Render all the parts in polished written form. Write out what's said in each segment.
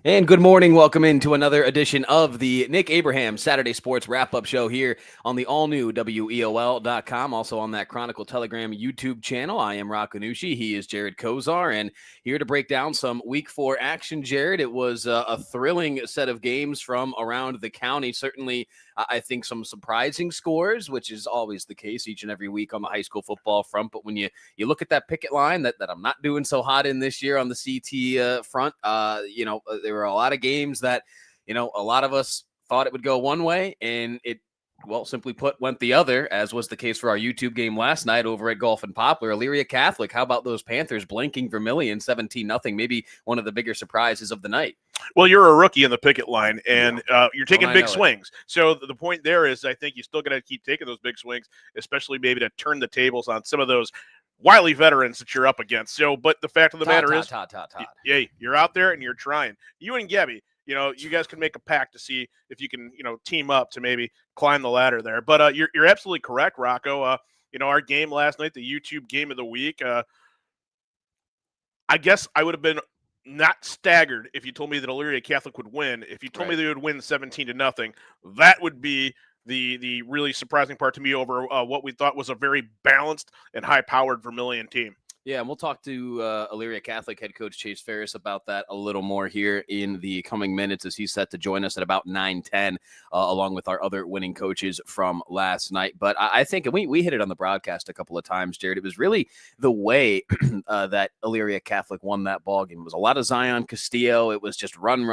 And good morning. Welcome into another edition of the Nick Abraham Saturday Sports Wrap-Up Show here on the all-new WEOL.com, also on that Chronicle Telegram YouTube channel. I am Rocco. He is Jared Kozar, and here to break down some Week 4 action, Jared. It was a thrilling set of games from around the county. Certainly, I think some surprising scores, which is always the case each and every week on the high school football front. But when you look at that picket line that I'm not doing so hot in this year on the CT front, there were a lot of games that, a lot of us thought it would go one way, and it, well, simply put, went the other, as was the case for our YouTube game last night over at Gulf and Poplar. Elyria Catholic, how about those Panthers blanking Vermilion 17-0, maybe one of the bigger surprises of the night. Well, you're a rookie in the picket line, and you're taking big swings. So the point there is I think you still got to keep taking those big swings, especially maybe to turn the tables on some of those wily veterans that you're up against. So, but the fact of the matter is, you're out there and you're trying. You and Gabby, you guys can make a pact to see if you can, team up to maybe climb the ladder there. But you're absolutely correct, Rocco. Our game last night, the YouTube game of the week, I guess I would have been not staggered if you told me that Elyria Catholic would win. If you told me they would win 17-0, that would be the really surprising part to me over what we thought was a very balanced and high-powered Vermilion team. Yeah, and we'll talk to Elyria Catholic head coach Chase Ferris about that a little more here in the coming minutes, as he's set to join us at about 9:10, along with our other winning coaches from last night. But I think, and we hit it on the broadcast a couple of times, Jared, it was really the way that Elyria Catholic won that ball game. It was a lot of Zion Castillo. It was just run.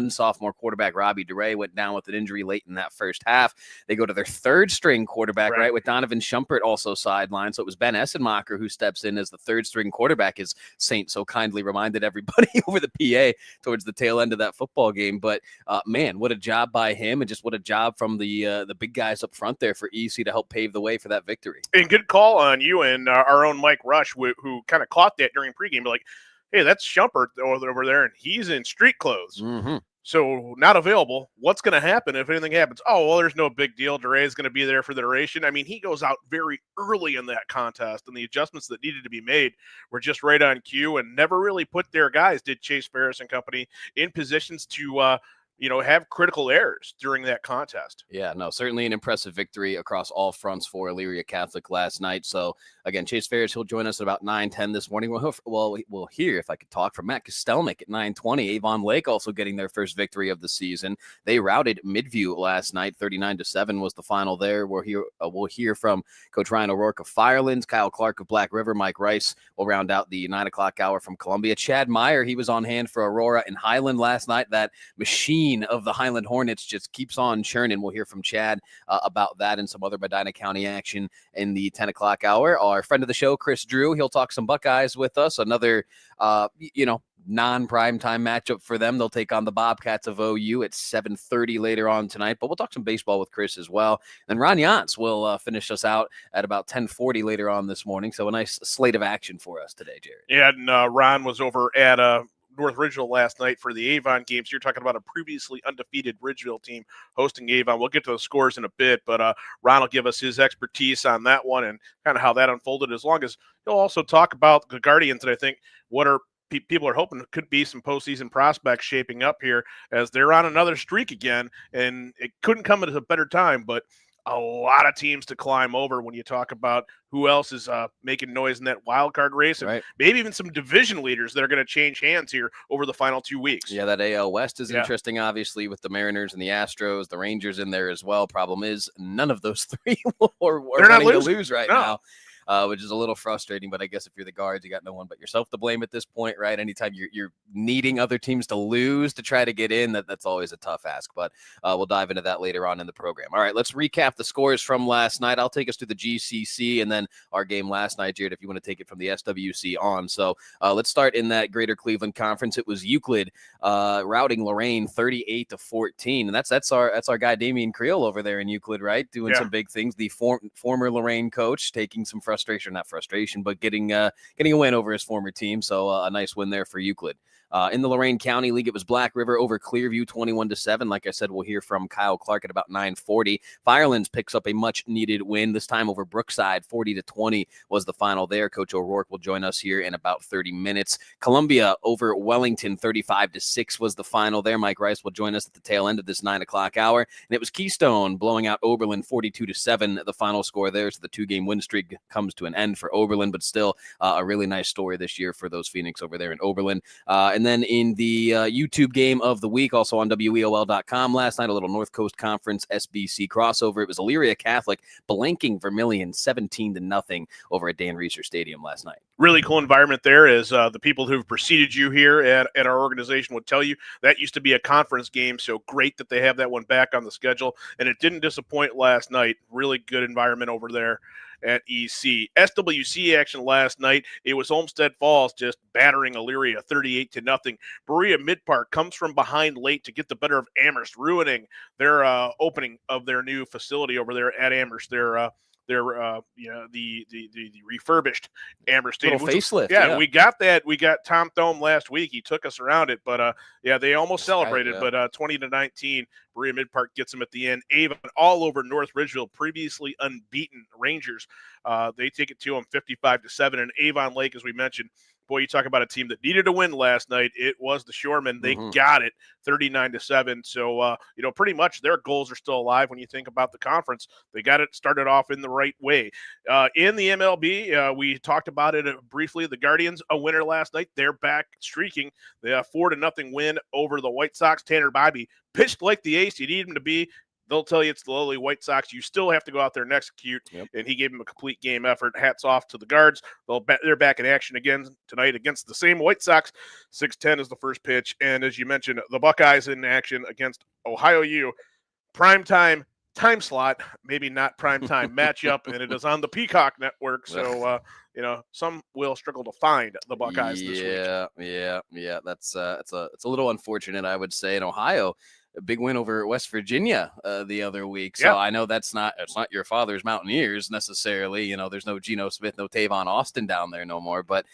Sophomore quarterback Robbie DeRay went down with an injury late in that first half. They go to their third string quarterback, right, with Donovan Schumpert also sidelined. So it was Ben Essenmacher who steps in as the third string quarterback, as Saint so kindly reminded everybody over the PA towards the tail end of that football game. But man, what a job by him, and just what a job from the big guys up front there for EC to help pave the way for that victory. And good call on you and our own Mike Rush, who kind of caught that during pregame. Like, hey, that's Schumpert over there, and he's in street clothes. Mm-hmm. So not available. What's going to happen if anything happens? Oh, well, there's no big deal. DeRay is going to be there for the duration. I mean, he goes out very early in that contest, and the adjustments that needed to be made were just right on cue and never really put their guys, did Chase Ferris and company, in positions to have critical errors during that contest. Yeah, no, certainly an impressive victory across all fronts for Elyria Catholic last night. So, again, Chase Ferris, he'll join us at about 9:10 this morning. We'll hear, if I could talk, from Matt Kostelnik at 9:20. Avon Lake also getting their first victory of the season. They routed Midview last night. 39-7 was the final there. We'll hear from Coach Ryan O'Rourke of Firelands, Kyle Clark of Black River, Mike Rice will round out the 9 o'clock hour from Columbia. Chad Meyer, he was on hand for Aurora and Highland last night. That machine of the Highland Hornets just keeps on churning. We'll hear from Chad about that and some other Medina County action in the 10 o'clock hour. Our friend of the show, Chris Drew, he'll talk some Buckeyes with us. Another, non-primetime matchup for them. They'll take on the Bobcats of OU at 7:30 later on tonight. But we'll talk some baseball with Chris as well. And Ron Yantz will finish us out at about 10:40 later on this morning. So a nice slate of action for us today, Jared. Yeah, and Ron was over at North Ridgeville last night for the Avon games. You're talking about a previously undefeated Ridgeville team hosting Avon. We'll get to the scores in a bit, but Ron will give us his expertise on that one and kind of how that unfolded, as long as he'll also talk about the Guardians, and I think what are people are hoping could be some postseason prospects shaping up here, as they're on another streak again, and it couldn't come at a better time, but a lot of teams to climb over when you talk about who else is making noise in that wild card race, and maybe even some division leaders that are going to change hands here over the final 2 weeks. Yeah, that AL West is interesting, obviously, with the Mariners and the Astros, the Rangers in there as well. Problem is, none of those three are running to lose right now. Which is a little frustrating, but I guess if you're the Guards, you got no one but yourself to blame at this point, right? Anytime you're needing other teams to lose to try to get in, that's always a tough ask, but we'll dive into that later on in the program. All right, let's recap the scores from last night. I'll take us to the GCC and then our game last night, Jared, if you want to take it from the SWC on. So let's start in that Greater Cleveland Conference. It was Euclid routing Lorain 38-14, and that's our guy Damian Creel over there in Euclid, right? Doing some big things. The former Lorain coach taking some not frustration, but getting a win over his former team. So a nice win there for Euclid. In the Lorain County League, it was Black River over Clearview 21-7. Like I said, we'll hear from Kyle Clark at about 9:40. Firelands picks up a much-needed win, this time over Brookside. 40-20 was the final there. Coach O'Rourke will join us here in about 30 minutes. Columbia over Wellington, 35-6 was the final there. Mike Rice will join us at the tail end of this 9 o'clock hour. And it was Keystone blowing out Oberlin 42-7, the final score there. So the 2-game win streak comes to an end for Oberlin, but still a really nice story this year for those Phoenix over there in Oberlin. And then in the YouTube game of the week, also on WEOL.com last night, a little North Coast Conference SBC crossover. It was Elyria Catholic blanking Vermilion 17-0 over at Dan Reeser Stadium last night. Really cool environment there, as the people who've preceded you here at our organization would tell you. That used to be a conference game, so great that they have that one back on the schedule. And it didn't disappoint last night. Really good environment over there at EC. SWC action last night, it was Olmsted Falls just battering Elyria 38-0. Berea Mid-Park comes from behind late to get the better of Amherst, ruining their opening of their new facility over there at Amherst. The refurbished Amherst Stadium. Little facelift. Yeah, we got that. We got Tom Thome last week. He took us around it, but they almost celebrated. Right, yeah. But 20-19, Berea Mid-Park gets them at the end. Avon all over North Ridgeville, previously unbeaten Rangers. They take it to them 55-7. And Avon Lake, as we mentioned, boy, you talk about a team that needed a win last night. It was the Shoremen. They got it 39-7. So, pretty much their goals are still alive when you think about the conference. They got it started off in the right way. In the MLB, we talked about it briefly. The Guardians, a winner last night. They're back streaking. They have 4-0 win over the White Sox. Tanner Bibee pitched like the ace you need him to be. They'll tell you it's the lowly White Sox. You still have to go out there and execute, and he gave him a complete game effort. Hats off to the Guards. They're back in action again tonight against the same White Sox. 6:10 is the first pitch, and as you mentioned, the Buckeyes in action against Ohio U. Primetime time slot, maybe not primetime matchup, and it is on the Peacock Network, so some will struggle to find the Buckeyes this week. Yeah. That's it's a little unfortunate, I would say. In Ohio, a big win over West Virginia the other week. So I know it's not your father's Mountaineers necessarily. There's no Geno Smith, no Tavon Austin down there no more. But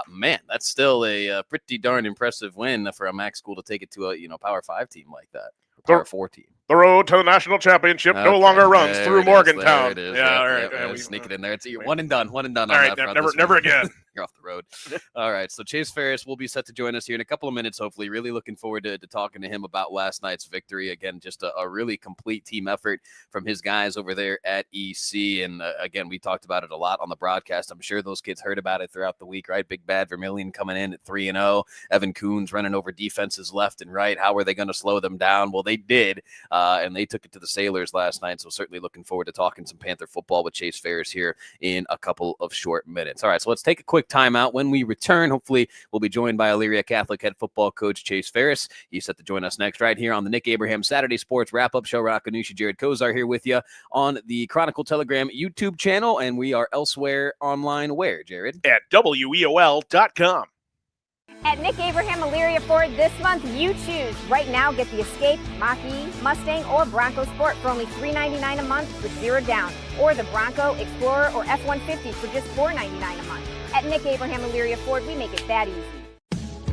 man, that's still a pretty darn impressive win for a MAC school to take it to a Power 5 team like that, Power 4 team. The road to the national championship no longer runs through Morgantown. There it is. All right. Sneak it in there. It's one and done. One and done. All right. Never again. You're off the road. All right. So Chase Ferris will be set to join us here in a couple of minutes, hopefully. Really looking forward to talking to him about last night's victory. Again, just a really complete team effort from his guys over there at EC. And again, we talked about it a lot on the broadcast. I'm sure those kids heard about it throughout the week, right? Big Bad Vermilion coming in at 3-0. Evan Coons running over defenses left and right. How were they going to slow them down? Well, they did. And they took it to the Sailors last night. So certainly looking forward to talking some Panther football with Chase Ferris here in a couple of short minutes. All right, so let's take a quick timeout. When we return, hopefully we'll be joined by Elyria Catholic head football coach Chase Ferris. He's set to join us next right here on the Nick Abraham Saturday Sports Wrap-Up Show. Rocco, Jared Kozar here with you on the Chronicle Telegram YouTube channel, and we are elsewhere online where, Jared? At WEOL.com. At Nick Abraham Elyria Ford, this month you choose. Right now, get the Escape, Mach-E, Mustang, or Bronco Sport for only $399 a month with 0 down. Or the Bronco, Explorer, or F-150 for just $499 a month. At Nick Abraham Elyria Ford, we make it that easy.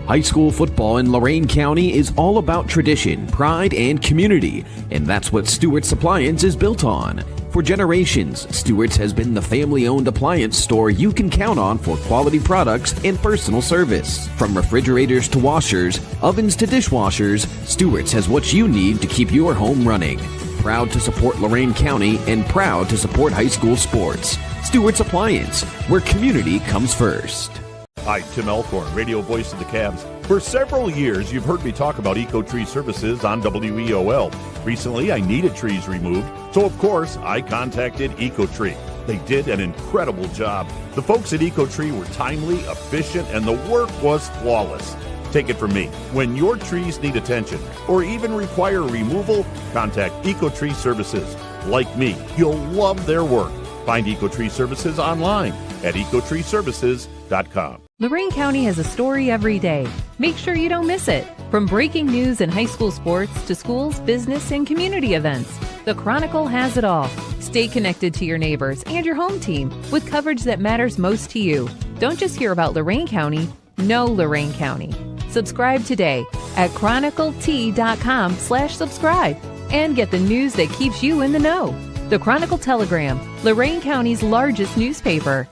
High school football in Lorain County is all about tradition, pride, and community, and that's what Stewart's Appliance is built on. For generations, Stewart's has been the family-owned appliance store you can count on for quality products and personal service. From refrigerators to washers, ovens to dishwashers, Stewart's has what you need to keep your home running. Proud to support Lorain County and proud to support high school sports. Stewart's Appliance, where community comes first. Hi, Tim Elkhorn, radio voice of the Cavs. For several years, you've heard me talk about Eco-Tree Services on WEOL. Recently, I needed trees removed, so of course, I contacted Eco-Tree. They did an incredible job. The folks at Eco-Tree were timely, efficient, and the work was flawless. Take it from me. When your trees need attention or even require removal, contact Eco-Tree Services. Like me, you'll love their work. Find Eco-Tree Services online at ecotreeservices.com. Lorain County has a story every day. Make sure you don't miss it. From breaking news and high school sports to schools, business, and community events, the Chronicle has it all. Stay connected to your neighbors and your home team with coverage that matters most to you. Don't just hear about Lorain County, know Lorain County. Subscribe today at chroniclet.com/subscribe and get the news that keeps you in the know. The Chronicle Telegram, Lorain County's largest newspaper.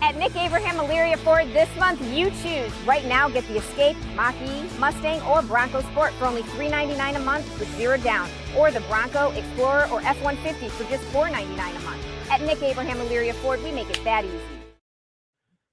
At Nick Abraham Elyria Ford this month, you choose. Right now, get the Escape, Mach-E, Mustang, or Bronco Sport for only $399 a month with 0 down. Or the Bronco, Explorer, or F-150 for just $499 a month. At Nick Abraham Elyria Ford, we make it that easy.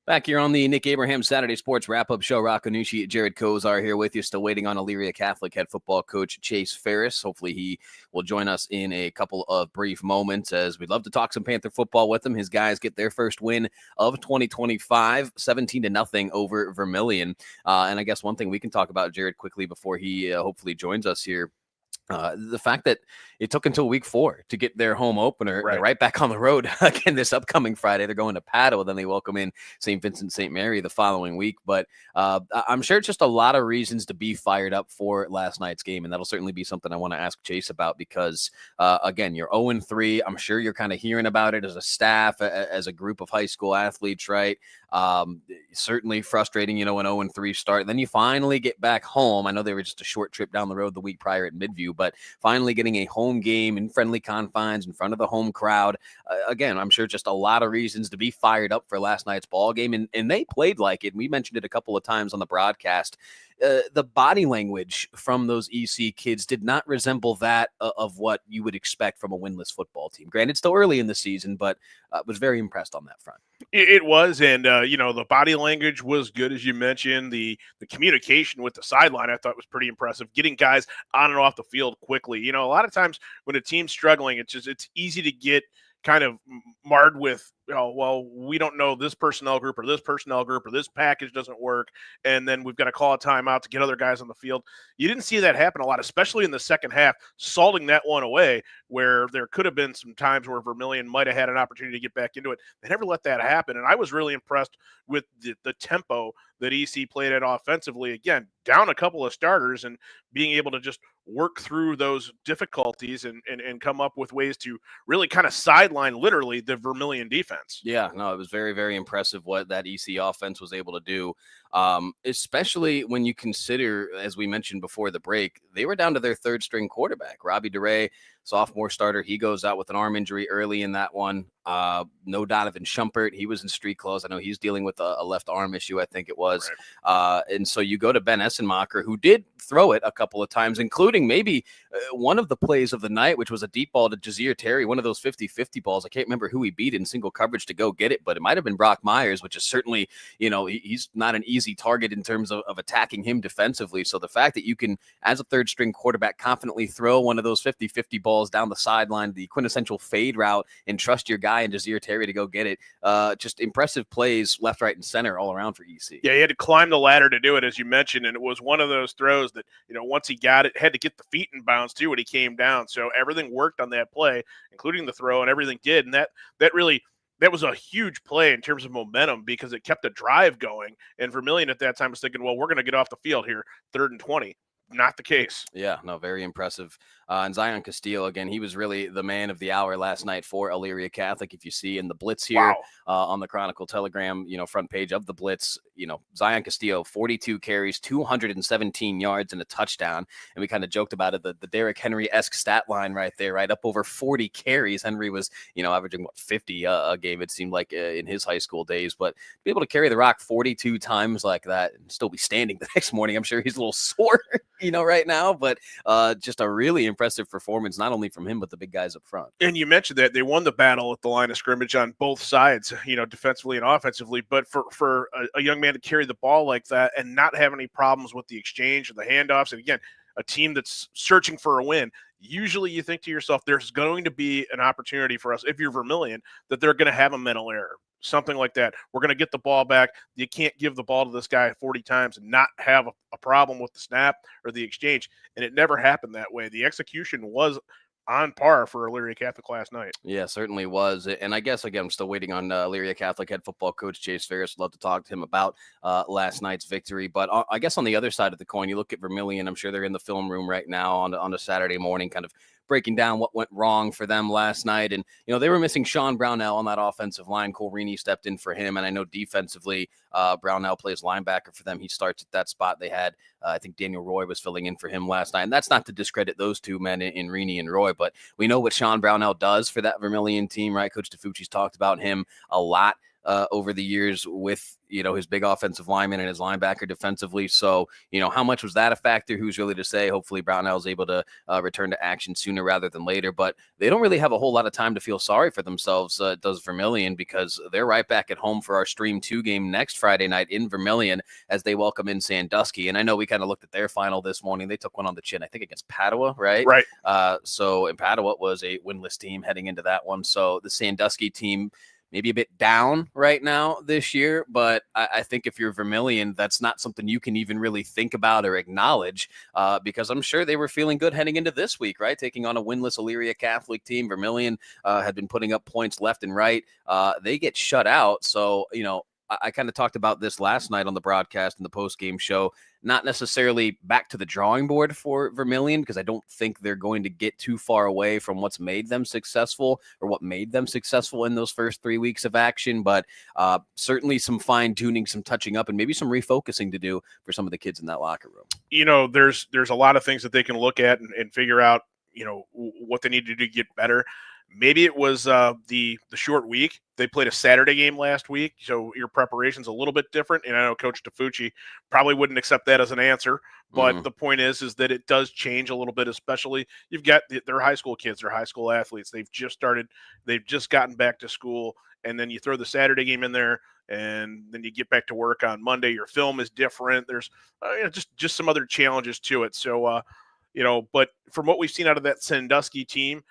Back here on the Nick Abraham Saturday Sports Wrap-Up Show, Rocco, Nuosci, Jared Kozar here with you. Still waiting on Elyria Catholic head football coach Chase Ferris. Hopefully he will join us in a couple of brief moments, as we'd love to talk some Panther football with him. His guys get their first win of 2025, 17-0 over Vermilion. And I guess one thing we can talk about, Jared, quickly before he hopefully joins us here. The fact that it took until week 4 to get their home opener. Right. They're right back on the road again this upcoming Friday. They're going to Paddle, then they welcome in St. Vincent St. Mary the following week. But I'm sure it's just a lot of reasons to be fired up for last night's game, and that'll certainly be something I want to ask Chase about because, again, you're 0-3. I'm sure you're kind of hearing about it as a staff, as a group of high school athletes, right? Certainly frustrating, an 0-3 start. Then you finally get back home. I know they were just a short trip down the road the week prior at Midview, but finally getting a home game in friendly confines in front of the home crowd. Again, I'm sure just a lot of reasons to be fired up for last night's ball game, and they played like it. We mentioned it a couple of times on the broadcast. The body language from those EC kids did not resemble that of what you would expect from a winless football team. Granted, still early in the season, but was very impressed on that front. It was, and the body language was good, as you mentioned. The communication with the sideline, I thought, was pretty impressive. Getting guys on and off the field quickly. A lot of times when a team's struggling, it's easy to get kind of marred with, well, we don't know this personnel group or this personnel group or this package doesn't work, and then we've got to call a timeout to get other guys on the field. You didn't see that happen a lot, especially in the second half, salting that one away where there could have been some times where Vermilion might have had an opportunity to get back into it. They never let that happen, and I was really impressed with the tempo that EC played at offensively. Again, down a couple of starters and being able to just work through those difficulties and come up with ways to really kind of sideline literally the Vermilion defense. Yeah, no, it was very, very impressive what that EC offense was able to do, especially when you consider, as we mentioned before the break, they were down to their third string quarterback, Robbie DeRay, sophomore starter. He goes out with an arm injury early in that one. No Donovan Schumpert. He was in street clothes. I know he's dealing with a left arm issue, I think it was. Right. And so you go to Ben Essenmacher, who did throw it a couple of times, including maybe one of the plays of the night, which was a deep ball to Jazeer Terry, one of those 50-50 balls. I can't remember who he beat in single coverage to go get it, but it might have been Brock Myers, which is certainly, he's not an easy target in terms of attacking him defensively. So the fact that you can, as a third string quarterback, confidently throw one of those 50-50 balls down the sideline, the quintessential fade route, and trust your guy in Jazeer Terry to go get it. Just impressive plays left, right, and center all around for EC. Yeah, he had to climb the ladder to do it, as you mentioned, and it was one of those throws that, once he got it, had to get the feet in bounds too when he came down. So everything worked on that play, including the throw, and everything did. And that was a huge play in terms of momentum because it kept the drive going. And Vermilion at that time was thinking, well, we're going to get off the field here, 3rd and 20. Not the case. Yeah, no, very impressive. And Zion Castillo, again, he was really the man of the hour last night for Elyria Catholic. If you see in the Blitz here on the Chronicle Telegram, front page of the Blitz, Zion Castillo, 42 carries, 217 yards and a touchdown. And we kind of joked about it, the Derrick Henry-esque stat line right there, right up over 40 carries. Henry was, averaging 50 a game, it seemed like in his high school days. But to be able to carry the rock 42 times like that and still be standing the next morning, I'm sure he's a little sore, right now. But just a really impressive performance, not only from him, but the big guys up front. And you mentioned that they won the battle at the line of scrimmage on both sides, defensively and offensively. But for a young man to carry the ball like that and not have any problems with the exchange or the handoffs, and again, a team that's searching for a win, usually you think to yourself, there's going to be an opportunity for us, if you're Vermilion, that they're going to have a mental error. Something like that. We're going to get the ball back. You can't give the ball to this guy 40 times and not have a problem with the snap or the exchange. And it never happened that way. The execution was on par for Elyria Catholic last night. Yeah, certainly was. And I guess, again, I'm still waiting on Elyria Catholic head football coach Chase Ferris. Love to talk to him about last night's victory. But I guess on the other side of the coin, you look at Vermilion. I'm sure they're in the film room right now on a Saturday morning, kind of breaking down what went wrong for them last night. And, they were missing Sean Brownell on that offensive line. Cole Reaney stepped in for him. And I know defensively, Brownell plays linebacker for them. He starts at that spot. They had, I think Daniel Roy was filling in for him last night. And that's not to discredit those two men in Reaney and Roy, but we know what Sean Brownell does for that Vermilion team, right? Coach DeFucci's talked about him a lot over the years with, his big offensive lineman and his linebacker defensively. So, how much was that a factor? Who's really to say? Hopefully Brownell's able to return to action sooner rather than later, but they don't really have a whole lot of time to feel sorry for themselves, does Vermilion, because they're right back at home for our Stream 2 game next Friday night in Vermilion as they welcome in Sandusky. And I know we kind of looked at their final this morning. They took one on the chin, I think against Padua, right? Right. And Padua was a winless team heading into that one. So the Sandusky team, maybe a bit down right now this year, but I think if you're Vermilion, that's not something you can even really think about or acknowledge because I'm sure they were feeling good heading into this week, right? Taking on a winless Elyria Catholic team. Vermilion had been putting up points left and right. They get shut out. So, I kind of talked about this last night on the broadcast and the post-game show, not necessarily back to the drawing board for Vermilion, because I don't think they're going to get too far away from what's made them successful or what made them successful in those first 3 weeks of action, but certainly some fine-tuning, some touching up, and maybe some refocusing to do for some of the kids in that locker room. There's a lot of things that they can look at and figure out, what they need to do to get better. Maybe it was the short week. They played a Saturday game last week, so your preparation's a little bit different. And I know Coach DeFucci probably wouldn't accept that as an answer. But the point is that it does change a little bit, especially you've got their high school kids, they're high school athletes. They've just gotten back to school. And then you throw the Saturday game in there, and then you get back to work on Monday. Your film is different. There's just some other challenges to it. So, but from what we've seen out of that Sandusky team,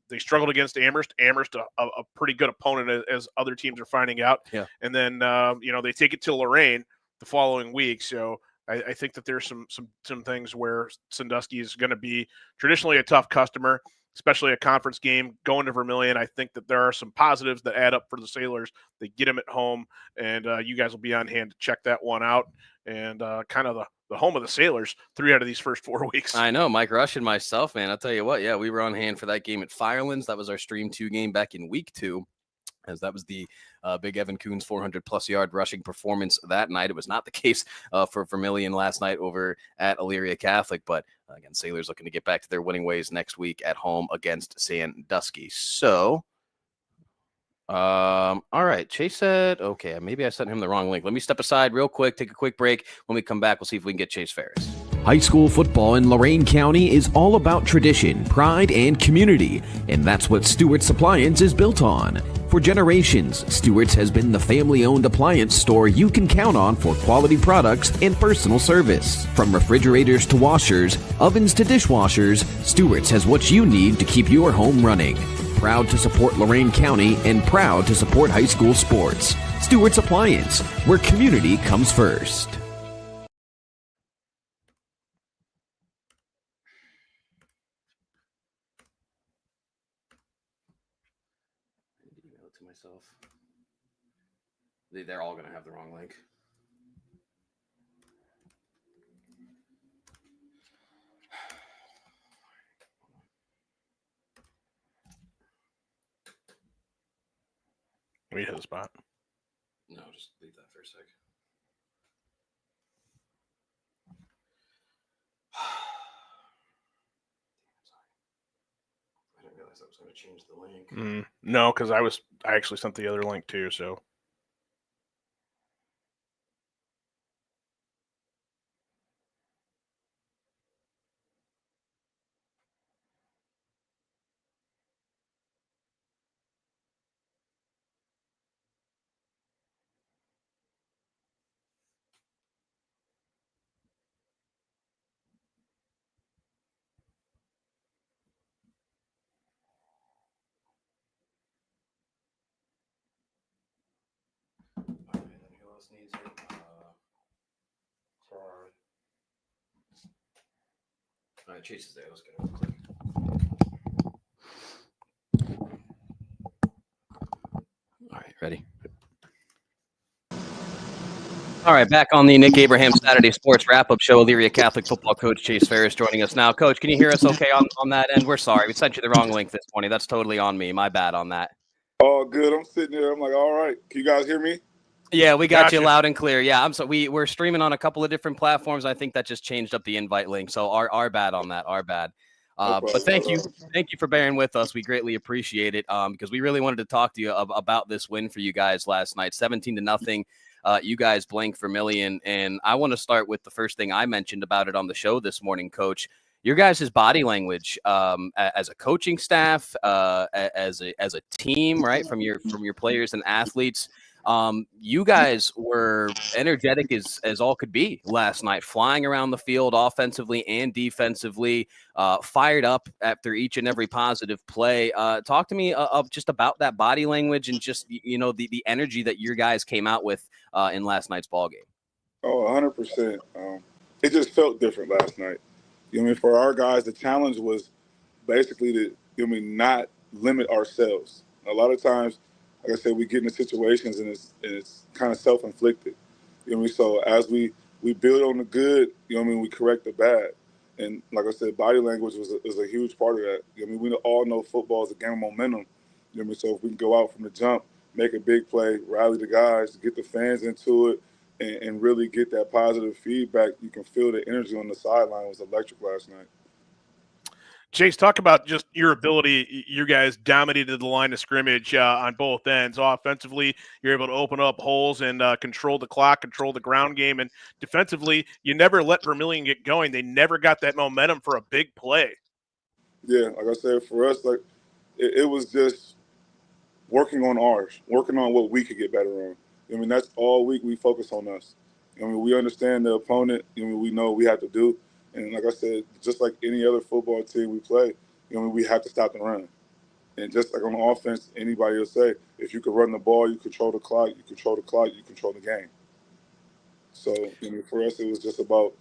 they struggled against Amherst. Amherst, a pretty good opponent, as other teams are finding out. Yeah. And then, they take it to Lorain the following week. So I think that there's some things where Sandusky is going to be traditionally a tough customer, especially a conference game going to Vermilion. I think that there are some positives that add up for the Sailors. They get them at home, and you guys will be on hand to check that one out. And kind of the home of the Sailors 3 out of these first 4 weeks. I know, Mike Rush and myself, man. I'll tell you what, yeah, we were on hand for that game at Firelands. That was our Stream 2 game back in week 2, as that was the big Evan Coons 400-plus yard rushing performance that night. It was not the case for Vermilion last night over at Elyria Catholic, but again, Sailors looking to get back to their winning ways next week at home against Sandusky. So, all right, Chase said, okay, maybe I sent him the wrong link. Let me step aside real quick, take a quick break. When we come back, we'll see if we can get Chase Ferris. High school football in Lorain County is all about tradition, pride, and community, and that's what Stewart's Appliance is built on. For generations, Stewart's has been the family-owned appliance store you can count on for quality products and personal service. From refrigerators to washers, ovens to dishwashers, Stewart's has what you need to keep your home running. Proud to support Lorain County and proud to support high school sports. Stewart's Appliance, where community comes first. Email it to myself. They're all going to have the wrong link. We hit a spot. No, just leave that for a sec. I didn't realize I was going to change the link. No, because I actually sent the other link too. So. Needs it. All right, Chase is there. Let's get it. All right, ready? All right, back on the Nick Abraham Saturday Sports Wrap-Up Show. Elyria Catholic football coach Chase Ferris joining us now. Coach, can you hear us okay on that end? We're sorry. We sent you the wrong link this morning. That's totally on me. My bad on that. Oh, good. I'm sitting there. I'm like, all right. Can you guys hear me? Yeah, we got you Gotcha. loud and clear. Yeah, we're streaming on a couple of different platforms. I think that just changed up the invite link. So our bad on that. Our bad. But thank you for bearing with us. We greatly appreciate it because we really wanted to talk to you about this win for you guys last night, 17-0. You guys blanked Vermilion, and I want to start with the first thing I mentioned about it on the show this morning, Coach. Your guys' body language as a coaching staff, as a team, right, from your players and athletes. You guys were energetic as all could be last night, flying around the field offensively and defensively, fired up after each and every positive play. Talk to me of just about that body language and just, the energy that your guys came out with in last night's ball game. Oh, 100%. It just felt different last night. For our guys, the challenge was basically to, not limit ourselves. A lot of times, like I said, we get into situations and it's kind of self-inflicted. So as we build on the good, we correct the bad. And like I said, body language is a huge part of that. We all know football is a game of momentum. So if we can go out from the jump, make a big play, rally the guys, get the fans into it, and really get that positive feedback, you can feel the energy on the sideline. It was electric last night. Chase, talk about just your ability. You guys dominated the line of scrimmage on both ends. Offensively, you're able to open up holes and control the clock, control the ground game. And defensively, you never let Vermilion get going. They never got that momentum for a big play. Yeah, like I said, for us, it was just working on ours, working on what we could get better on. That's all week we focus on us. We understand the opponent. We know what we have to do. And like I said, just like any other football team we play, we have to stop the run. And just like on offense, anybody will say, if you can run the ball, you control the clock, you control the game. So for us, it was just about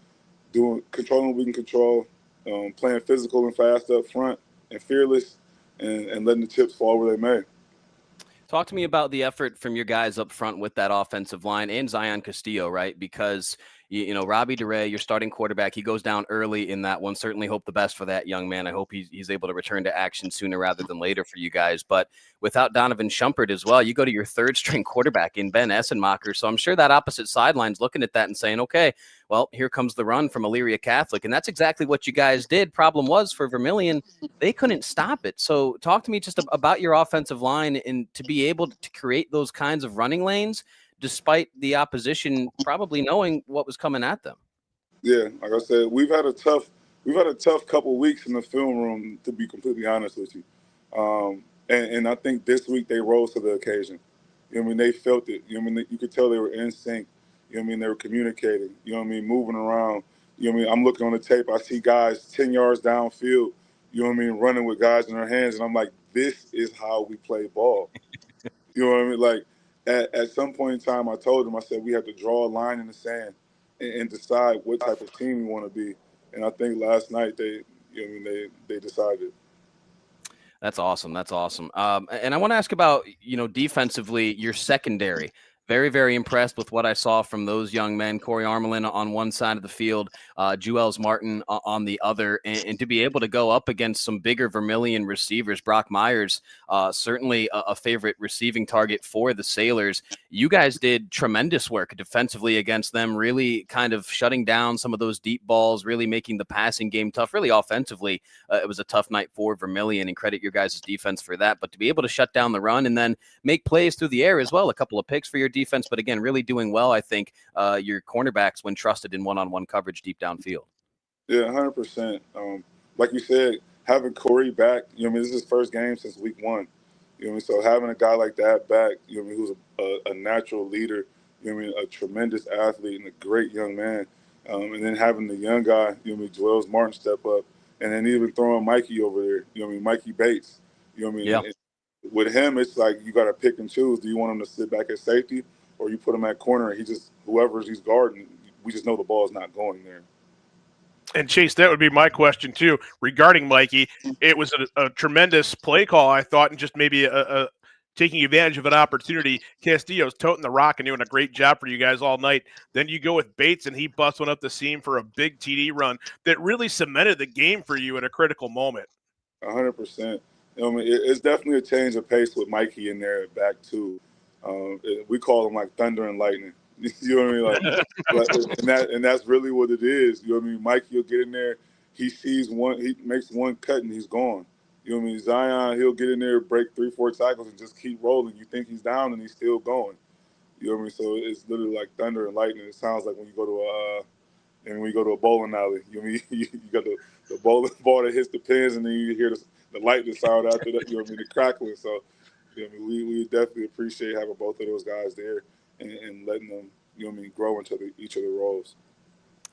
controlling what we can control, playing physical and fast up front and fearless, and letting the chips fall where they may. Talk to me about the effort from your guys up front with that offensive line and Zion Castillo, right? Because, Robbie DeRay, your starting quarterback, he goes down early in that one. Certainly hope the best for that young man. I hope he's able to return to action sooner rather than later for you guys. But without Donovan Shumpert as well, you go to your third string quarterback in Ben Essenmacher. So I'm sure that opposite sideline's looking at that and saying, okay, well, here comes the run from Elyria Catholic. And that's exactly what you guys did. Problem was for Vermilion, they couldn't stop it. So talk to me just about your offensive line and to be able to create those kinds of running lanes despite the opposition probably knowing what was coming at them. Yeah, like I said, we've had a tough couple of weeks in the film room, to be completely honest with you. And I think this week they rose to the occasion. They felt it. You could tell they were in sync. They were communicating. Moving around. I'm looking on the tape. I see guys 10 yards downfield. Running with guys in their hands, and I'm like, this is how we play ball. Like at some point in time, I told them, I said, we have to draw a line in the sand and decide what type of team we want to be. And I think last night they decided. That's awesome. That's awesome. And I want to ask about, defensively, your secondary. Very, very impressed with what I saw from those young men. Corey Armelin on one side of the field, Juels Martin on the other, and to be able to go up against some bigger Vermilion receivers. Brock Myers, certainly a favorite receiving target for the Sailors. You guys did tremendous work defensively against them, really kind of shutting down some of those deep balls, really making the passing game tough. Really offensively, it was a tough night for Vermilion, and credit your guys' defense for that. But to be able to shut down the run and then make plays through the air as well, a couple of picks for your defense, but again, really doing well, I think, your cornerbacks when trusted in one-on-one coverage deep downfield. Yeah, 100%. Like you said, having Corey back, this is his first game since week 1. So having a guy like that back, who's a natural leader, a tremendous athlete and a great young man, and then having the young guy, Juels Martin step up, and then even throwing Mikey over there, Mikey Bates, Yeah. With him, it's like you got to pick and choose. Do you want him to sit back at safety, or you put him at corner and whoever he's guarding, we just know the ball is not going there. And Chase, that would be my question too regarding Mikey. It was a tremendous play call, I thought, and just maybe a taking advantage of an opportunity. Castillo's toting the rock and doing a great job for you guys all night. Then you go with Bates, and he busts one up the seam for a big TD run that really cemented the game for you at a critical moment. 100%. I mean, it's definitely a change of pace with Mikey in there back too. We call him like thunder and lightning. You know what I mean? Like, and that's really what it is. You know what I mean? Mikey will get in there. He sees one. He makes one cut and he's gone. You know what I mean? Zion, he'll get in there, break 3-4 tackles, and just keep rolling. You think he's down and he's still going. You know what I mean? So it's literally like thunder and lightning. It sounds like when you go to a bowling alley. You know what I mean? You got the bowling ball that hits the pins, and then you hear the lightning sound after that. You know what I mean? The crackling. So, you know what I mean? We definitely appreciate having both of those guys there and letting them, you know what I mean, grow into each of the roles.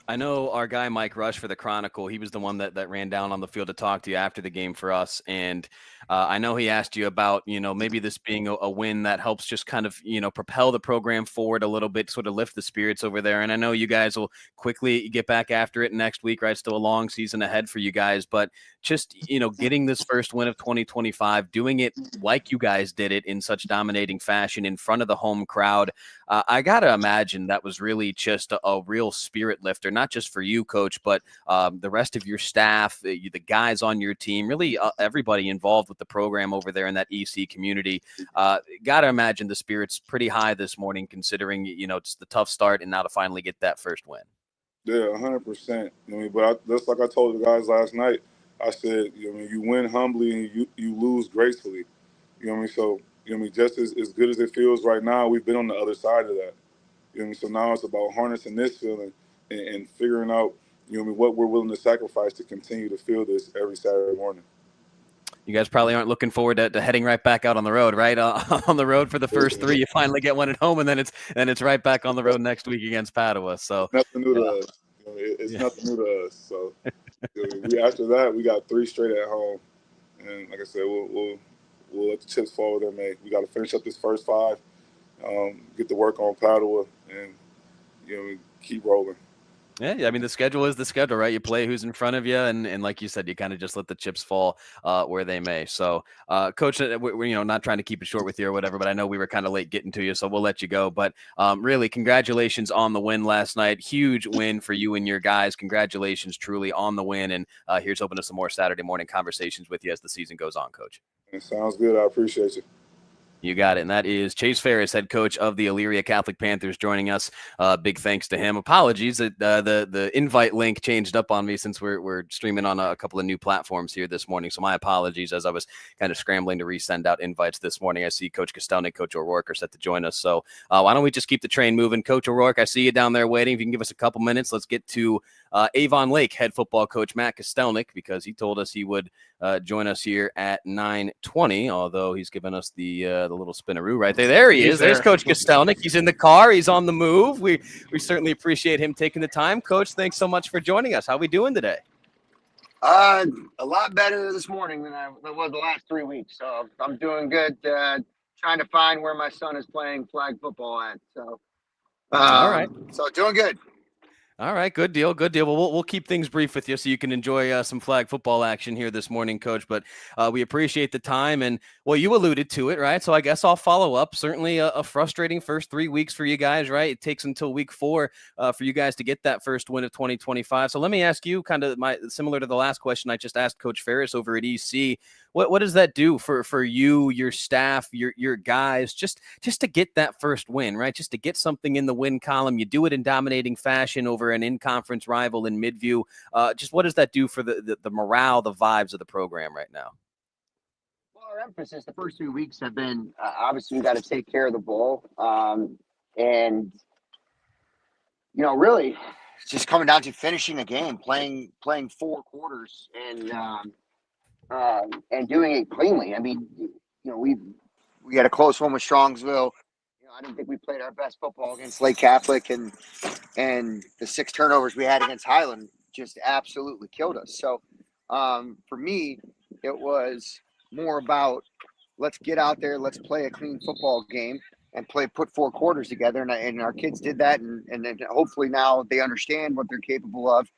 I know our guy Mike Rush for the Chronicle. He was the one that ran down on the field to talk to you after the game for us, and I know he asked you about, you know, maybe this being a win that helps just kind of, you know, propel the program forward a little bit, sort of lift the spirits over there. And I know you guys will quickly get back after it next week, right? Still a long season ahead for you guys, but just, you know, getting this first win of 2025, doing it like you guys did it in such dominating fashion in front of the home crowd. I got to imagine that was really just a real spirit lifter, not just for you, Coach, but the rest of your staff, the guys on your team, really everybody involved with the program over there in that EC community. Got to imagine the spirit's pretty high this morning, considering, you know, just the tough start and now to finally get that first win. Yeah, 100%. I mean, but just like I told the guys last night, I said, you know, you win humbly and you lose gracefully. You know what I mean? So, you know what I mean, just as good as it feels right now, we've been on the other side of that. You know what I mean? So now it's about harnessing this feeling and figuring out, you know what I mean, what we're willing to sacrifice to continue to feel this every Saturday morning. You guys probably aren't looking forward to heading right back out on the road, right? On the road for the first three, you finally get one at home, and then it's right back on the road next week against Padua. So nothing new to us. You know, it's nothing new to us. So you know, after that, we got 3 straight at home, and like I said, we'll let the chips fall where they may. We got to finish up this first 5, get to work on Padua, and you know, keep rolling. Yeah, I mean, the schedule is the schedule, right? You play who's in front of you, and like you said, you kind of just let the chips fall where they may. So, Coach, we're, you know, not trying to keep it short with you or whatever, but I know we were kind of late getting to you, so we'll let you go. But really, congratulations on the win last night. Huge win for you and your guys. Congratulations, truly, on the win. And here's hoping to some more Saturday morning conversations with you as the season goes on, Coach. It sounds good. I appreciate you. You got it. And that is Chase Ferris, head coach of the Elyria Catholic Panthers, joining us. Big thanks to him. Apologies that the invite link changed up on me since we're streaming on a couple of new platforms here this morning. So my apologies as I was kind of scrambling to resend out invites this morning. I see Coach Kostelnik, Coach O'Rourke are set to join us. So why don't we just keep the train moving? Coach O'Rourke, I see you down there waiting. If you can give us a couple minutes, let's get to Avon Lake head football coach Matt Kostelnik, because he told us he would join us here at 9:20, although he's given us the little spinaroo right there. There he is. There's Coach Kostelnik. He's in the car. He's on the move. We certainly appreciate him taking the time. Coach, thanks so much for joining us. How are we doing today? A lot better this morning than I was the last 3 weeks. So I'm doing good. Trying to find where my son is playing flag football at. So, all right. So doing good. All right, good deal, good deal. Well, we'll keep things brief with you so you can enjoy some flag football action here this morning, Coach. But we appreciate the time, and well, you alluded to it, right? So I guess I'll follow up. Certainly a frustrating first 3 weeks for you guys, right? It takes until week 4 for you guys to get that first win of 2025. So let me ask you, kind of similar to the last question I just asked Coach Ferris over at EC. What does that do for you, your staff, your guys, just to get that first win, right? Just to get something in the win column. You do it in dominating fashion over an in-conference rival in Midview. Just what does that do for the morale, the vibes of the program right now? Well, our emphasis the first 2 weeks have been obviously we got to take care of the ball, and you know, really, it's just coming down to finishing a game, playing 4 quarters, and doing it cleanly. I mean, you know, we had a close one with Strongsville. You know, I didn't think we played our best football against Lake Catholic, and the 6 turnovers we had against Highland just absolutely killed us. So for me, it was more about let's get out there, let's play a clean football game and put 4 quarters together. And our kids did that, and then hopefully now they understand what they're capable of,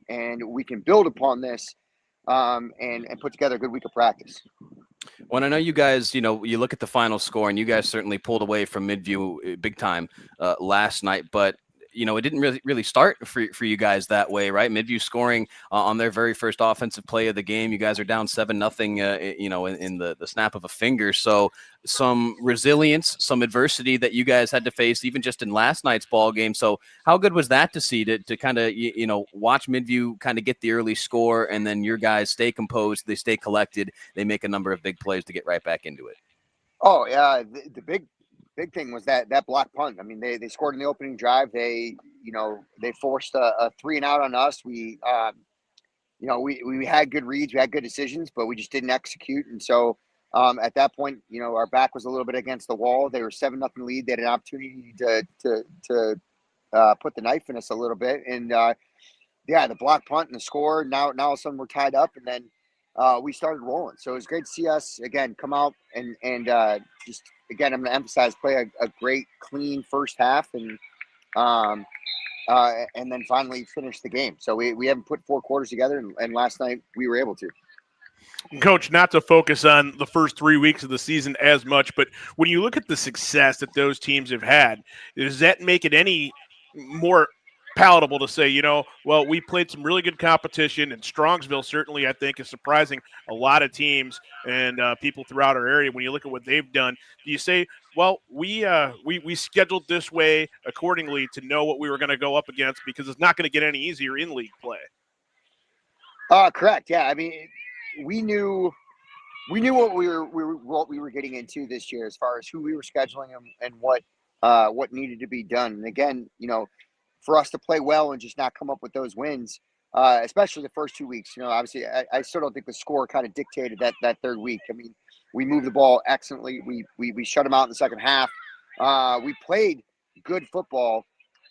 and we can build upon this. and put together a good week of practice. Well, I know you guys, you look at the final score, and you guys certainly pulled away from Midview big time last night, but it didn't really start for you guys that way, right? Midview scoring on their very first offensive play of the game. You guys are down 7-0, in the snap of a finger. So some resilience, some adversity that you guys had to face, even just in last night's ball game. So how good was that to see to kind of, watch Midview kind of get the early score, and then your guys stay composed, they stay collected, they make a number of big plays to get right back into it? Oh, yeah. The big thing was that block punt. I mean, they scored in the opening drive. They forced a 3-and-out on us. We had good reads, we had good decisions, but we just didn't execute. And so at that point, our back was a little bit against the wall. They were 7-0 lead. They had an opportunity to put the knife in us a little bit. And the block punt and the score. Now all of a sudden we're tied up, and then we started rolling. So it was great to see us again come out and just again, I'm going to emphasize, play a great clean first half, and then finally finish the game. So we haven't put 4 quarters together, and last night we were able to. Coach, not to focus on the first 3 weeks of the season as much, but when you look at the success that those teams have had, does that make it any more palatable to say, well, we played some really good competition, and Strongsville certainly, I think, is surprising a lot of teams and people throughout our area. When you look at what they've done, do you say, well, we scheduled this way accordingly to know what we were going to go up against, because it's not going to get any easier in league play? Correct. Yeah. I mean, we knew what we were getting into this year as far as who we were scheduling and what needed to be done. And again, for us to play well and just not come up with those wins, especially the first 2 weeks, obviously I still don't think the score kind of dictated that third week. I mean, we moved the ball excellently. We shut them out in the second half. We played good football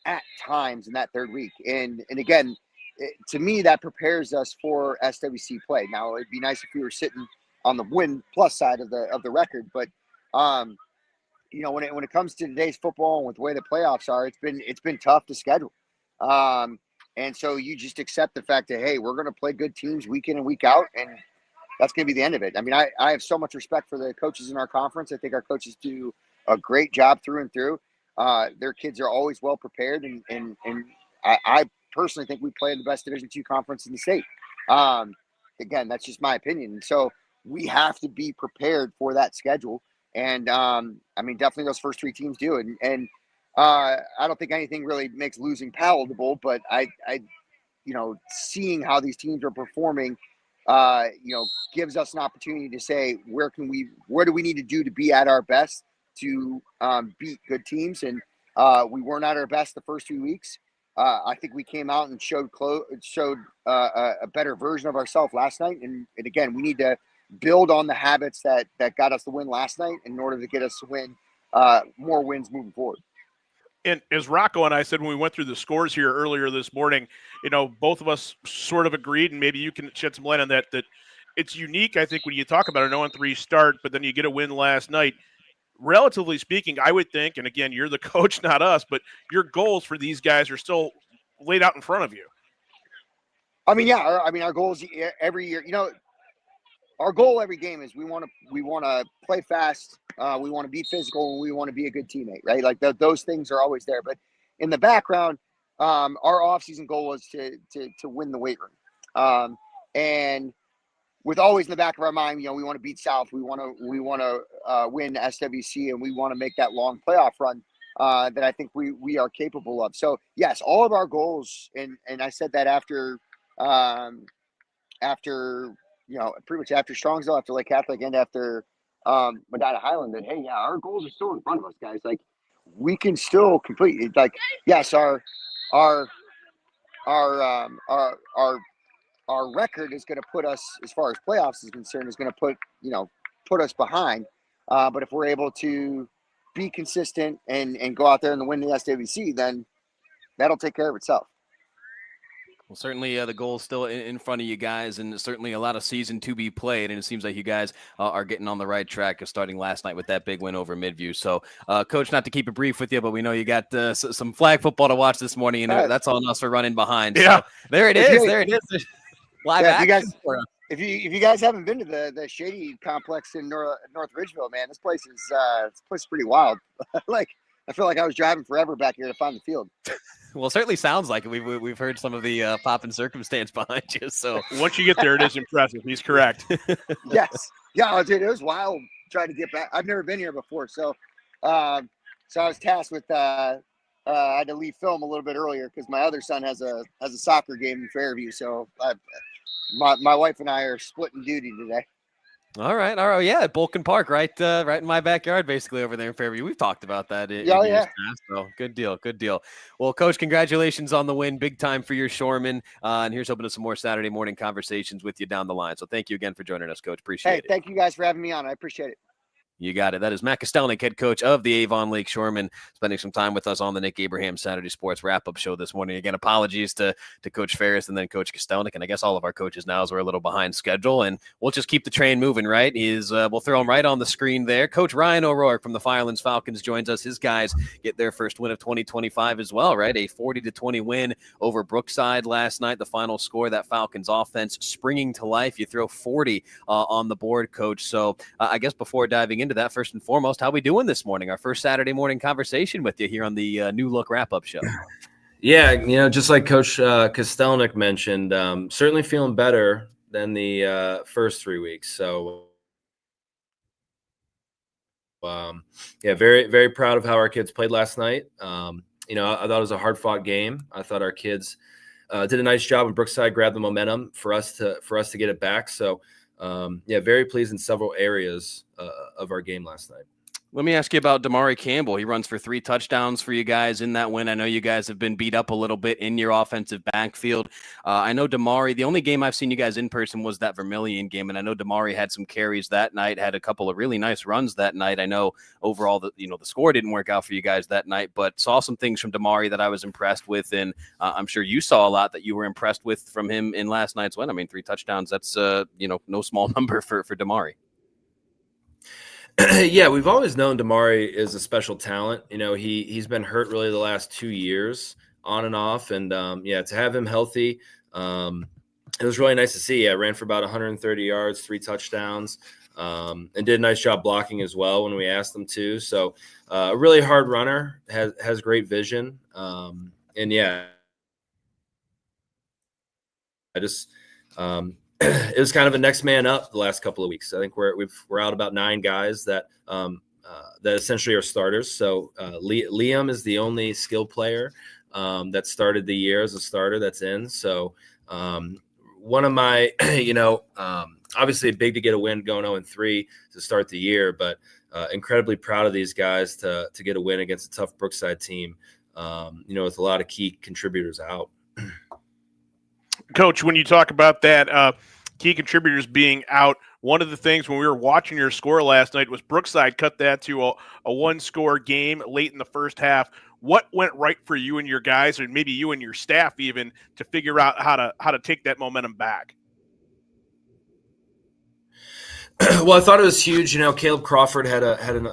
at times in that third week. And again, to me, that prepares us for SWC play. Now, it'd be nice if we were sitting on the win plus side of the record, but when it comes to today's football and with the way the playoffs are, it's been tough to schedule. And so you just accept the fact that, hey, we're going to play good teams week in and week out, and that's going to be the end of it. I mean, I have so much respect for the coaches in our conference. I think our coaches do a great job through and through. Their kids are always well prepared, and I personally think we play in the best Division II conference in the state. Again, that's just my opinion. And so we have to be prepared for that schedule. And I mean, definitely those first 3 teams do. And I don't think anything really makes losing palatable, but I seeing how these teams are performing, gives us an opportunity to say, what do we need to do to be at our best to beat good teams? And we weren't at our best the first 2 weeks. I think we came out and showed a better version of ourselves last night. And again, we need to build on the habits that got us the win last night in order to get us to win more wins moving forward. And as Rocco and I said when we went through the scores here earlier this morning, both of us sort of agreed, and maybe you can shed some light on that it's unique, I think, when you talk about an 0-3 start, but then you get a win last night. Relatively speaking, I would think, and again, you're the coach, not us, but your goals for these guys are still laid out in front of you. I mean, yeah, our goals every year, our goal every game is we want to play fast, we want to be physical, and we want to be a good teammate, right? Like those things are always there. But in the background, our offseason goal was to win the weight room, and with always in the back of our mind, we want to beat South, we want to win SWC, and we want to make that long playoff run that I think we are capable of. So yes, all of our goals, and I said that after pretty much after Strongsville, after Lake Catholic, and after Medina Highland, that, hey, yeah, our goals are still in front of us, guys. Like, we can still complete it. Like, yes, our record is going to put us, as far as playoffs is concerned, is going to put us behind. But if we're able to be consistent and go out there and win the SWC, then that'll take care of itself. Well, certainly the goal is still in front of you guys, and certainly a lot of season to be played, and it seems like you guys are getting on the right track of starting last night with that big win over Midview. So, Coach, not to keep it brief with you, but we know you got some flag football to watch this morning, and that's on us for running behind. Yeah. So there it is. There it is. Live action you guys, for us. If you guys haven't been to the Shady Complex in North Ridgeville, man, this place is pretty wild. Like, I feel like I was driving forever back here to find the field. Well, it certainly sounds like it. We've heard some of the pop and circumstance behind you. So once you get there, it is impressive. He's correct. Yes. Yeah, dude, it was wild trying to get back. I've never been here before, so I was tasked with I had to leave film a little bit earlier because my other son has a soccer game in Fairview, so my wife and I are splitting duty today. All right. Yeah, at Bulkin Park, right in my backyard, basically over there in Fairview. We've talked about that. Yeah. So good deal. Well, Coach, congratulations on the win. Big time for your Shoremen. And here's hoping to some more Saturday morning conversations with you down the line. So thank you again for joining us, Coach. Appreciate it. Thank you guys for having me on. I appreciate it. You got it. That is Matt Kostelnik, head coach of the Avon Lake Shoremen, spending some time with us on the Nick Abraham Saturday Sports Wrap-Up Show this morning. Again, apologies to Coach Ferris and then Coach Kostelnik, and I guess all of our coaches now as we're a little behind schedule, and we'll just keep the train moving, right? We'll throw him right on the screen there. Coach Ryan O'Rourke from the Firelands Falcons joins us. His guys get their first win of 2025 as well, right? A 40-20 win over Brookside last night. The final score, that Falcons offense springing to life. You throw 40 on the board, Coach. So I guess before diving into that, first and foremost, how we doing this morning? Our first Saturday morning conversation with you here on the New Look Wrap-Up Show. Yeah, just like Coach Kostelnik mentioned, certainly feeling better than the first 3 weeks. So, very, very proud of how our kids played last night. I thought it was a hard-fought game. I thought our kids did a nice job, and Brookside grabbed the momentum for us to get it back. So, very pleased in several areas of our game last night. Let me ask you about Damari Campbell. He runs for 3 touchdowns for you guys in that win. I know you guys have been beat up a little bit in your offensive backfield. I know Damari, the only game I've seen you guys in person was that Vermilion game, and I know Damari had some carries that night, had a couple of really nice runs that night. I know overall the score didn't work out for you guys that night, but saw some things from Damari that I was impressed with, and I'm sure you saw a lot that you were impressed with from him in last night's win. I mean, 3 touchdowns, that's no small number for Damari. Yeah, we've always known Damari is a special talent. He's been hurt really the last 2 years on and off. And to have him healthy, it was really nice to see. I ran for about 130 yards, 3 touchdowns, and did a nice job blocking as well when we asked him to. So a really hard runner, has great vision. It was kind of a next man up the last couple of weeks. I think we're out about 9 guys that essentially are starters. So Liam is the only skill player that started the year as a starter that's in. So one of my, obviously big to get a win going 0-3 to start the year, but incredibly proud of these guys to get a win against a tough Brookside team, with a lot of key contributors out. Coach, when you talk about that, key contributors being out, one of the things when we were watching your score last night was Brookside cut that to a 1-score game late in the first half. What went right for you and your guys, or maybe you and your staff even, to figure out how to take that momentum back? Well, I thought it was huge. Caleb Crawford had an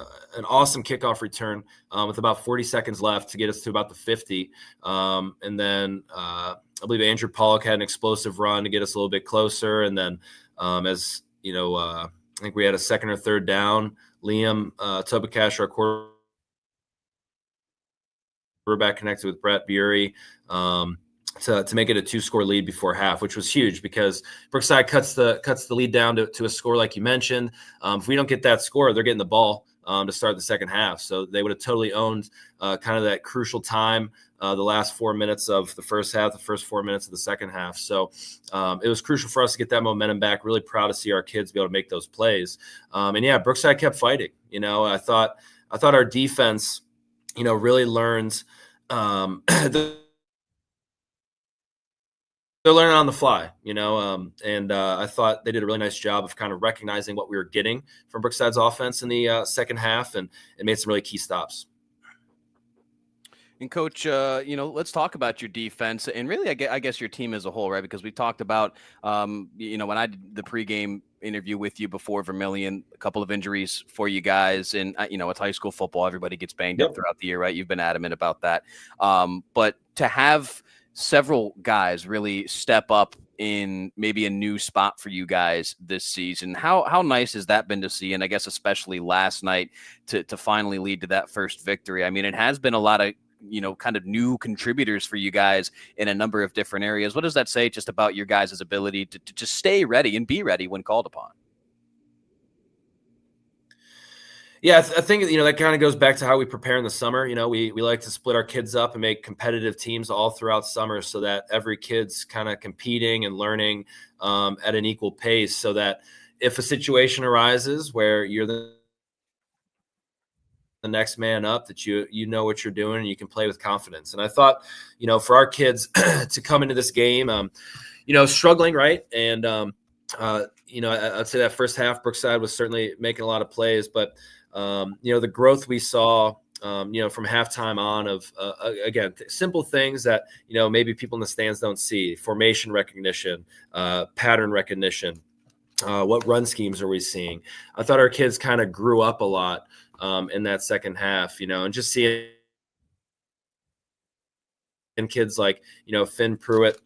awesome kickoff return with about 40 seconds left to get us to about the 50. And then I believe Andrew Pollock had an explosive run to get us a little bit closer. And then I think we had a 2nd or 3rd down. Liam Tobakash, our quarterback, connected with Brett Bury to make it a 2-score lead before half, which was huge because Brookside cuts the lead down to a score like you mentioned. If we don't get that score, they're getting the ball to start the second half. So they would have totally owned kind of that crucial time, the last 4 minutes of the first half, the first 4 minutes of the second half. So it was crucial for us to get that momentum back. Really proud to see our kids be able to make those plays. Brookside kept fighting. I thought our defense, really learned they're learning on the fly, and I thought they did a really nice job of kind of recognizing what we were getting from Brookside's offense in the second half, and it made some really key stops. And Coach, let's talk about your defense and really, I guess your team as a whole, right? Because we talked about, when I did the pregame interview with you before Vermilion, a couple of injuries for you guys, and it's high school football. Everybody gets banged up throughout the year, right? You've been adamant about that, but to have several guys really step up in maybe a new spot for you guys this season. How nice has that been to see? And I guess especially last night to finally lead to that first victory. I mean, it has been a lot of, kind of new contributors for you guys in a number of different areas. What does that say just about your guys' ability to just stay ready and be ready when called upon? Yeah, I think, that kind of goes back to how we prepare in the summer. We like to split our kids up and make competitive teams all throughout summer so that every kid's kind of competing and learning at an equal pace, so that if a situation arises where you're the next man up, that you know what you're doing and you can play with confidence. And I thought, for our kids to come into this game, struggling, right? And, I'd say that first half, Brookside was certainly making a lot of plays, but the growth we saw, from halftime on of, again, simple things that, maybe people in the stands don't see: formation recognition, pattern recognition, what run schemes are we seeing? I thought our kids kind of grew up a lot in that second half, and just seeing kids like, Finn Pruitt,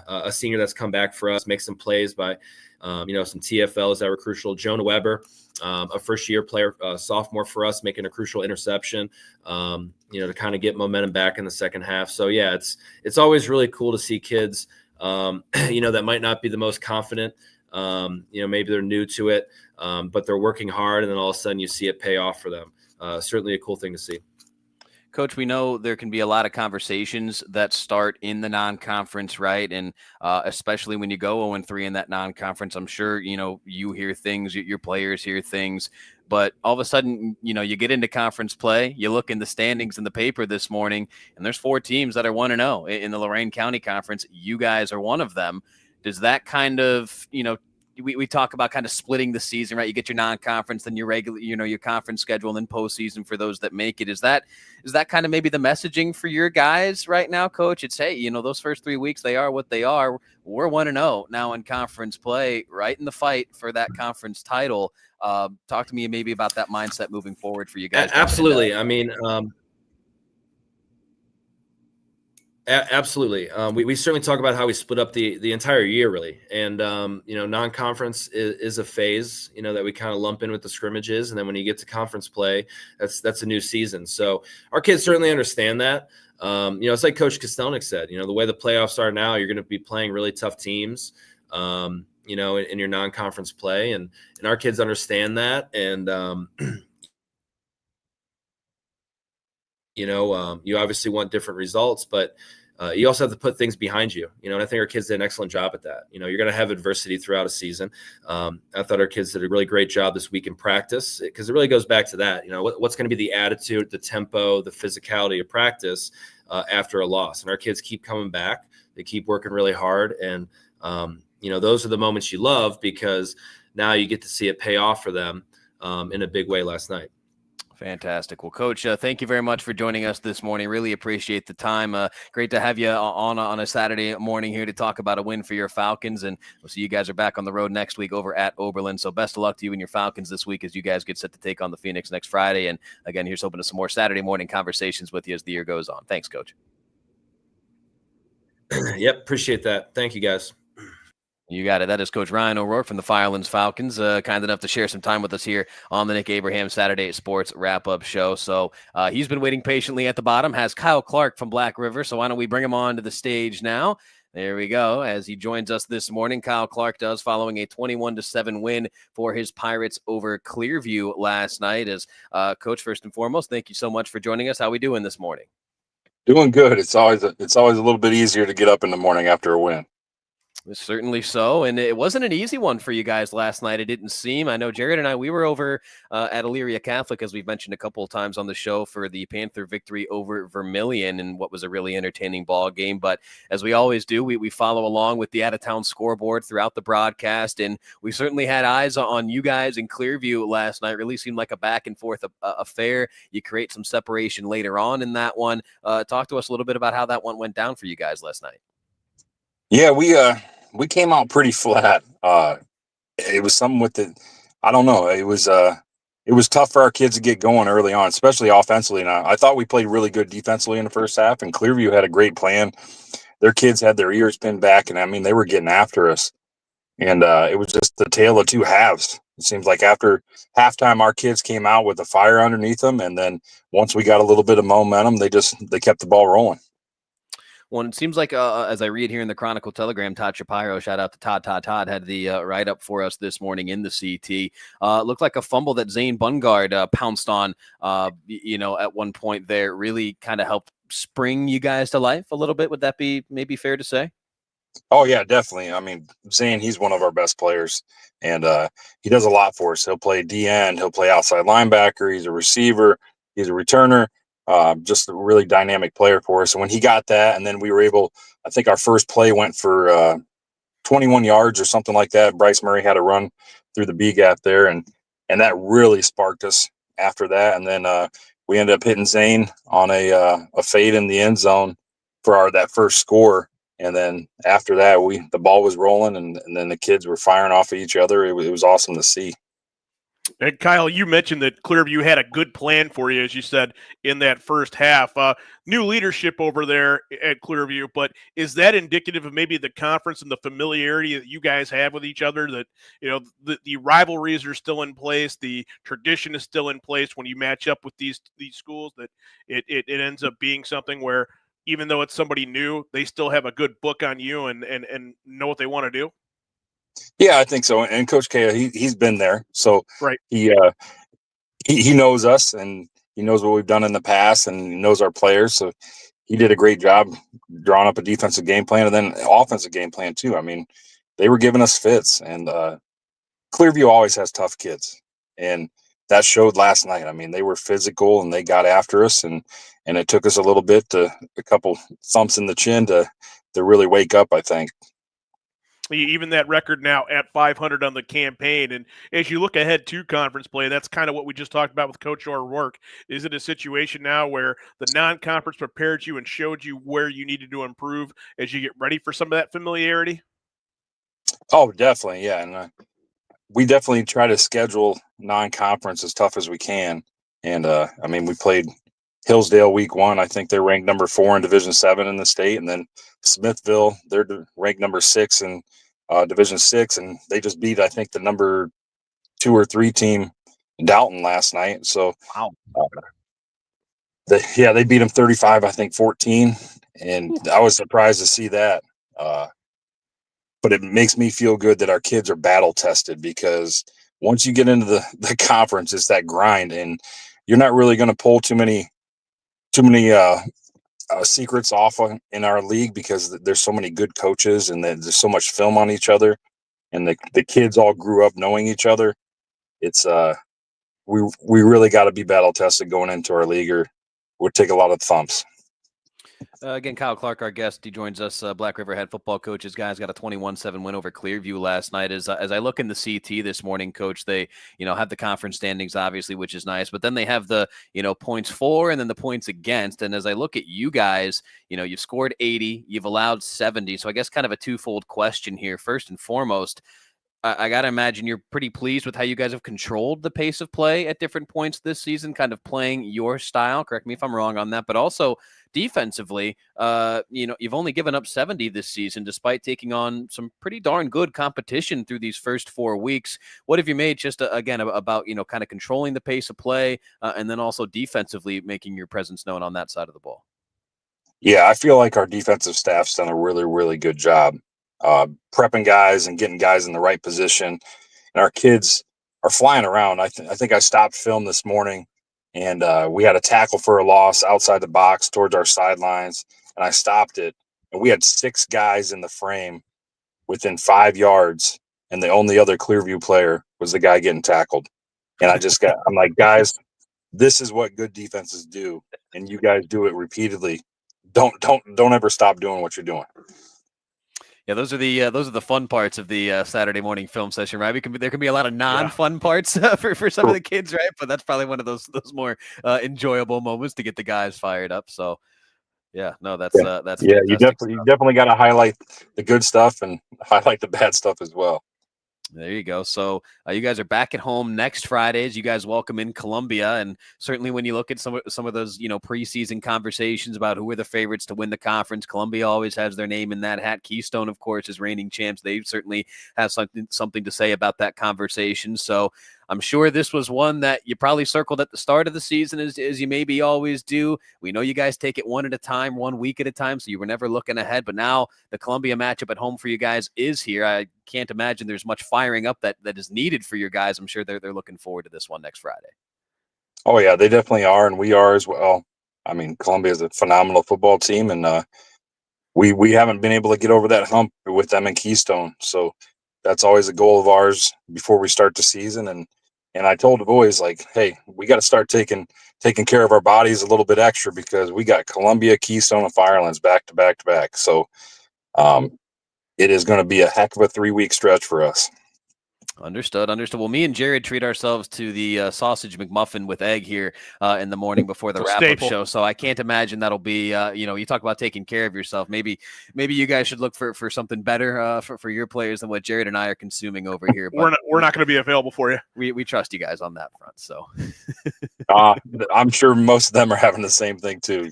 a senior that's come back for us, make some plays by, some TFLs that were crucial. Jonah Weber, a first-year player, sophomore for us, making a crucial interception, to kind of get momentum back in the second half. So, yeah, it's always really cool to see kids, that might not be the most confident. Maybe they're new to it, but they're working hard, and then all of a sudden you see it pay off for them. Certainly a cool thing to see. Coach, we know there can be a lot of conversations that start in the non-conference, right? And especially when you go 0-3 in that non-conference, I'm sure, you hear things, your players hear things, but all of a sudden, you get into conference play, you look in the standings in the paper this morning, and there's 4 teams that are 1-0 in the Lorain County Conference. You guys are one of them. Does that kind of, we talk about kind of splitting the season, right? You get your non-conference, then your regular, your conference schedule, and then postseason for those that make it. Is that kind of maybe the messaging for your guys right now, Coach? It's, hey, those first 3 weeks, they are what they are. We're 1-0 now in conference play, right in the fight for that conference title. Talk to me maybe about that mindset moving forward for you guys. Absolutely. I mean, absolutely. We certainly talk about how we split up the entire year, really. And, non-conference is a phase, that we kind of lump in with the scrimmages. And then when you get to conference play, that's a new season. So our kids certainly understand that. It's like Coach Kostelnik said, the way the playoffs are now, you're going to be playing really tough teams, in your non-conference play. And our kids understand that. And, you obviously want different results, but you also have to put things behind you, and I think our kids did an excellent job at that. You're going to have adversity throughout a season. I thought our kids did a really great job this week in practice, because it really goes back to that, what's going to be the attitude, the tempo, the physicality of practice after a loss. And our kids keep coming back. They keep working really hard. And, those are the moments you love, because now you get to see it pay off for them in a big way last night. Fantastic. Well, Coach, thank you very much for joining us this morning. Really appreciate the time. Great to have you on a Saturday morning here to talk about a win for your Falcons. And we'll see you guys are back on the road next week over at Oberlin. So best of luck to you and your Falcons this week as you guys get set to take on the Phoenix next Friday. And again, here's hoping to some more Saturday morning conversations with you as the year goes on. Thanks, Coach. Yep. Appreciate that. Thank you, guys. You got it. That is Coach Ryan O'Rourke from the Firelands Falcons, kind enough to share some time with us here on the Nick Abraham Saturday Sports Wrap-Up Show. So he's been waiting patiently at the bottom, has Kyle Clark from Black River. So why don't we bring him on to the stage now? There we go. As he joins us this morning, Kyle Clark does, following a 21-7 win for his Pirates over Clearview last night. As Coach, first and foremost, thank you so much for joining us. How are we doing this morning? Doing good. It's always a little bit easier to get up in the morning after a win. Certainly so. And it wasn't an easy one for you guys last night. It didn't seem. I know Jared and I, we were over at Elyria Catholic, as we've mentioned a couple of times on the show, for the Panther victory over Vermilion and what was a really entertaining ball game. But as we always do, we follow along with the out-of-town scoreboard throughout the broadcast. And we certainly had eyes on you guys in Clearview last night. Really seemed like a back-and-forth affair. You create some separation later on in that one. Talk to us a little bit about how that one went down for you guys last night. Yeah, we came out pretty flat. It was something with the, I don't know. It was tough for our kids to get going early on, especially offensively. And I thought we played really good defensively in the first half, and Clearview had a great plan. their kids had their ears pinned back, and I mean, they were getting after us. And it was just the tale of two halves. It seems like after halftime, our kids came out with the fire underneath them, and then once we got a little bit of momentum, they kept the ball rolling. Well, it seems like, as I read here in the Chronicle Telegram, Todd Shapiro, shout out to Todd, had the write-up for us this morning in the CT. Looked like a fumble that Zane Bungard pounced on, at one point there, really kind of helped spring you guys to life a little bit. Would that be maybe fair to say? Oh, yeah, definitely. I mean, Zane, he's one of our best players, and he does a lot for us. He'll play D-end. He'll play outside linebacker. He's a receiver. He's a returner. Just a really dynamic player for us. And when he got that, and then we were able, I think our first play went for 21 yards or something like that. Bryce Murray had a run through the B gap there, and that really sparked us after that. And then we ended up hitting Zane on a fade in the end zone for that first score. And then after that, the ball was rolling, and then the kids were firing off at each other. It was awesome to see. And Kyle, you mentioned that Clearview had a good plan for you, as you said, in that first half. New leadership over there at Clearview, but is that indicative of maybe the conference and the familiarity that you guys have with each other, that, the rivalries are still in place, the tradition is still in place when you match up with these schools, that it ends up being something where even though it's somebody new, they still have a good book on you and know what they want to do? Yeah, I think so. And Coach K, he's been there, so right. He knows us, and he knows what we've done in the past, and he knows our players. So he did a great job drawing up a defensive game plan and then an offensive game plan too. I mean, they were giving us fits, and Clearview always has tough kids, and that showed last night. I mean, they were physical and they got after us, and it took us a couple thumps in the chin to really wake up, I think. Even that record now at 500 on the campaign. And as you look ahead to conference play, that's kind of what we just talked about with Coach O'Rourke. Is it a situation now where the non-conference prepared you and showed you where you needed to improve as you get ready for some of that familiarity? Oh, definitely. Yeah. And we definitely try to schedule non-conference as tough as we can. And we played Hillsdale week 1. I think they're ranked number 4 in Division 7 in the state. And then Smithville, they're ranked number 6 in Division 6. And they just beat, I think, the number 2 or 3 team, Dalton, last night. So, wow. They beat them 35-14. And I was surprised to see that. But it makes me feel good that our kids are battle tested, because once you get into the conference, it's that grind, and you're not really going to pull too many secrets off in our league, because there's so many good coaches and there's so much film on each other, and the kids all grew up knowing each other. It's we really got to be battle tested going into our league, or we'll take a lot of thumps. Again, Kyle Clark, our guest, he joins us. Black River head football coaches, guys, got a 21-7 win over Clearview last night. As I look in the CT this morning, Coach, they have the conference standings, obviously, which is nice, but then they have the points for and then the points against. And as I look at you guys, you've scored 80, you've allowed 70. So I guess kind of a twofold question here. First and foremost, I got to imagine you're pretty pleased with how you guys have controlled the pace of play at different points this season, kind of playing your style. Correct me if I'm wrong on that, but also defensively, you've only given up 70 this season, despite taking on some pretty darn good competition through these first 4 weeks. What have you made just again about, kind of controlling the pace of play and then also defensively making your presence known on that side of the ball? Yeah, I feel like our defensive staff's done a really, really good job prepping guys and getting guys in the right position. And our kids are flying around. I think I stopped film this morning, and we had a tackle for a loss outside the box towards our sidelines, and I stopped it. And we had 6 guys in the frame within 5 yards, and the only other Clearview player was the guy getting tackled. And I'm like, guys, this is what good defenses do, and you guys do it repeatedly. Don't ever stop doing what you're doing. Yeah, those are the fun parts of the Saturday morning film session, right? There can be a lot of non-fun parts for some of the kids, right? But that's probably one of those more enjoyable moments to get the guys fired up. So, yeah, no, that's yeah. You definitely got to highlight the good stuff and highlight the bad stuff as well. There you go. So you guys are back at home next Fridays. You guys welcome in Columbia, and certainly when you look at some of those preseason conversations about who are the favorites to win the conference, Columbia always has their name in that hat. Keystone, of course, is reigning champs. They certainly have something to say about that conversation. So I'm sure this was one that you probably circled at the start of the season, as you maybe always do. We know you guys take it one at a time, 1 week at a time, so you were never looking ahead. But now the Columbia matchup at home for you guys is here. I can't imagine there's much firing up that is needed for your guys. I'm sure they're looking forward to this one next Friday. Oh yeah, they definitely are, and we are as well. I mean, Columbia is a phenomenal football team, and we haven't been able to get over that hump with them in Keystone. So that's always a goal of ours before we start the season. And I told the boys, like, hey, we got to start taking care of our bodies a little bit extra, because we got Columbia, Keystone, and Firelands back to back to back. So it is going to be a heck of a 3-week stretch for us. Understood. Well, me and Jared treat ourselves to the sausage McMuffin with egg here in the morning before the wrap-up show. So I can't imagine that'll be, you talk about taking care of yourself. Maybe you guys should look for something better for your players than what Jared and I are consuming over here. But we're not going to be available for you. We trust you guys on that front. So I'm sure most of them are having the same thing too.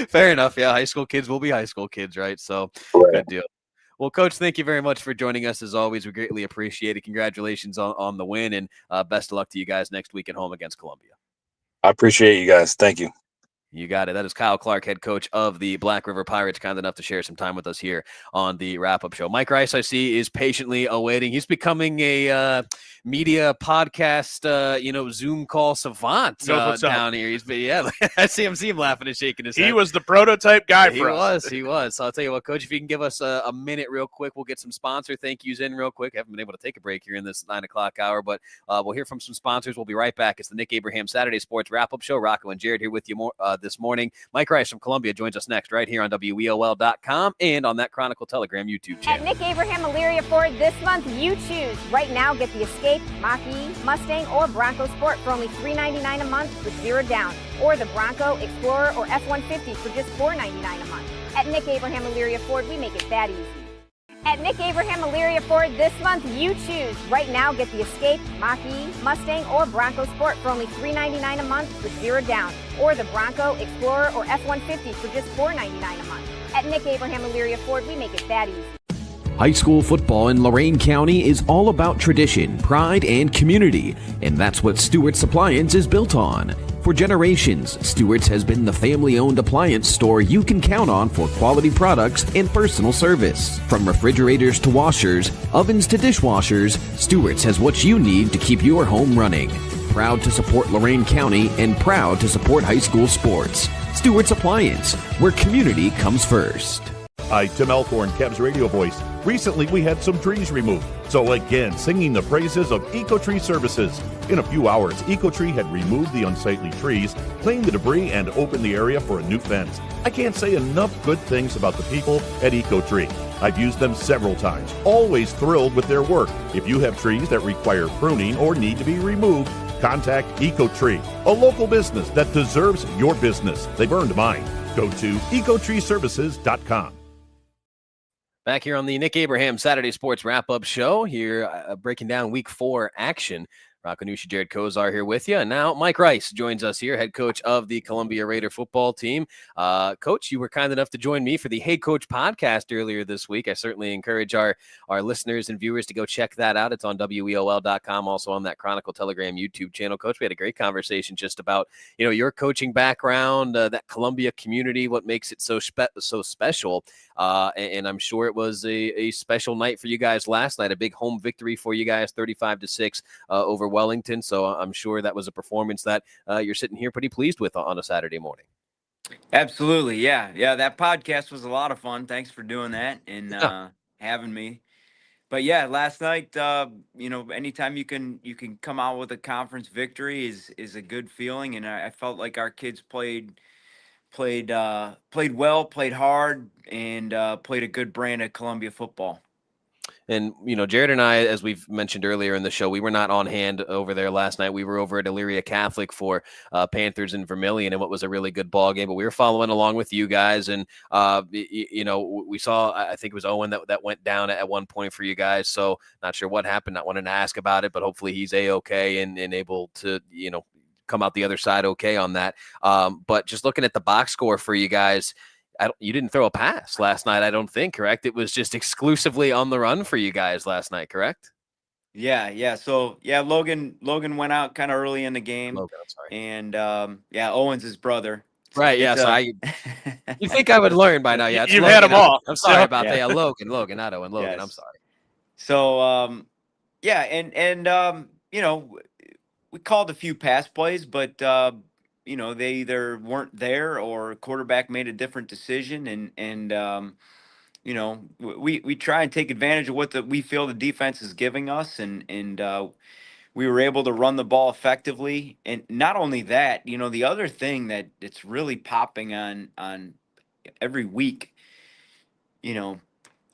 Fair enough. Yeah, high school kids will be high school kids, right? So Good deal. Well, Coach, thank you very much for joining us as always. We greatly appreciate it. Congratulations on the win, and best of luck to you guys next week at home against Columbia. I appreciate you guys. Thank you. You got it. That is Kyle Clark, head coach of the Black River Pirates, kind enough to share some time with us here on the wrap-up show. Mike Rice, I see, is patiently awaiting. He's becoming a media podcast, Zoom call savant down here. I see him laughing and shaking his head. He was the prototype guy for us. He was. So I'll tell you what, Coach, if you can give us a minute real quick, we'll get some sponsor thank yous in real quick. I haven't been able to take a break here in this 9 o'clock hour, but we'll hear from some sponsors. We'll be right back. It's the Nick Abraham Saturday Sports Wrap-Up Show. Rocco and Jared here with you this morning. Mike Rice from Columbia joins us next right here on WEOL.com and on that Chronicle Telegram YouTube channel. At Nick Abraham Elyria Ford this month, you choose. Right now, get the Escape, Mach-E, Mustang, or Bronco Sport for only $399 a month with 0 down, or the Bronco, Explorer, or F-150 for just $499 a month. At Nick Abraham Elyria Ford, we make it that easy. At Nick Abraham Elyria Ford this month, you choose. Right now, get the Escape, Mach-E, Mustang, or Bronco Sport for only $399 a month with 0 down, or the Bronco, Explorer, or F-150 for just $499 a month. At Nick Abraham Elyria Ford, we make it that easy. High school football in Lorain County is all about tradition, pride, and community, and that's what Stewart's Appliance is built on. For generations, Stewart's has been the family-owned appliance store you can count on for quality products and personal service. From refrigerators to washers, ovens to dishwashers, Stewart's has what you need to keep your home running. Proud to support Lorain County and proud to support high school sports. Stewart's Appliance, where community comes first. Hi, Tim Elkhorn, Cavs radio voice. Recently, we had some trees removed. So again, singing the praises of EcoTree Services. In a few hours, EcoTree had removed the unsightly trees, cleaned the debris, and opened the area for a new fence. I can't say enough good things about the people at EcoTree. I've used them several times, always thrilled with their work. If you have trees that require pruning or need to be removed, contact EcoTree, a local business that deserves your business. They've earned mine. Go to ecotreeservices.com. Back here on the Nick Abraham Saturday Sports Wrap-Up Show, here breaking down Week 4 action. Rocco, Nuosci, Jared Kozar here with you. And now Mike Rice joins us here, head coach of the Columbia Raider football team. Coach, you were kind enough to join me for the Hey Coach podcast earlier this week. I certainly encourage our listeners and viewers to go check that out. It's on WEOL.com, also on that Chronicle Telegram YouTube channel. Coach, we had a great conversation just about, your coaching background, that Columbia community, what makes it so special. And I'm sure it was a special night for you guys last night, a big home victory for you guys, 35-6 over Wellington. So I'm sure that was a performance that you're sitting here pretty pleased with on a Saturday morning. Absolutely. Yeah. That podcast was a lot of fun. Thanks for doing that and having me. But yeah, last night, anytime you can come out with a conference victory is a good feeling. And I felt like our kids played well, played hard, and played a good brand of Columbia football. And, Jared and I, as we've mentioned earlier in the show, we were not on hand over there last night. We were over at Elyria Catholic for Panthers and Vermilion, and what was a really good ball game. But we were following along with you guys, and we saw, I think it was Owen that went down at one point for you guys. So not sure what happened. Not wanting to ask about it, but hopefully he's a-okay and able to come out the other side okay on that. But just looking at the box score for you guys. You didn't throw a pass last night, I don't think, correct? It was just exclusively on the run for you guys last night, correct? Yeah. So Logan went out kind of early in the game. Logan, I'm sorry. And Owen's his brother. Right. Yeah. So you think I would learn by now? Yeah. You've had them all. I'm sorry about that. Yeah, Logan, not Owen. Logan. Yes. I'm sorry. So we called a few pass plays, but they either weren't there or quarterback made a different decision. And we try and take advantage of what we feel the defense is giving us. And we were able to run the ball effectively. And not only that, the other thing it's really popping on every week,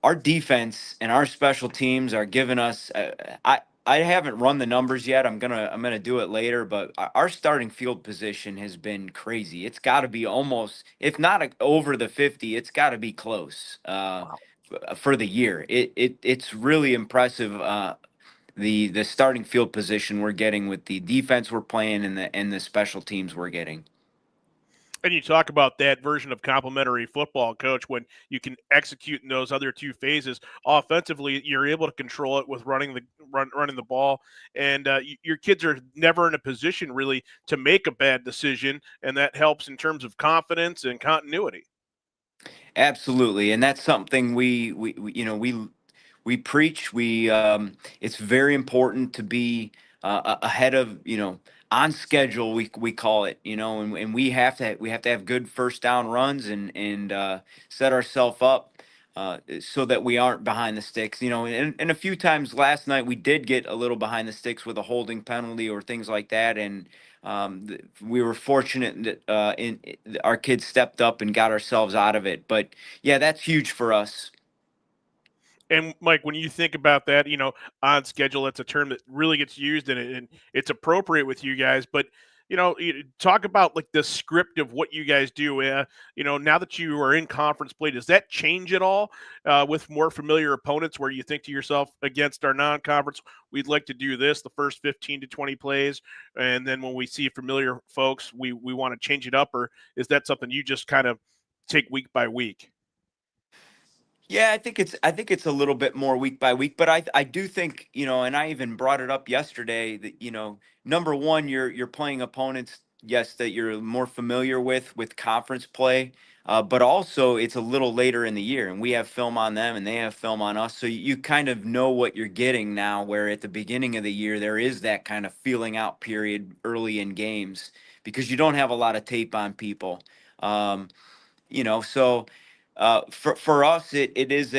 our defense and our special teams are giving us, I haven't run the numbers yet. I'm gonna do it later, but our starting field position has been crazy. It's got to be almost, if not over the 50, it's got to be close for the year. It's really impressive. The starting field position we're getting with the defense we're playing and the special teams we're getting. And you talk about that version of complementary football, Coach, when you can execute in those other two phases. Offensively, you're able to control it with running the ball, and your kids are never in a position really to make a bad decision, and that helps in terms of confidence and continuity. Absolutely, and that's something we preach. It's very important to be ahead of on schedule, we call it, and we have to have good first down runs and set ourselves up so that we aren't behind the sticks, and a few times last night we did get a little behind the sticks with a holding penalty or things like that, and we were fortunate that our kids stepped up and got ourselves out of it. But yeah, that's huge for us. And Mike, when you think about that, on schedule, that's a term that really gets used and it's appropriate with you guys. But, you talk about like the script of what you guys do. Now that you are in conference play, does that change at all with more familiar opponents where you think to yourself, against our non-conference, we'd like to do this the first 15 to 20 plays. And then when we see familiar folks, we want to change it up? Or is that something you just kind of take week by week? Yeah, I think it's a little bit more week by week, but I do think, and I even brought it up yesterday that, number one, you're playing opponents, yes, that you're more familiar with conference play, but also it's a little later in the year and we have film on them and they have film on us. So you kind of know what you're getting now, where at the beginning of the year, there is that kind of feeling out period early in games because you don't have a lot of tape on people. So for us, it is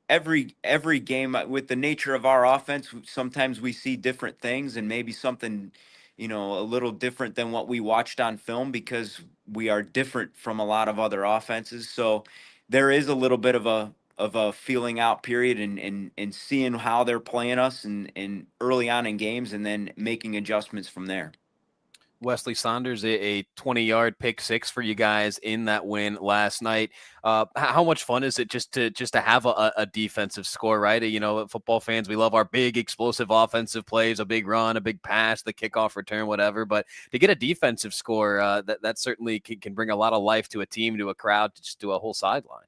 every game with the nature of our offense. Sometimes we see different things and maybe something, a little different than what we watched on film because we are different from a lot of other offenses. So there is a little bit of a feeling out period and seeing how they're playing us and early on in games and then making adjustments from there. Wesley Saunders, a 20-yard pick six for you guys in that win last night. How much fun is it just to have a defensive score, right? Football fans, we love our big explosive offensive plays, a big run, a big pass, the kickoff return, whatever. But to get a defensive score, that certainly can bring a lot of life to a team, to a crowd, to just do a whole sideline.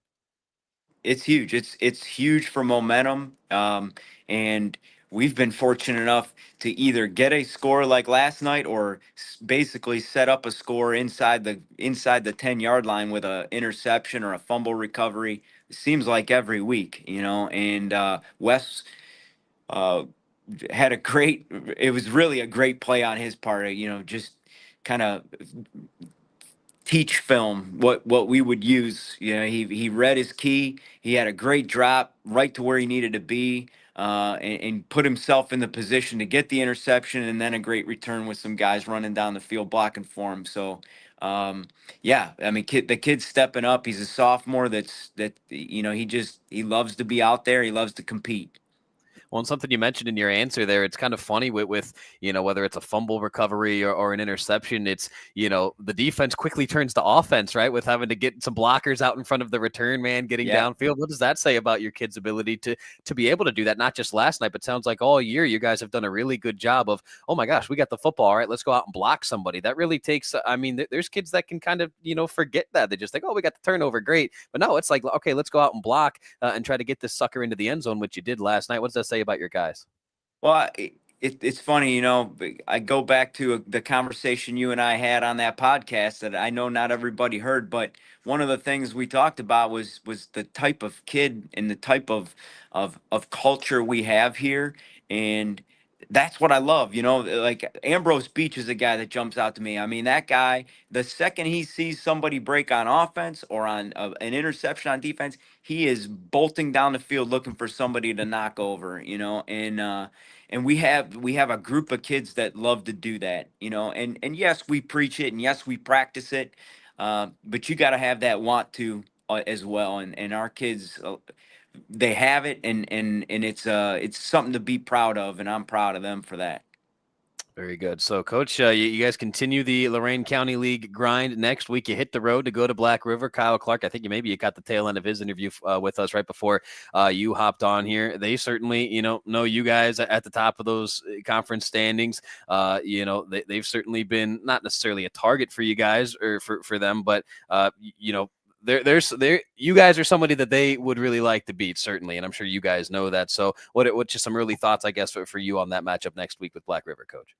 It's huge. It's huge for momentum, and we've been fortunate enough to either get a score like last night or basically set up a score inside the 10-yard line with a interception or a fumble recovery. It seems like every week, and Wes had it was really a great play on his part, just kind of teach film what we would use. He read his key. He had a great drop right to where he needed to be, and put himself in the position to get the interception, and then a great return with some guys running down the field blocking for him. So the kid's stepping up. He's a sophomore. He loves to be out there. He loves to compete. Well, and something you mentioned in your answer there, it's kind of funny with whether it's a fumble recovery or an interception, it's, the defense quickly turns to offense, right? With having to get some blockers out in front of the return man, getting downfield. What does that say about your kid's ability to be able to do that? Not just last night, but sounds like all year you guys have done a really good job of, oh my gosh, we got the football. All right, let's go out and block somebody. That really takes, there's kids that can kind of, forget that. They just think, oh, we got the turnover. Great. But no, it's like, okay, let's go out and block and try to get this sucker into the end zone, which you did last night. What does that say about your guys? Well, it's funny, I go back to the conversation you and I had on that podcast that I know not everybody heard, but one of the things we talked about was the type of kid and the type of culture we have here, and that's what I love. Like Ambrose Beach is a guy that jumps out to me. I mean, that guy, the second he sees somebody break on offense or on an interception on defense, he is bolting down the field looking for somebody to knock over. And we have a group of kids that love to do that, and yes, we preach it, and yes, we practice it, but you got to have that want to as well, and our kids, they have it, and it's something to be proud of, and I'm proud of them for that. Very good. So, Coach, you guys continue the Lorain County League grind. Next week, you hit the road to go to Black River. Kyle Clark, I think you got the tail end of his interview with us right before you hopped on here. They certainly, know you guys at the top of those conference standings. They've certainly been not necessarily a target for you guys or for them, but you guys are somebody that they would really like to beat, certainly, and I'm sure you guys know that. So, what's just some early thoughts, I guess, for you on that matchup next week with Black River, Coach?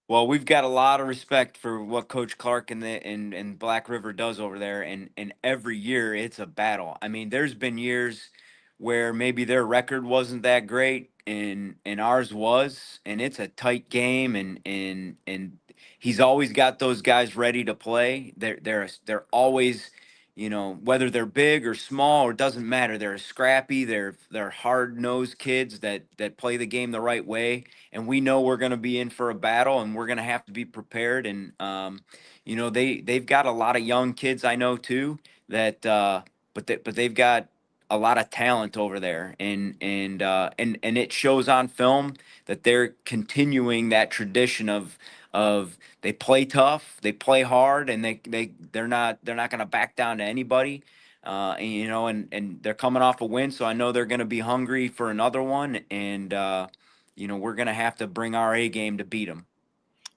Well, we've got a lot of respect for what Coach Clark and Black River does over there, and every year it's a battle. I mean, there's been years where maybe their record wasn't that great, and ours was, and it's a tight game, and he's always got those guys ready to play. They're always, whether they're big or small, it doesn't matter. They're scrappy. They're hard-nosed kids that play the game the right way. And we know we're going to be in for a battle, and we're going to have to be prepared. And they've got a lot of young kids I know too that, but they've got a lot of talent over there, and it shows on film that they're continuing that tradition of they play tough, they play hard, and they're not going to back down to anybody. And they're coming off a win, so I know they're going to be hungry for another one, and we're going to have to bring our A game to beat them.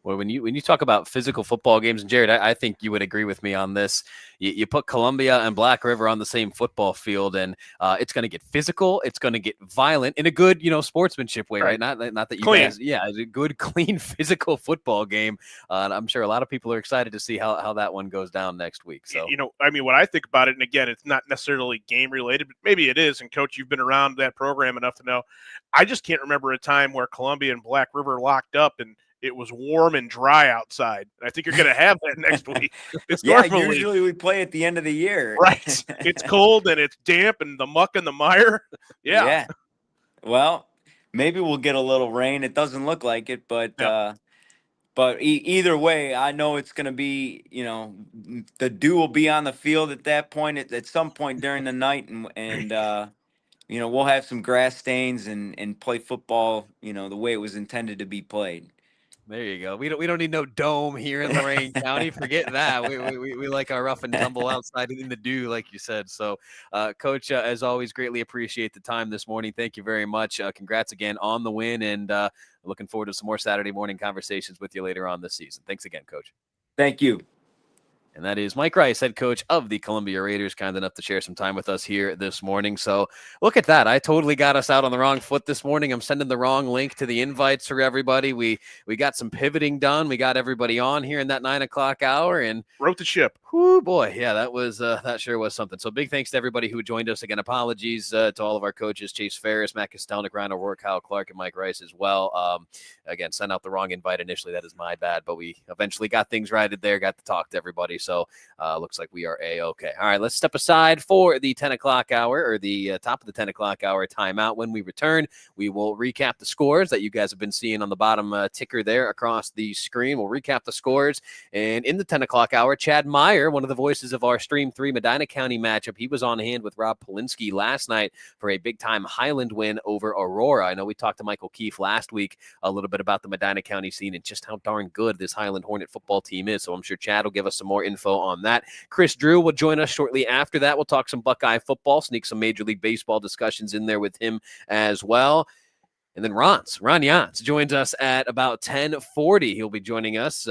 Well, when you talk about physical football games, and Jared, I think you would agree with me on this. You put Columbia and Black River on the same football field, and it's going to get physical. It's going to get violent in a good, sportsmanship way, right? Not that you clean. Guys, it's a good, clean, physical football game. And I'm sure a lot of people are excited to see how that one goes down next week. So, when I think about it, and again, it's not necessarily game related, but maybe it is. And Coach, you've been around that program enough to know. I just can't remember a time where Columbia and Black River locked up and it was warm and dry outside. I think you're going to have that next week. It's usually we play at the end of the year. Right. It's cold and it's damp and the muck and the mire. Yeah. Well, maybe we'll get a little rain. It doesn't look like it, but either way, I know it's going to be, the dew will be on the field at that point, at some point during the night, and we'll have some grass stains and play football, the way it was intended to be played. There you go. We don't need no dome here in Lorain County. Forget that. We like our rough and tumble outside in the dew, like you said. So, Coach, as always, greatly appreciate the time this morning. Thank you very much. Congrats again on the win, and looking forward to some more Saturday morning conversations with you later on this season. Thanks again, Coach. Thank you. And that is Mike Rice, head coach of the Columbia Raiders, kind enough to share some time with us here this morning. So look at that. I totally got us out on the wrong foot this morning. I'm sending the wrong link to the invites for everybody. We got some pivoting done. We got everybody on here in that 9 o'clock hour and wrote the ship. Whoo, boy. Yeah, that was that sure was something. So big thanks to everybody who joined us. Again, apologies to all of our coaches, Chase Ferris, Matt Kostelnik, Ryan O'Rourke, Kyle Clark, and Mike Rice as well. Again, sent out the wrong invite initially. That is my bad, but we eventually got things righted there, got to talk to everybody. So So looks like we are A-okay. All right, let's step aside for the 10 o'clock hour, or the top of the 10 o'clock hour timeout. When we return, we will recap the scores that you guys have been seeing on the bottom ticker there across the screen. We'll recap the scores. And in the 10 o'clock hour, Chad Meyer, one of the voices of our Stream 3 Medina County matchup, he was on hand with Rob Polinsky last night for a big-time Highland win over Aurora. I know we talked to Michael Keefe last week a little bit about the Medina County scene and just how darn good this Highland Hornet football team is. So I'm sure Chad will give us some more info on that. Chris Drew will join us shortly after that. We'll talk some Buckeye football, sneak some Major League Baseball discussions in there with him as well. And then Ron Yance joins us at about 10:40. He'll be joining us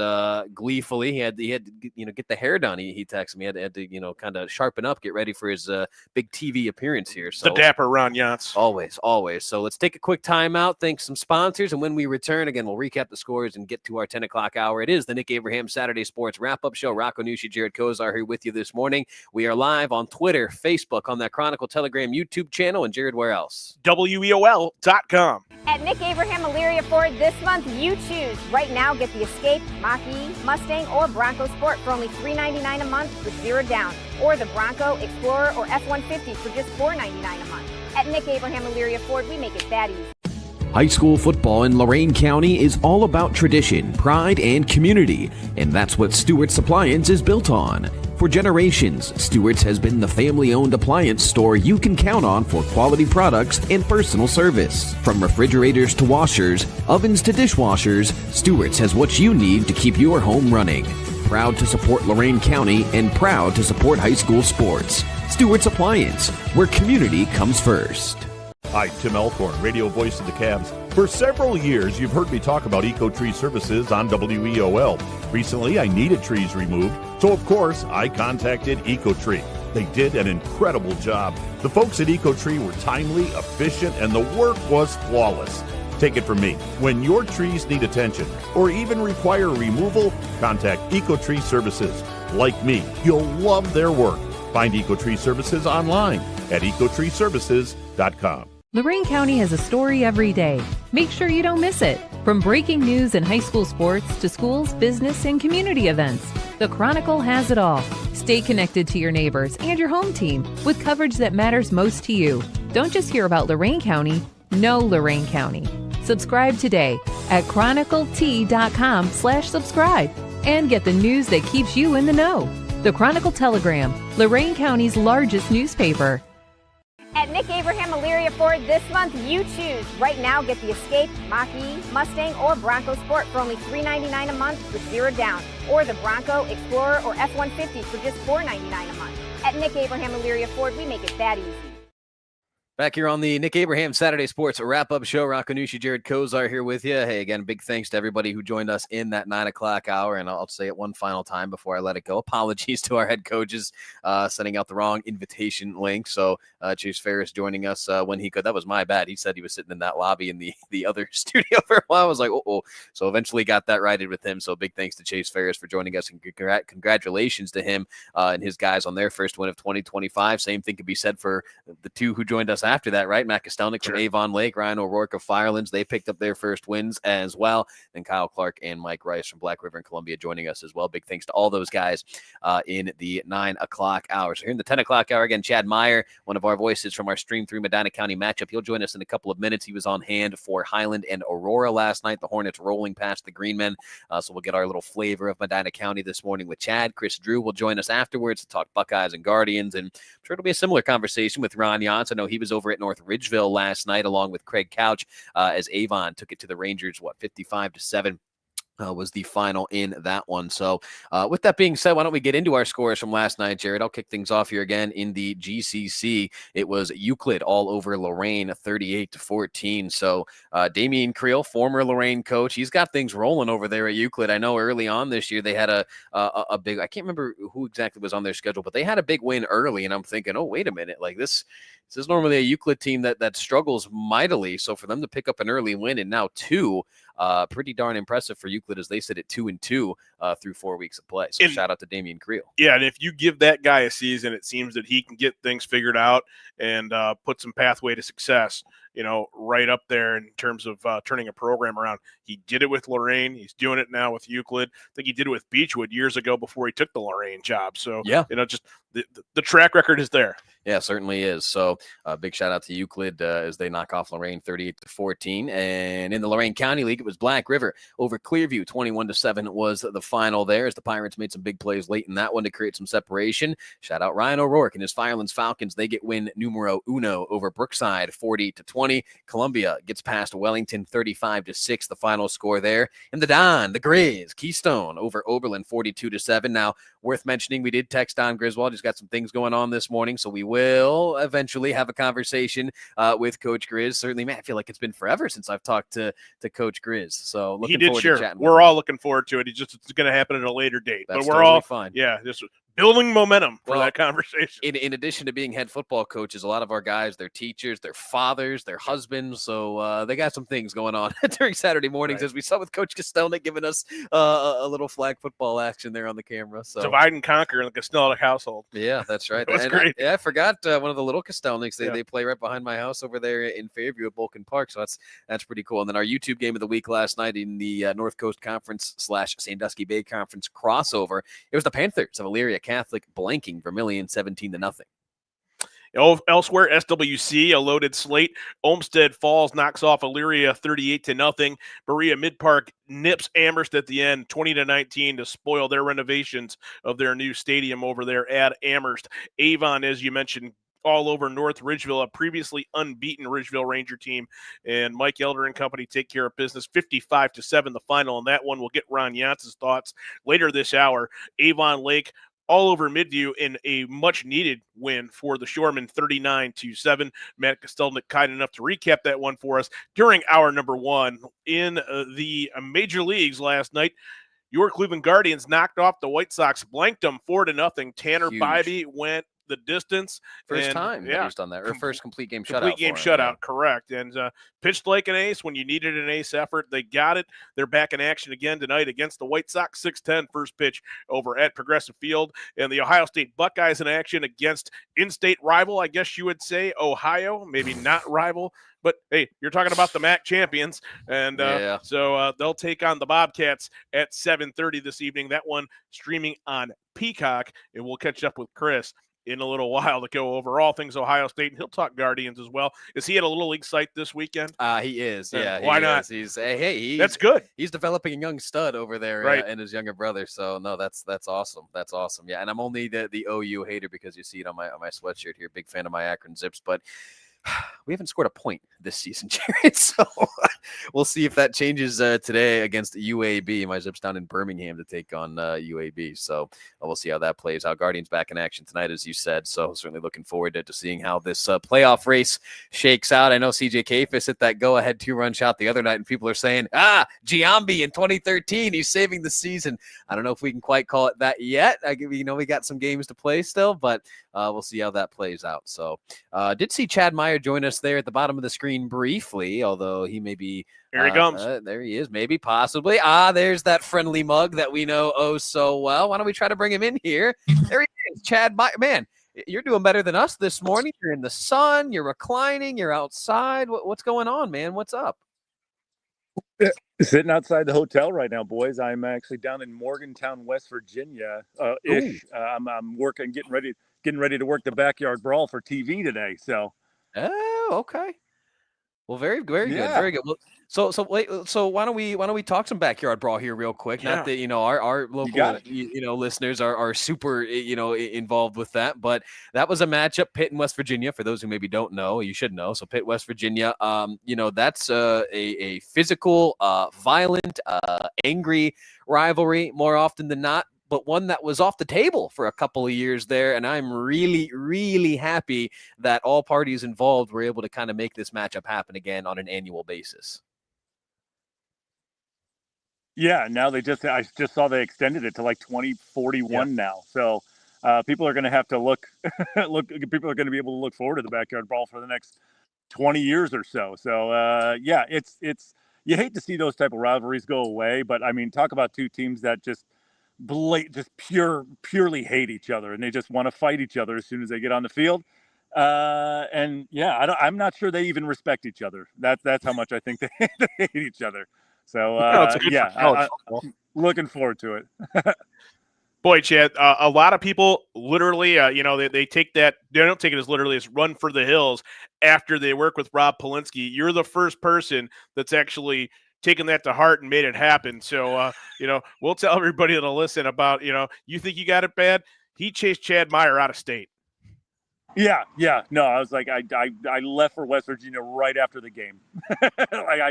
gleefully. He had to get the hair done. He texted me. He had to kind of sharpen up, get ready for his big TV appearance here. So the dapper Ron Yance. Always. So let's take a quick timeout. Thank some sponsors. And when we return, again, we'll recap the scores and get to our 10 o'clock hour. It is the Nick Abraham Saturday Sports Wrap-Up Show. Rocco, Nuosci, Jared Kozar here with you this morning. We are live on Twitter, Facebook, on that Chronicle Telegram YouTube channel. And Jared, where else? WEOL.com. At Nick Abraham Elyria Ford this month, you choose. Right now, get the Escape, Mach-E, Mustang, or Bronco Sport for only $399 a month with 0 down. Or the Bronco, Explorer, or F-150 for just $499 a month. At Nick Abraham Elyria Ford, we make it that easy. High school football in Lorain County is all about tradition, pride, and community, and that's what Stewart's Appliance is built on. For generations, Stewart's has been the family-owned appliance store you can count on for quality products and personal service. From refrigerators to washers, ovens to dishwashers, Stewart's has what you need to keep your home running. Proud to support Lorain County and proud to support high school sports. Stewart's Appliance, where community comes first. Hi, Tim Elkhorn, radio voice of the Cavs. For several years, you've heard me talk about EcoTree Services on WEOL. Recently, I needed trees removed, so of course, I contacted EcoTree. They did an incredible job. The folks at EcoTree were timely, efficient, and the work was flawless. Take it from me. When your trees need attention or even require removal, contact EcoTree Services. Like me, you'll love their work. Find EcoTree Services online at ecotreeservices.com. Lorain County has a story every day. Make sure you don't miss it. From breaking news and high school sports to schools, business, and community events, the Chronicle has it all. Stay connected to your neighbors and your home team with coverage that matters most to you. Don't just hear about Lorain County, know Lorain County. Subscribe today at chroniclet.com/subscribe and get the news that keeps you in the know. The Chronicle Telegram, Lorain County's largest newspaper. At Nick Abraham Elyria Ford this month, you choose. Right now, get the Escape, Mach-E, Mustang, or Bronco Sport for only $399 a month with 0 down. Or the Bronco, Explorer, or F-150 for just $499 a month. At Nick Abraham Elyria Ford, we make it that easy. Back here on the Nick Abraham Saturday Sports Wrap-Up Show. Rocco, Nuosci, Jared Kozar here with you. Hey, again, big thanks to everybody who joined us in that 9 o'clock hour. And I'll say it one final time before I let it go. Apologies to our head coaches sending out the wrong invitation link. So Chase Ferris joining us when he could. That was my bad. He said he was sitting in that lobby in the other studio for a while. I was like, uh-oh. So eventually got that righted with him. So big thanks to Chase Ferris for joining us. And congratulations to him and his guys on their first win of 2025. Same thing could be said for the two who joined us after that, right? Matt Kostelnik from Avon Lake, Ryan O'Rourke of Firelands. They picked up their first wins as well. And Kyle Clark and Mike Rice from Black River and Columbia joining us as well. Big thanks to all those guys in the 9 o'clock hour. So here in the 10 o'clock hour, again, Chad Meyer, one of our voices from our Stream 3 Medina County matchup. He'll join us in a couple of minutes. He was on hand for Highland and Aurora last night. The Hornets rolling past the Green Men. So we'll get our little flavor of Medina County this morning with Chad. Chris Drew will join us afterwards to talk Buckeyes and Guardians. And I'm sure it'll be a similar conversation with Ron Yance. I know he was over at North Ridgeville last night along with Craig Couch as Avon took it to the Rangers, 55-7. Was the final in that one. So with that being said, why don't we get into our scores from last night, Jared? I'll kick things off here again in the GCC. It was Euclid all over Lorain, 38-14. So Damian Creel, former Lorain coach, he's got things rolling over there at Euclid. I know early on this year they had a big, I can't remember who exactly was on their schedule, but they had a big win early, and I'm thinking, oh, wait a minute, like this is normally a Euclid team that struggles mightily. So for them to pick up an early win and now two, pretty darn impressive for Euclid as they sit at 2-2 through 4 weeks of play. So shout out to Damian Creel. Yeah, and if you give that guy a season, it seems that he can get things figured out and put some pathway to success. right up there in terms of turning a program around. He did it with Lorain. He's doing it now with Euclid. I think he did it with Beechwood years ago before he took the Lorain job. So, yeah, just the track record is there. Yeah, certainly is. So big shout out to Euclid as they knock off Lorain 38-14. And in the Lorain County League, it was Black River over Clearview. 21-7 was the final there as the Pirates made some big plays late in that one to create some separation. Shout out Ryan O'Rourke and his Firelands Falcons. They get win numero uno over Brookside 40-20. Columbia gets past Wellington 35-6, the final score there. And the Don, the Grizz, Keystone over Oberlin 42-7. Now, worth mentioning, we did text Don Griswold. He's got some things going on this morning, so we will eventually have a conversation with Coach Grizz. Certainly, man, I feel like it's been forever since I've talked to Coach Grizz. So looking forward to chatting with We're all him. looking forward to it. It's going to happen at a later date. That's but we're totally all fine. Yeah, just building momentum for that conversation. In addition to being head football coaches, a lot of our guys, they're teachers, they're fathers, they're husbands. So they got some things going on during Saturday mornings, as we saw with Coach Kostelnik giving us a little flag football action there on the camera. So divide and conquer in the Kostelnik household. Yeah, that's right. That's great. I forgot one of the little Kostelniks. They play right behind my house over there in Fairview at Bulkin Park. So that's pretty cool. And then our YouTube game of the week last night in the North Coast Conference / Sandusky Bay Conference crossover, it was the Panthers of Elyria Catholic blanking Vermilion 17-0. Elsewhere, SWC, a loaded slate. Olmsted Falls knocks off Elyria 38-0. Berea Mid-Park nips Amherst at the end 20-19 to spoil their renovations of their new stadium over there at Amherst. Avon, as you mentioned, all over North Ridgeville, a previously unbeaten Ridgeville Ranger team, and Mike Elder and company take care of business 55-7 the final, and that one will get Ron Jantz's thoughts later this hour. Avon Lake all over Midview in a much-needed win for the Shoremen, 39-7. Matt Kostelnik kind enough to recap that one for us during hour number one. In the major leagues last night, your Cleveland Guardians knocked off the White Sox, blanked them 4-0. Tanner Bybee went the distance. First time he's done that, or first complete game shutout. Complete game shutout, correct. And pitched like an ace when you needed an ace effort. They got it. They're back in action again tonight against the White Sox, 6:10 first pitch over at Progressive Field. And the Ohio State Buckeyes in action against in-state rival, I guess you would say, Ohio. Maybe not rival, but hey, you're talking about the MAC champions. And so they'll take on the Bobcats at 7:30 this evening. That one streaming on Peacock, and we'll catch up with Chris in a little while to go over all things Ohio State, and he'll talk Guardians as well. Is he at a little league site this weekend? He is. Yeah. Why not? He's that's good. He's developing a young stud over there, right? And his younger brother. So no, that's awesome. That's awesome. Yeah. And I'm only the OU hater because you see it on my sweatshirt here. Big fan of my Akron Zips, but we haven't scored a point this season, Jared. So we'll see if that changes today against UAB. My Zips down in Birmingham to take on UAB. So we'll see how that plays out. Guardians back in action tonight, as you said. So certainly looking forward to seeing how this playoff race shakes out. I know CJ Kafis hit that go-ahead 2-run shot the other night, and people are saying, Giambi in 2013, he's saving the season. I don't know if we can quite call it that yet. We got some games to play still, but we'll see how that plays out. So did see Chad Meyer join us there at the bottom of the screen briefly, although he may be here he comes. There he is, maybe, possibly. There's that friendly mug that we know oh so well. Why don't we try to bring him in here? There he is, Chad Meyer. Man, you're doing better than us this morning. You're in the sun, you're reclining, you're outside. What's going on, man? What's up? Sitting outside the hotel right now, boys. I'm actually down in Morgantown, West Virginia. I'm working, getting ready to work the backyard brawl for TV today. So. Oh, okay. Well, very good, very good. Well, so why don't we talk some backyard brawl here real quick? Yeah. Not that our local listeners are super involved with that, but that was a matchup, Pitt and West Virginia. For those who maybe don't know, you should know. So Pitt, West Virginia. That's a physical, violent, angry rivalry more often than not, but one that was off the table for a couple of years there. And I'm really, really happy that all parties involved were able to kind of make this matchup happen again on an annual basis. Yeah, now I just saw they extended it to like 2041 now. So people are going to have to people are going to be able to look forward to the backyard brawl for the next 20 years or so. So it's you hate to see those type of rivalries go away, but I mean, talk about two teams that just purely hate each other, and they just want to fight each other as soon as they get on the field. And yeah, I'm not sure they even respect each other. That's how much I think they hate each other. So It's good yeah, for college football. looking forward to it. Boy, Chad, a lot of people literally, they take that, they don't take it as literally as run for the hills after they work with Rob Polinsky. You're the first person that's actually taken that to heart and made it happen. So, we'll tell everybody that'll listen about, you think you got it bad? He chased Chad Meyer out of state. Yeah. No, I was like, I left for West Virginia right after the game.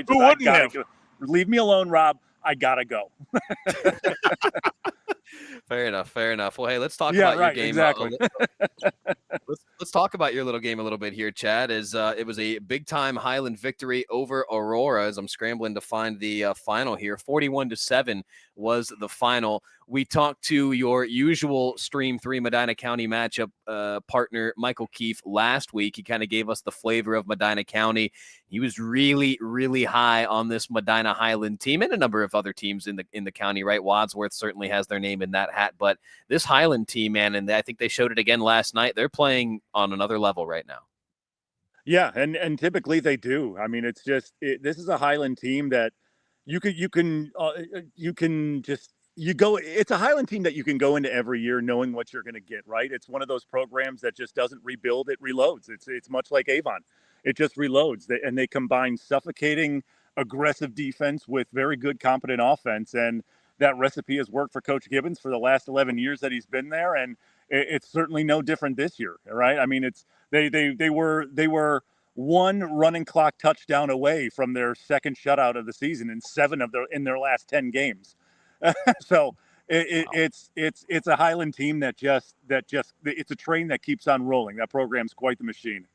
Who wouldn't have? Leave me alone, Rob. I gotta go. Fair enough. Well, hey, let's talk about your game. Exactly. Let's talk about your little game a little bit here, Chad. It was a big time Highland victory over Aurora. As I'm scrambling to find the final here, 41-7 was the final. We talked to your usual Stream 3 Medina County matchup partner, Michael Keefe, last week. He kind of gave us the flavor of Medina County. He was really, really high on this Medina Highland team and a number of other teams in the county, right? Wadsworth certainly has their name in that hat, but this Highland team, man, and I think they showed it again last night. They're playing on another level right now. Yeah, and typically they do. I mean, it's just this is a Highland team that you can just go. It's a Highland team that you can go into every year knowing what you're going to get. Right? It's one of those programs that just doesn't rebuild; it reloads. It's much like Avon. It just reloads, and they combine suffocating, aggressive defense with very good, competent offense, and that recipe has worked for Coach Gibbons for the last 11 years that he's been there, and it's certainly no different this year. Right? I mean, they were one running clock touchdown away from their second shutout of the season in 7 of their last 10 games. So it's a Highland team that just it's a train that keeps on rolling. That program's quite the machine.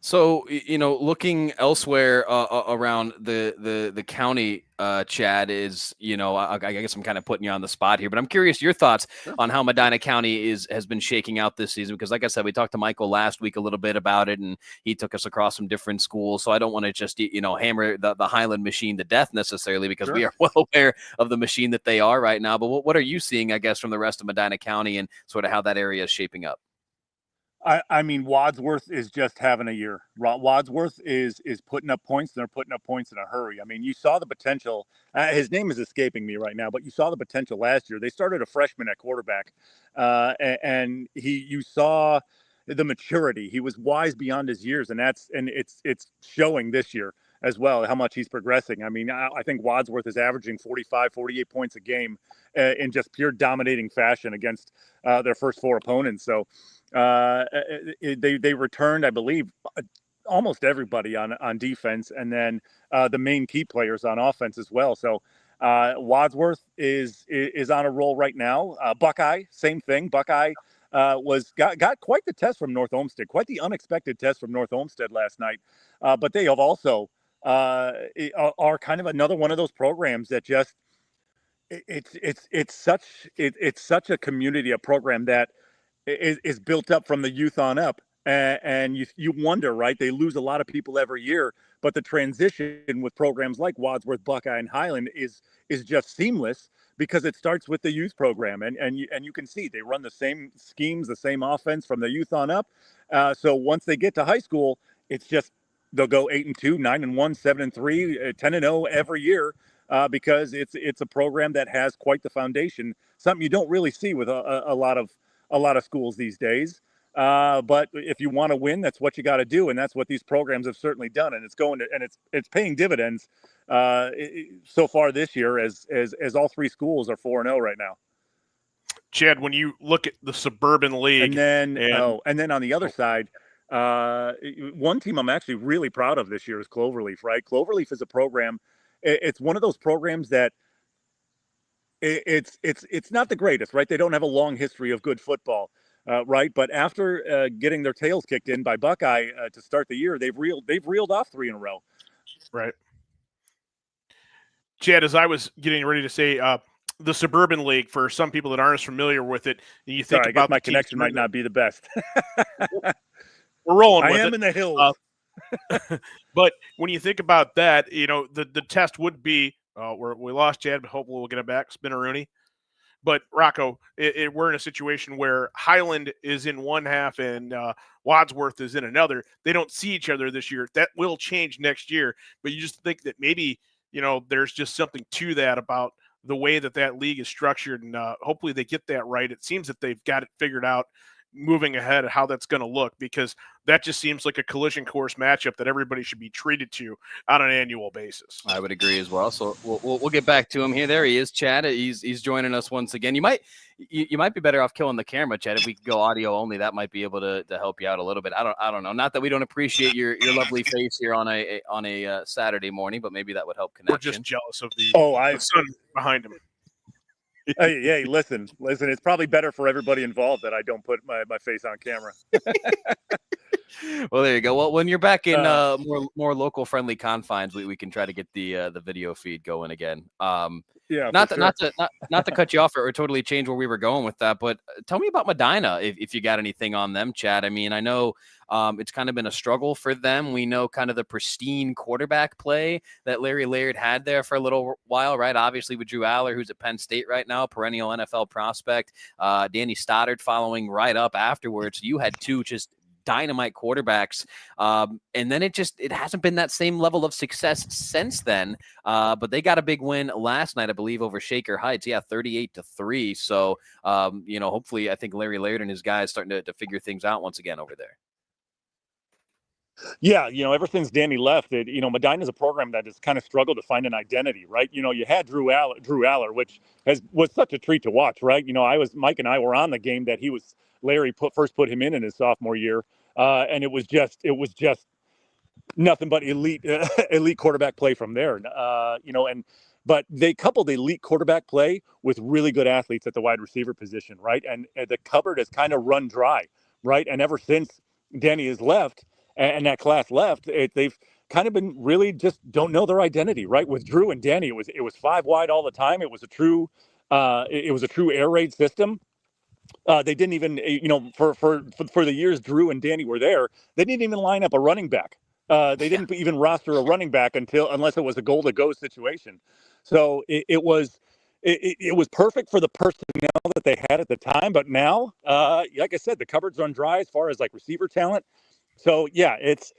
So, looking elsewhere around the county, Chad, is, I guess I'm kind of putting you on the spot here, but I'm curious your thoughts on how Medina County has been shaking out this season. Because like I said, we talked to Michael last week a little bit about it, and he took us across some different schools. So I don't want to just, hammer the Highland machine to death necessarily, because we are well aware of the machine that they are right now. But what are you seeing, I guess, from the rest of Medina County and sort of how that area is shaping up? I mean, Wadsworth is just having a year. Wadsworth is putting up points, and they're putting up points in a hurry. I mean, you saw the potential. His name is escaping me right now, but you saw the potential last year. They started a freshman at quarterback, and you saw the maturity. He was wise beyond his years, and it's showing this year as well, how much he's progressing. I mean, I think Wadsworth is averaging 45, 48 points a game in just pure dominating fashion against their first 4 opponents. So they returned, I believe, almost everybody on defense, and then the main key players on offense as well. So Wadsworth is on a roll right now. Buckeye, same thing. Buckeye got quite the test from North Olmsted, quite the unexpected test from North Olmsted last night. But they have also are kind of another one of those programs that just it's such a community, a program that is built up from the youth on up, and you wonder, right? They lose a lot of people every year, but the transition with programs like Wadsworth, Buckeye, and Highland is just seamless, because it starts with the youth program, and you can see they run the same schemes, the same offense from the youth on up. So once they get to high school, it's just they'll go 8-2, 9-1, 7-3, 10-0 every year. Because it's a program that has quite the foundation, something you don't really see with a lot of schools these days. But if you want to win, that's what you got to do, and that's what these programs have certainly done, and it's paying dividends so far this year, as all 3 schools are 4-0 right now. Chad, when you look at the Suburban League, and then on the other side, one team I'm actually really proud of this year is Cloverleaf. Right, Cloverleaf is a program. It's one of those programs that it's not the greatest, right? They don't have a long history of good football, right? But after getting their tails kicked in by Buckeye to start the year, they've reeled off 3 in a row. Right. Chad, as I was getting ready to say, the Suburban League, for some people that aren't as familiar with it, you think Sorry, about I guess my connection might not be the best. We're rolling with it. I am in the hills. But when you think about that, the test would be we lost Chad, but hopefully we'll get it back. Spinneroonie. But Rocco, we're in a situation where Highland is in one half and Wadsworth is in another. They don't see each other this year. That will change next year. But you just think that maybe, there's just something to that about the way that league is structured, and hopefully they get that right. It seems that they've got it figured out moving ahead how that's going to look, because that just seems like a collision course matchup that everybody should be treated to on an annual basis. I would agree as well. So we'll get back to him here. There he is, Chad. He's joining us once again. You might be better off killing the camera, Chad. If we could go audio only, that might be able to help you out a little bit. I don't know. Not that we don't appreciate your lovely face here on a Saturday morning, but maybe that would help connection. We're just jealous of the sun behind him. Hey, listen. It's probably better for everybody involved that I don't put my face on camera. Well, there you go. Well, when you're back in more local friendly confines, we can try to get the video feed going again. Not to cut you off or totally change where we were going with that, but tell me about Medina if you got anything on them, Chad. I mean, I know it's kind of been a struggle for them. We know kind of the pristine quarterback play that Larry Laird had there for a little while, right? Obviously with Drew Aller, who's at Penn State right now, perennial NFL prospect. Danny Stoddard following right up afterwards. You had two just dynamite quarterbacks, and then it hasn't been that same level of success since then, but they got a big win last night, I believe, over Shaker Heights, 38-3. So hopefully I think Larry Laird and his guys starting to figure things out once again over there. Yeah, ever since Danny left, Medina's a program that has kind of struggled to find an identity, right? You had Drew Aller, which was such a treat to watch, right? Mike and I were on the game that Larry first put him in his sophomore year, and it was just nothing but elite quarterback play from there. But they coupled elite quarterback play with really good athletes at the wide receiver position, right? And the cupboard has kind of run dry, right? And ever since Danny has left and that class left, they've kind of been really just don't know their identity, right? With Drew and Danny, it was five wide all the time. It was a true air raid system. They didn't even, for the years Drew and Danny were there, they didn't even line up a running back. They didn't even roster a running back unless it was a goal-to-go situation. So it was perfect for the personnel that they had at the time. But now, like I said, the cupboard's run dry as far as like receiver talent. So yeah, it's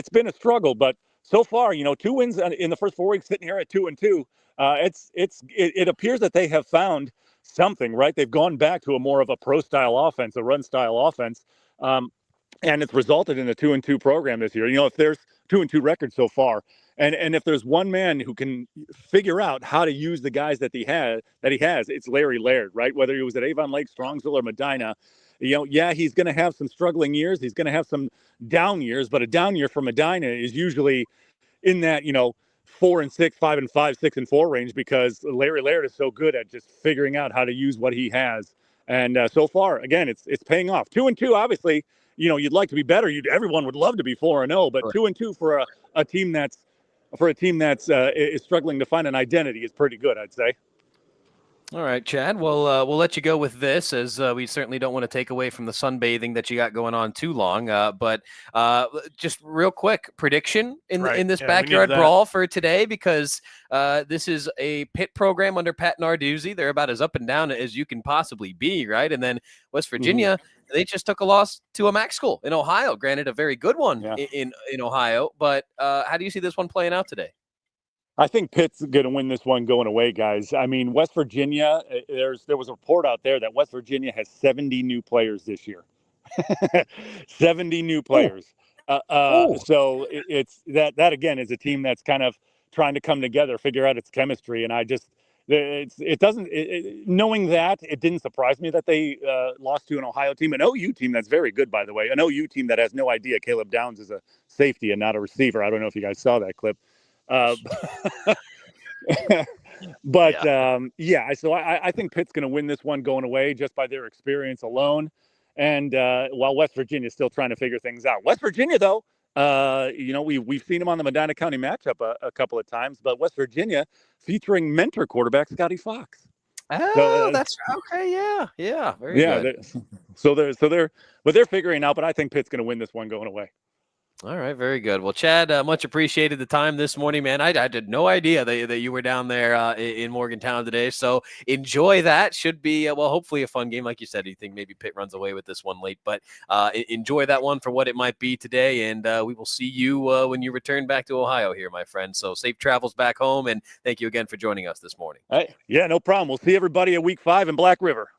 been a struggle, but so far, 2 wins in the first 4 weeks, sitting here at 2-2. It appears that they have found something, right? They've gone back to a more of a pro style offense, a run style offense. And it's resulted in a 2-2 program this year. If there's 2-2 record so far, and if there's one man who can figure out how to use the guys that he has, it's Larry Laird, right? Whether he was at Avon Lake, Strongsville, or Medina, he's going to have some struggling years. He's going to have some down years, but a down year for Medina is usually in that, 4-6, 5-5, 6-4 range, because Larry Laird is so good at just figuring out how to use what he has. And so far, again, it's paying off. 2-2, obviously, you'd like to be better. Everyone would love to be 4-0, but 2-2 for a team that's is struggling to find an identity is pretty good, I'd say. All right, Chad. Well, we'll let you go with this, as we certainly don't want to take away from the sunbathing that you got going on too long. But just real quick, prediction in this backyard brawl for today, because this is a pit program under Pat Narduzzi. They're about as up and down as you can possibly be, right? And then West Virginia, they just took a loss to a MAC school in Ohio. Granted, a very good one in Ohio. But how do you see this one playing out today? I think Pitt's going to win this one going away, guys. I mean, West Virginia, there was a report out there that West Virginia has 70 new players this year. 70 new players. So it's that again is a team that's kind of trying to come together, figure out its chemistry. And knowing that, it didn't surprise me that they lost to an Ohio team, an OU team that's very good, by the way, an OU team that has no idea Caleb Downs is a safety and not a receiver. I don't know if you guys saw that clip. So I think Pitt's going to win this one going away just by their experience alone. And while West Virginia is still trying to figure things out. West Virginia, though, we've seen them on the Medina County matchup a couple of times, but West Virginia featuring mentor quarterback Scotty Fox. Oh, that's okay. Yeah, very good. They're figuring out, but I think Pitt's going to win this one going away. All right, very good. Well, Chad, much appreciated the time this morning, man. I had no idea that you were down there in Morgantown today. So enjoy that. Should be, hopefully a fun game. Like you said, you think maybe Pitt runs away with this one late, but enjoy that one for what it might be today. And we will see you when you return back to Ohio here, my friend. So safe travels back home. And thank you again for joining us this morning. All right. Yeah, no problem. We'll see everybody at week 5 in Black River.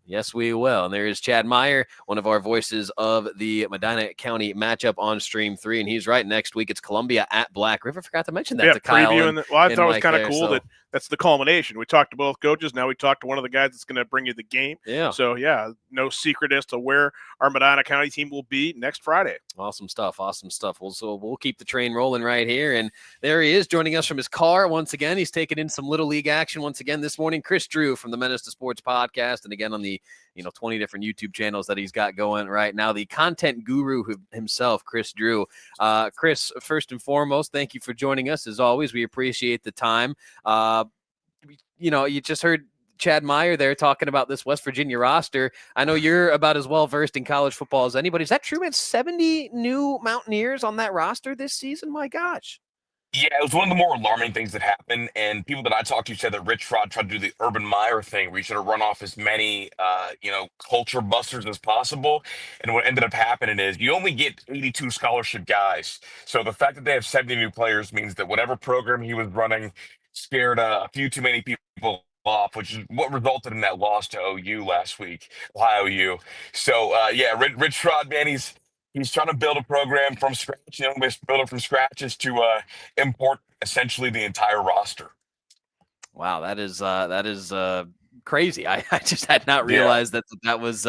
Yes, we will. And there is Chad Meyer, one of our voices of the Medina County matchup on Stream 3. And he's right. Next week, it's Columbia at Black River. Forgot to mention that to Kyle. I thought it was kind of cool that that's the culmination. We talked to both coaches. Now we talked to one of the guys that's going to bring you the game. Yeah. So, yeah, no secret as to where our Medina County team will be next Friday. Awesome stuff. Awesome stuff. So we'll keep the train rolling right here. And there he is joining us from his car once again. He's taking in some Little League action once again this morning. Chris Drew from the Menace to Sports podcast. And again on the 20 different YouTube channels that he's got going right now. The content guru himself, Chris Drew. Chris, first and foremost, thank you for joining us. As always, we appreciate the time. You just heard Chad Meyer there talking about this West Virginia roster. I know you're about as well versed in college football as anybody. Is that true, man? 70 new Mountaineers on that roster this season? My gosh. Yeah, it was one of the more alarming things that happened, and people that I talked to said that Rich Rod tried to do the Urban Meyer thing, where you should have run off as many, culture busters as possible. And what ended up happening is you only get 82 scholarship guys. So the fact that they have 70 new players means that whatever program he was running scared a few too many people off, which is what resulted in that loss to OU last week, Ohio U. So, Rich Rod, man, he's trying to build a program from scratch. Build it from scratch is to import essentially the entire roster. Wow, that is crazy. I just had not realized that was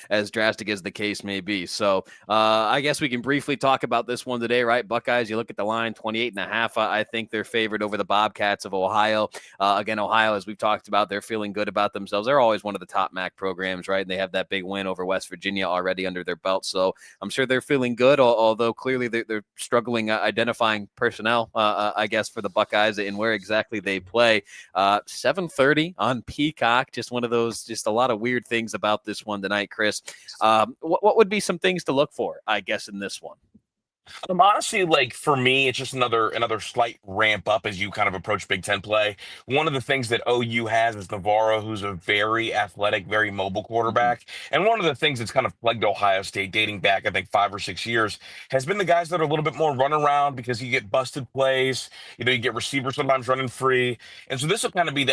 as drastic as the case may be. So I guess we can briefly talk about this one today, right? Buckeyes, you look at the line, 28.5. I think they're favored over the Bobcats of Ohio. Again, Ohio, as we've talked about, they're feeling good about themselves. They're always one of the top MAC programs, right? And they have that big win over West Virginia already under their belt. So I'm sure they're feeling good, although clearly they're struggling identifying personnel, I guess, for the Buckeyes and where exactly they play. 7:30 on Peacock. Just one of those, just a lot of weird things about this one tonight, Chris. What would be some things to look for, I guess, in this one? Honestly, like for me, it's just another slight ramp up as you kind of approach Big Ten play. One of the things that OU has is Navarro, who's a very athletic, very mobile quarterback. And one of the things that's kind of plagued Ohio State dating back, I think, 5 or 6 years, has been the guys that are a little bit more run around because you get busted plays. You get receivers sometimes running free. And so this will kind of be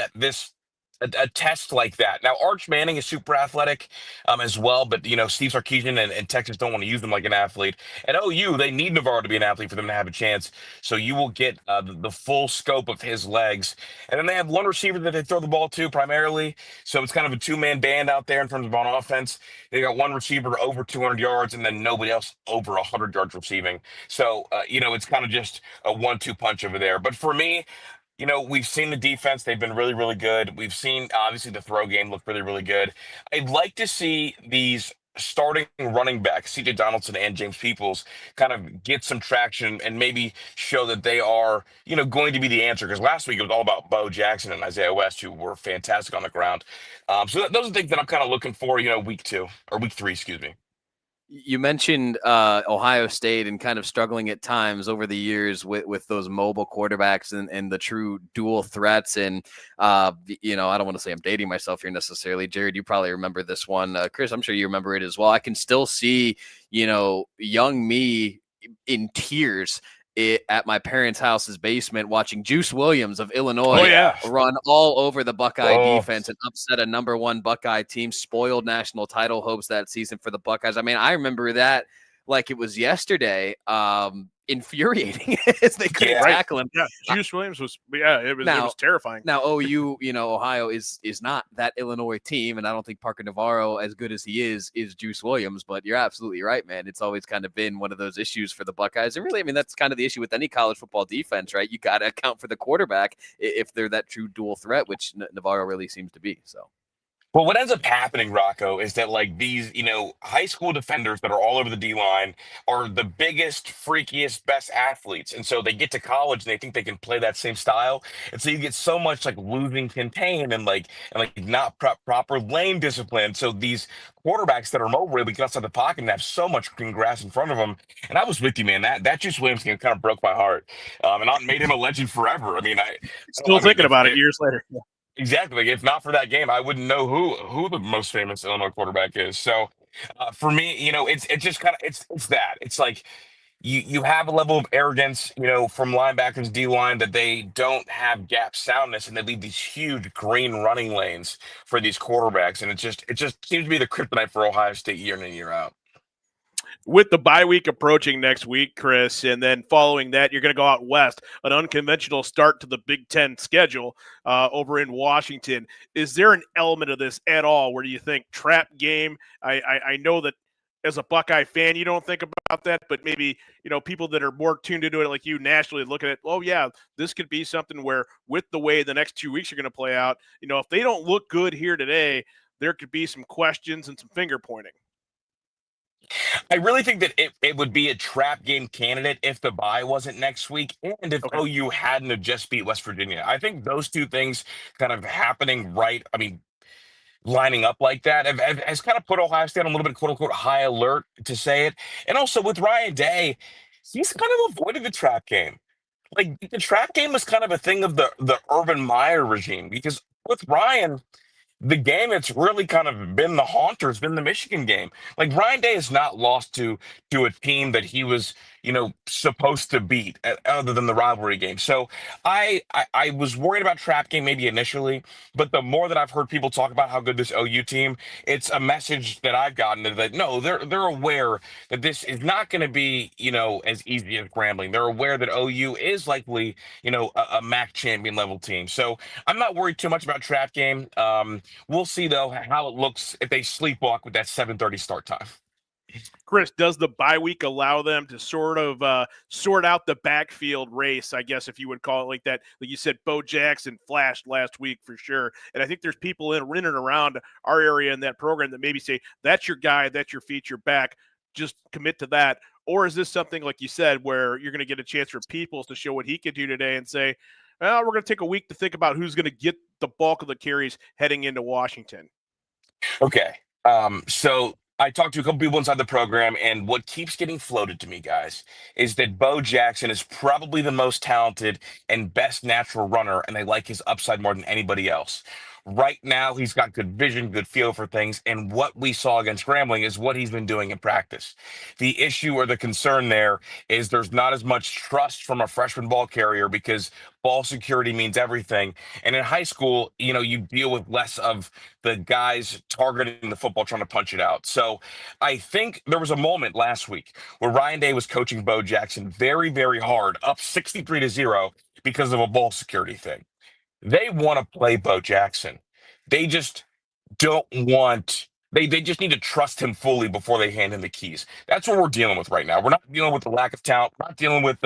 a test like that. Now, Arch Manning is super athletic as well, but, Steve Sarkisian and Texas don't want to use them like an athlete. At OU, they need Navarro to be an athlete for them to have a chance. So you will get the full scope of his legs. And then they have one receiver that they throw the ball to primarily. So it's kind of a two-man band out there in terms of on offense. They got one receiver over 200 yards and then nobody else over 100 yards receiving. So, it's kind of just a 1-2 punch over there. But for me, we've seen the defense. They've been really, really good. We've seen, obviously, the throw game look really, really good. I'd like to see these starting running backs, C.J. Donaldson and James Peoples, kind of get some traction and maybe show that they are, going to be the answer. Because last week it was all about Bo Jackson and Isaiah West, who were fantastic on the ground. So those are things that I'm kind of looking for, week 3, excuse me. You mentioned Ohio State and kind of struggling at times over the years with those mobile quarterbacks and the true dual threats. And, I don't want to say I'm dating myself here necessarily. Jared, you probably remember this one. Chris, I'm sure you remember it as well. I can still see, young me in tears at my parents' house's basement watching Juice Williams of Illinois run all over the Buckeye defense and upset a number 1 Buckeye team, spoiled national title hopes that season for the Buckeyes. I mean, I remember that like it was yesterday. Infuriating as they couldn't tackle him. Yeah, Juice Williams was it was terrifying. Now OU, Ohio is not that Illinois team, and I don't think Parker Navarro, as good as he is Juice Williams, but you're absolutely right, man. It's always kind of been one of those issues for the Buckeyes. And really, I mean, that's kind of the issue with any college football defense, right? You got to account for the quarterback if they're that true dual threat, which Navarro really seems to be. So Well, what ends up happening, Rocco, is that like these, high school defenders that are all over the D line are the biggest, freakiest, best athletes. And so they get to college and they think they can play that same style. And so you get so much like losing contain and not proper lane discipline. So these quarterbacks that are mobile, they get outside the pocket and have so much green grass in front of them. And I was with you, man. That Juice Williams game kind of broke my heart. And I made him a legend forever. I mean, Still thinking about it years later. Exactly. Like, if not for that game, I wouldn't know who the most famous Illinois quarterback is. So, for me, it's just kind of it's that. It's like you have a level of arrogance, from linebackers, D line, that they don't have gap soundness, and they leave these huge green running lanes for these quarterbacks, and it just seems to be the kryptonite for Ohio State year in and year out. With the bye week approaching next week, Chris, and then following that, you're going to go out west, an unconventional start to the Big Ten schedule over in Washington. Is there an element of this at all where you think trap game? I know that as a Buckeye fan, you don't think about that, but maybe, people that are more tuned into it like you nationally looking at, oh, yeah, this could be something where with the way the next 2 weeks are going to play out, if they don't look good here today, there could be some questions and some finger pointing. I really think that it would be a trap game candidate if the bye wasn't next week and if OU hadn't have just beat West Virginia. I think those two things kind of happening lining up like that has kind of put Ohio State on a little bit, quote unquote, high alert, to say it. And also with Ryan Day, he's kind of avoided the trap game. Like, the trap game was kind of a thing of the Urban Meyer regime, because with Ryan, the game that's really kind of been the haunter has been the Michigan game. Like, Ryan Day has not lost to a team that he was, supposed to beat, other than the rivalry game. So I was worried about trap game maybe initially, but the more that I've heard people talk about how good this OU team, it's a message that I've gotten that no, they're aware that this is not going to be, as easy as Grambling. They're aware that OU is likely, a MAC champion level team. So I'm not worried too much about trap game. We'll see, though, how it looks if they sleepwalk with that 7:30 start time. Chris, does the bye week allow them to sort of sort out the backfield race, I guess, if you would call it like that? Like you said, Bo Jackson flashed last week for sure. And I think there's people in and around our area in that program that maybe say, that's your guy, that's your feature back, just commit to that. Or is this something, like you said, where you're going to get a chance for Peoples to show what he could do today and say, well, we're going to take a week to think about who's going to get the bulk of the carries heading into Washington? Okay. So I talked to a couple people inside the program, and what keeps getting floated to me, guys, is that Bo Jackson is probably the most talented and best natural runner, and they like his upside more than anybody else. Right now, he's got good vision, good feel for things, and what we saw against Grambling is what he's been doing in practice. The issue or the concern there is there's not as much trust from a freshman ball carrier, because ball security means everything. And in high school, you deal with less of the guys targeting the football, trying to punch it out. So I think there was a moment last week where Ryan Day was coaching Bo Jackson very, very hard, up 63-0 because of a ball security thing. They want to play Bo Jackson. They just don't want. They just need to trust him fully before they hand him the keys. That's what we're dealing with right now. We're not dealing with the lack of talent. We're not dealing with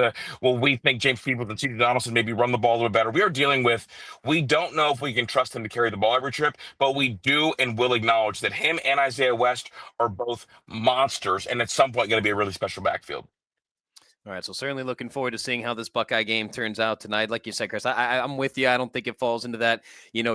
we think James Peoples and C.J. Donaldson maybe run the ball a little better. We are dealing with, we don't know if we can trust him to carry the ball every trip, but we do and will acknowledge that him and Isaiah West are both monsters, and at some point going to be a really special backfield. All right, so certainly looking forward to seeing how this Buckeye game turns out tonight. Like you said, Chris, I'm with you. I don't think it falls into that,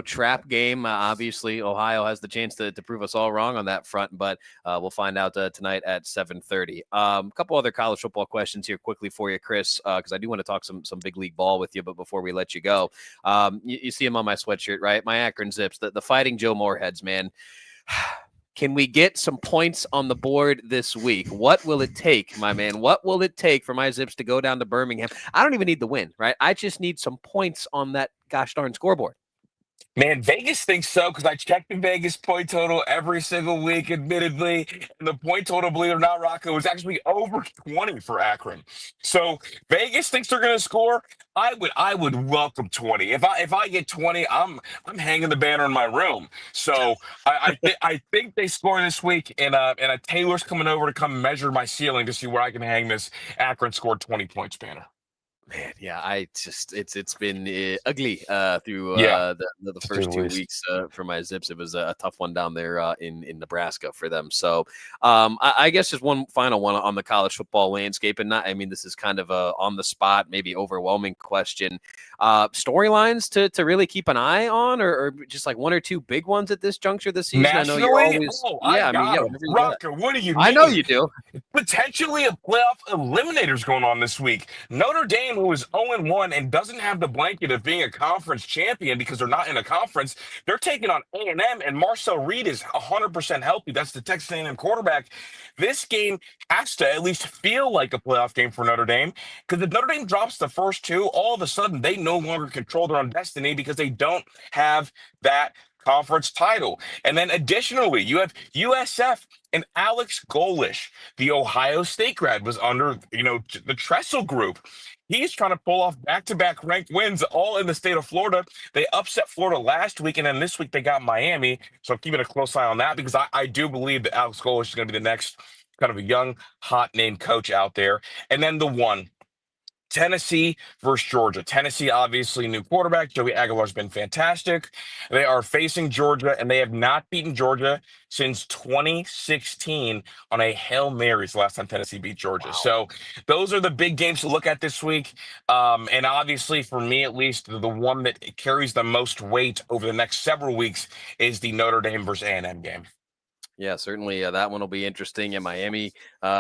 trap game. Obviously, Ohio has the chance to prove us all wrong on that front, but we'll find out tonight at 7:30. A couple other college football questions here quickly for you, Chris, because I do want to talk some big league ball with you, but before we let you go, you see him on my sweatshirt, right? My Akron Zips, the Fighting Joe Moorheads, man. Can we get some points on the board this week? What will it take, my man? What will it take for my Zips to go down to Birmingham? I don't even need the win, right? I just need some points on that gosh darn scoreboard. Man, Vegas thinks so, because I check the Vegas point total every single week, admittedly. And the point total, believe it or not, Rocco, is actually over 20 for Akron. So Vegas thinks they're going to score. I would welcome 20. If I get 20, I'm hanging the banner in my room. So I think they score this week, and a Taylor's coming over to come measure my ceiling to see where I can hang this Akron scored 20 points banner. Man, yeah, it's been ugly through Yeah, the to say first the 2 least. weeks for my Zips. It was a tough one down there in Nebraska for them. So I guess just one final one on the college football landscape, and not I mean this is kind of a on the spot, maybe overwhelming question. Storylines to really keep an eye on, or just like one or two big ones at this juncture of the season. I know you're Nationally, always oh, I I mean got him. whatever you got. Rocco, what do you I know mean? you do. Potentially a playoff eliminators going on this week. Notre Dame, who is 0-1 and doesn't have the blanket of being a conference champion because they're not in a conference, they're taking on A&M, and Marcel Reed is 100% healthy. That's the Texas A&M quarterback. This game has to at least feel like a playoff game for Notre Dame, because if Notre Dame drops the first two, all of a sudden they no longer control their own destiny because they don't have that conference title. And then additionally, you have USF and Alex Golish, the Ohio State grad, was under, the Tressel group. He's trying to pull off back-to-back ranked wins all in the state of Florida. They upset Florida last week, and then this week they got Miami. So I'm keeping a close eye on that because I do believe that Alex Golish is going to be the next kind of a young, hot name coach out there. And then the one, Tennessee versus Georgia. Tennessee, obviously, new quarterback. Joey Aguilar's been fantastic. They are facing Georgia, and they have not beaten Georgia since 2016 on a Hail Marys. Last time Tennessee beat Georgia. So those are the big games to look at this week. And obviously, for me at least, the one that carries the most weight over the next several weeks is the Notre Dame versus A&M game. Yeah, certainly that one will be interesting. And Miami,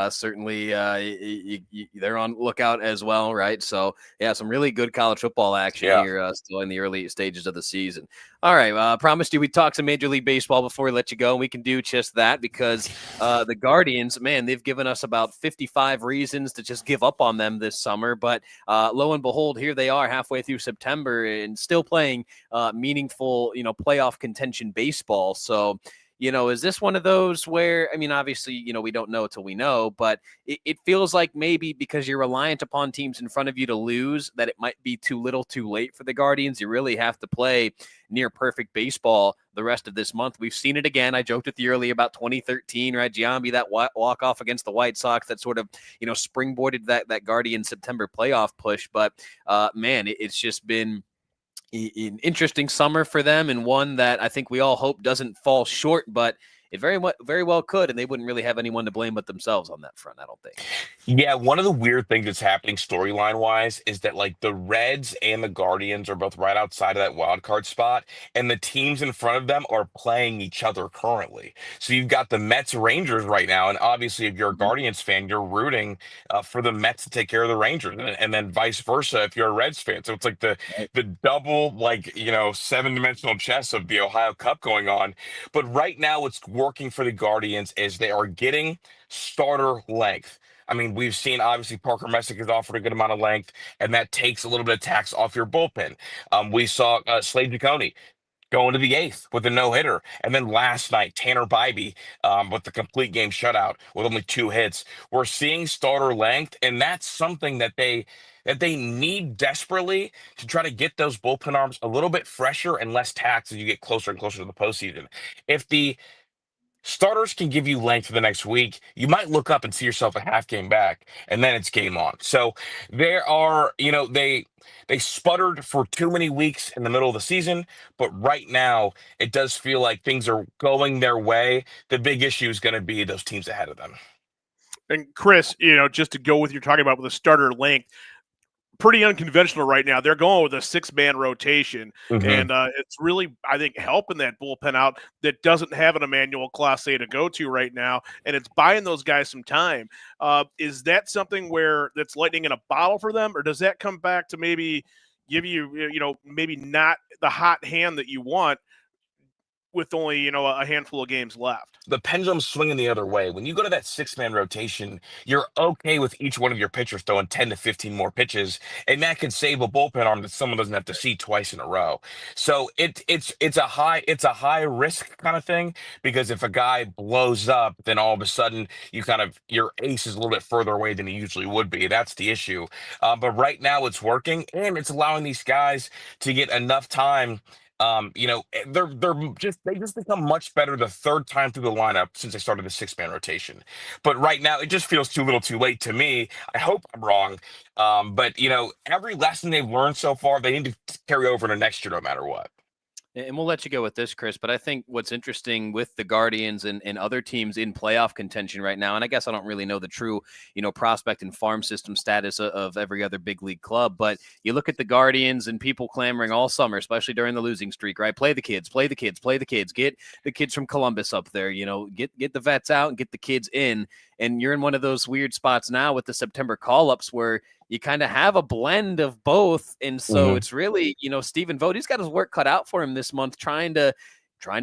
certainly they're on lookout as well, right? So, yeah, some really good college football action here still in the early stages of the season. All right, promised you we'd talk some Major League Baseball before we let you go, and we can do just that because the Guardians, man, they've given us about 55 reasons to just give up on them this summer. But lo and behold, here they are halfway through September and still playing meaningful, playoff contention baseball. So, is this one of those where, I mean, obviously, we don't know till we know, but it feels like maybe because you're reliant upon teams in front of you to lose, that it might be too little too late for the Guardians. You really have to play near perfect baseball the rest of this month. We've seen it again. I joked with you earlier about 2013, right? Giambi, that walk-off against the White Sox that sort of, springboarded that Guardian September playoff push. But, man, it's just been an interesting summer for them, and one that I think we all hope doesn't fall short, but it very well could, and they wouldn't really have anyone to blame but themselves on that front, I don't think. Yeah, one of the weird things that's happening storyline wise is that like the Reds and the Guardians are both right outside of that wild card spot, and the teams in front of them are playing each other currently. So you've got the Mets Rangers right now, and obviously if you're a Guardians fan, you're rooting for the Mets to take care of the Rangers, and then vice versa if you're a Reds fan. So it's like the double like 7-dimensional chess of the Ohio Cup going on. But right now, what's working for the Guardians is they are getting starter length. I mean, we've seen obviously Parker Messick has offered a good amount of length, and that takes a little bit of tax off your bullpen. We saw Slade Jaconi going to the eighth with a no-hitter. And then last night, Tanner Bybee with the complete game shutout with only 2 hits. We're seeing starter length, and that's something that they need desperately to try to get those bullpen arms a little bit fresher and less taxed as you get closer and closer to the postseason. If the starters can give you length for the next week, you might look up and see yourself a half game back, and then it's game on. So there are, they sputtered for too many weeks in the middle of the season, but right now it does feel like things are going their way. The big issue is going to be those teams ahead of them. And Chris, just to go with you're talking about with the starter length, pretty unconventional right now. They're going with a 6-man rotation, and it's really, I think, helping that bullpen out that doesn't have an Emmanuel Clase to go to right now, and it's buying those guys some time. Is that something where that's lightning in a bottle for them, or does that come back to maybe give you, maybe not the hot hand that you want with only, a handful of games left? The pendulum's swinging the other way. When you go to that 6-man rotation, you're okay with each one of your pitchers throwing 10 to 15 more pitches, and that can save a bullpen arm that someone doesn't have to see twice in a row. So it's a high risk kind of thing, because if a guy blows up, then all of a sudden your ace is a little bit further away than he usually would be. That's the issue. But right now it's working, and it's allowing these guys to get enough time They just become much better the third time through the lineup since they started the 6-man rotation. But right now, it just feels too little, too late to me. I hope I'm wrong. But every lesson they've learned so far, they need to carry over to next year, no matter what. And we'll let you go with this, Chris, but I think what's interesting with the Guardians and other teams in playoff contention right now, and I guess I don't really know the true, prospect and farm system status of every other big league club, but you look at the Guardians and people clamoring all summer, especially during the losing streak, right? Play the kids, get the kids from Columbus up there, get the vets out and get the kids in. And you're in one of those weird spots now with the September call-ups where you kind of have a blend of both. And so it's really, Stephen Vogt, he's got his work cut out for him this month, trying to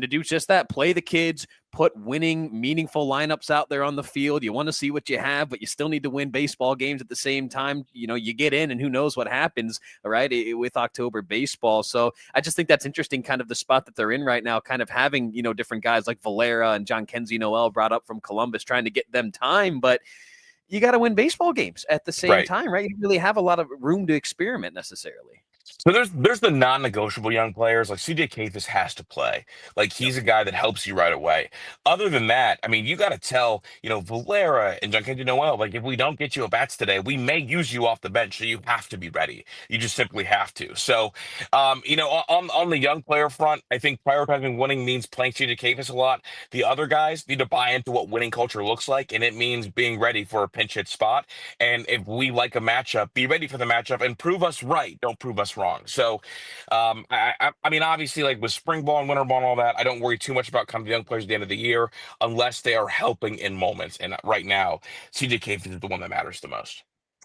do just that. Play the kids, put winning, meaningful lineups out there on the field. You want to see what you have, but you still need to win baseball games at the same time. You get in and who knows what happens, all right, with October baseball. So I just think that's interesting, kind of the spot that they're in right now, kind of having, different guys like Valera and John Kenzie Noel brought up from Columbus, trying to get them time, but you got to win baseball games at the same time, right? You don't really have a lot of room to experiment necessarily. So there's the non-negotiable young players, like CJ Kayfus has to play. Like, he's a guy that helps you right away. Other than that, I mean, you got to tell, Valera and Giancarlo Noel, like, if we don't get you at bats today, we may use you off the bench, so you have to be ready. You just simply have to. So, on the young player front, I think prioritizing winning means playing CJ Kayfus a lot. The other guys need to buy into what winning culture looks like, and it means being ready for a pinch hit spot. And if we like a matchup, be ready for the matchup and prove us right. Don't prove us wrong. So, I mean, obviously, like with spring ball and winter ball and all that, I don't worry too much about kind of the young players at the end of the year unless they are helping in moments. And right now, CJ Kayfus is the one that matters the most.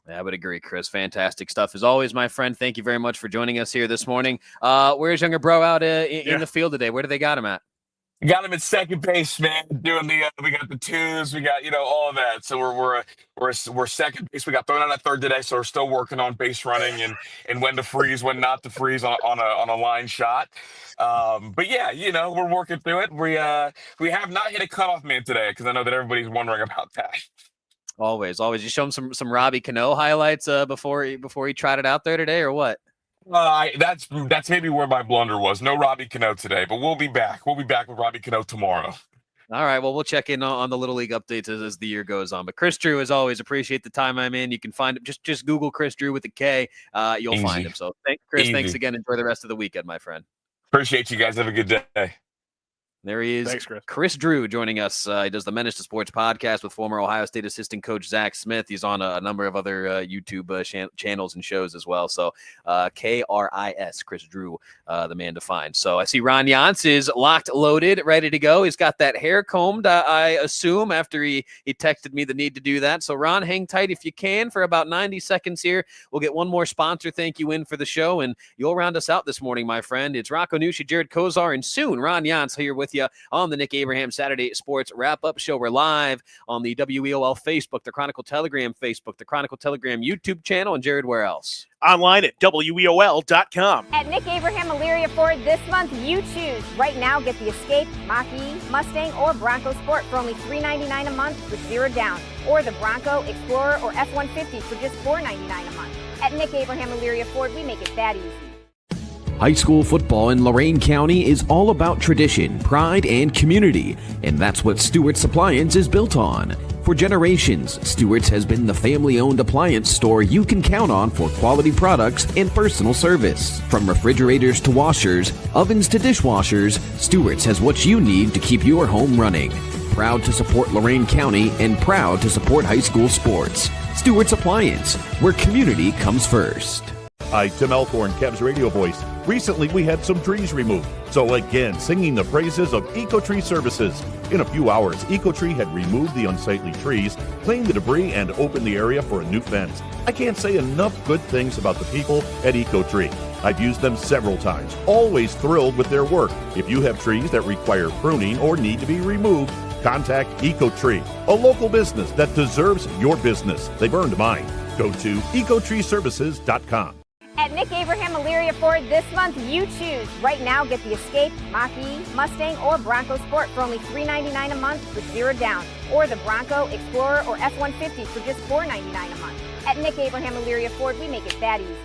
I would agree, Chris. Fantastic stuff as always, my friend. Thank you very much for joining us here this morning. Where's younger bro out in the field today? Where do they got him at? Got him at second base, man. Doing we got the twos, we got all of that. So we're second base. We got thrown out at third today, so we're still working on base running and when to freeze, when not to freeze on a line shot. But yeah, we're working through it. We have not hit a cutoff man today because I know that everybody's wondering about that. Always. You show him some Robbie Cano highlights before he tried it out there today, or what? That's maybe where my blunder was. No Robbie Cano today, but we'll be back. We'll be back with Robbie Cano tomorrow. All right. Well, we'll check in on the Little League updates as the year goes on. But Chris Drew, as always, appreciate the time I'm in. You can find him. Just Google Chris Drew with a K. You'll find him. So Chris, thanks again. Enjoy the rest of the weekend, my friend. Appreciate you guys. Have a good day. There he is. Thanks, Chris Drew joining us. He does the Menace to Sports podcast with former Ohio State assistant coach Zach Smith. He's on a number of other YouTube channels and shows as well. So KRIS, Chris Drew, the man to find. So I see Ron Yance is locked, loaded, ready to go. He's got that hair combed, I assume, after he texted me the need to do that. So Ron, hang tight if you can for about 90 seconds here. We'll get one more sponsor thank you in for the show, and you'll round us out this morning, my friend. It's Rocco, Nuosci, Jared Kozar, and soon Ron Yance here with you on the Nick Abraham Saturday Sports Wrap-Up Show. We're live on the WEOL Facebook, the Chronicle Telegram Facebook, the Chronicle Telegram YouTube channel, and Jared, where else? Online at WEOL.com. At Nick Abraham Elyria Ford this month, you choose. Right now, get the Escape, Mach-E, Mustang, or Bronco Sport for only $399 a month with 0 down, or the Bronco, Explorer, or F-150 for just $499 a month. At Nick Abraham Elyria Ford, we make it that easy. High school football in Lorain County is all about tradition, pride, and community, and that's what Stewart's Appliance is built on. For generations, Stewart's has been the family-owned appliance store you can count on for quality products and personal service. From refrigerators to washers, ovens to dishwashers, Stewart's has what you need to keep your home running. Proud to support Lorain County and proud to support high school sports. Stewart's Appliance, where community comes first. Hi, Tim Elkhorn, Cavs radio voice. Recently, we had some trees removed. So again, singing the praises of EcoTree Services. In a few hours, EcoTree had removed the unsightly trees, cleaned the debris, and opened the area for a new fence. I can't say enough good things about the people at EcoTree. I've used them several times, always thrilled with their work. If you have trees that require pruning or need to be removed, contact EcoTree, a local business that deserves your business. They've earned mine. Go to ecotreeservices.com. At Nick Abraham Elyria Ford this month, you choose. Right now, get the Escape, Mach-E, Mustang, or Bronco Sport for only $399 a month with 0 down, or the Bronco, Explorer, or F-150 for just $499 a month. At Nick Abraham Elyria Ford, we make it that easy.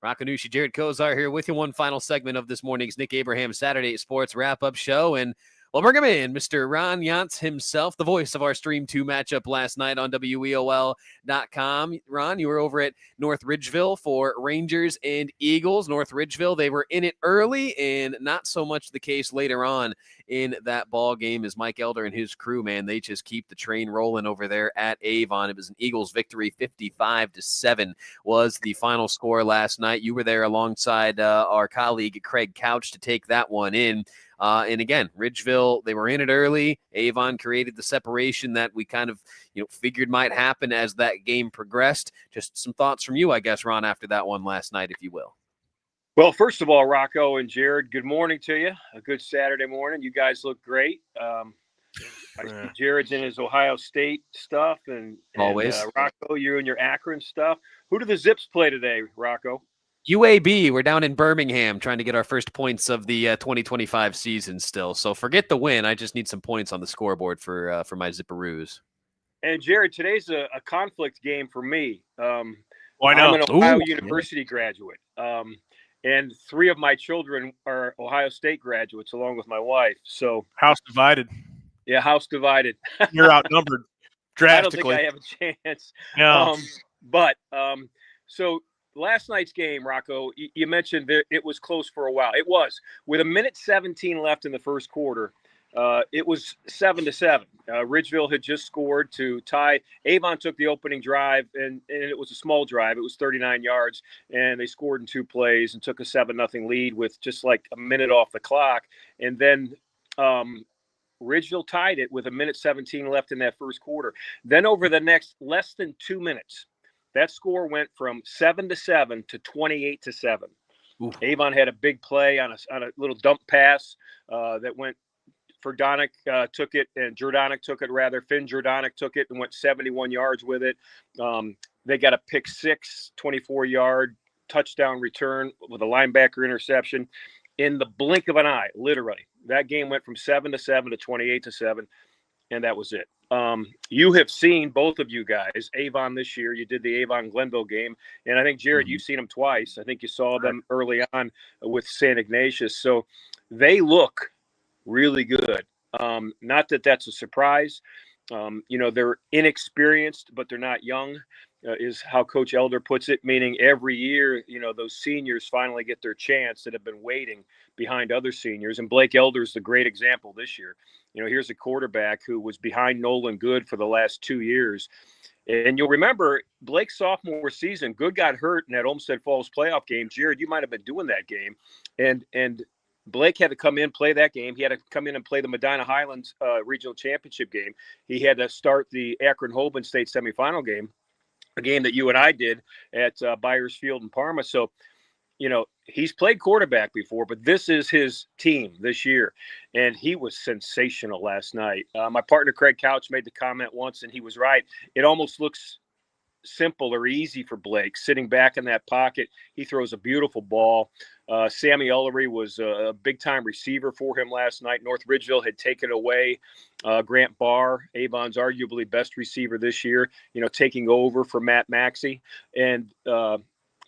Rocco, Jared Kozar here with you. One final segment of this morning's Nick Abraham Saturday Sports Wrap-Up Show. And we'll bring him in, Mr. Ron Yantz himself, the voice of our Stream 2 matchup last night on WEOL.com. Ron, you were over at North Ridgeville for Rangers and Eagles. North Ridgeville, they were in it early and not so much the case later on in that ball game as Mike Elder and his crew, man, they just keep the train rolling over there at Avon. It was an Eagles victory, 55-7 was the final score last night. You were there alongside our colleague Craig Couch to take that one in. And again, Ridgeville, they were in it early. Avon created the separation that we kind of, figured might happen as that game progressed. Just some thoughts from you, I guess, Ron, after that one last night, if you will. Well, first of all, Rocco and Jared, good morning to you. A good Saturday morning. You guys look great. I see Jared's in his Ohio State stuff, and always. Rocco, you're in your Akron stuff. Who do the Zips play today, Rocco? UAB, we're down in Birmingham trying to get our first points of the 2025 season still. So forget the win. I just need some points on the scoreboard for my Zipperoos. And Jared, today's a conflict game for me. Why not? I'm an Ohio University graduate. And 3 of my children are Ohio State graduates along with my wife. So house divided. Yeah, house divided. You're outnumbered drastically. I don't think I have a chance. No. So last night's game, Rocco, you mentioned that it was close for a while. It was. With 1:17 left in the first quarter, it was 7-7. Ridgeville had just scored to tie. Avon took the opening drive, and it was a small drive. It was 39 yards, and they scored in 2 plays and took a 7-0 lead with just like a minute off the clock. And then Ridgeville tied it with 1:17 left in that first quarter. Then over the next less than 2 minutes, that score went from 7-7 to 28-7. Ooh. Avon had a big play on a little dump pass that went. Ferdonic took it, and Jordanic took it, rather. Finn Jordanic took it and went 71 yards with it. They got a pick 6, 24-yard touchdown return with a linebacker interception. In the blink of an eye, literally, that game went from 7-7 to 28-7, and that was it. You have seen, both of you guys, Avon this year. You did the Avon-Glenville game, and I think, Jared, you've seen them twice. I think you saw them early on with St. Ignatius. So they look really good. Not that that's a surprise. They're inexperienced, but they're not young, is how Coach Elder puts it, meaning every year, those seniors finally get their chance that have been waiting behind other seniors. And Blake Elder is the great example this year. Here's a quarterback who was behind Nolan Good for the last 2 years. And you'll remember Blake's sophomore season, Good got hurt in that Olmsted Falls playoff game. Jared, you might have been doing that game. And Blake had to come in, play that game. He had to come in and play the Medina Highlands regional championship game. He had to start the Akron-Holben State semifinal game, a game that you and I did at Byers Field in Parma. So, he's played quarterback before, but this is his team this year. And he was sensational last night. My partner, Craig Couch, made the comment once, and he was right. It almost looks simple or easy for Blake sitting back in that pocket. He throws a beautiful ball. Sammy Ullery was a big-time receiver for him last night. North Ridgeville had taken away Grant Barr, Avon's arguably best receiver this year, taking over for Matt Maxey. And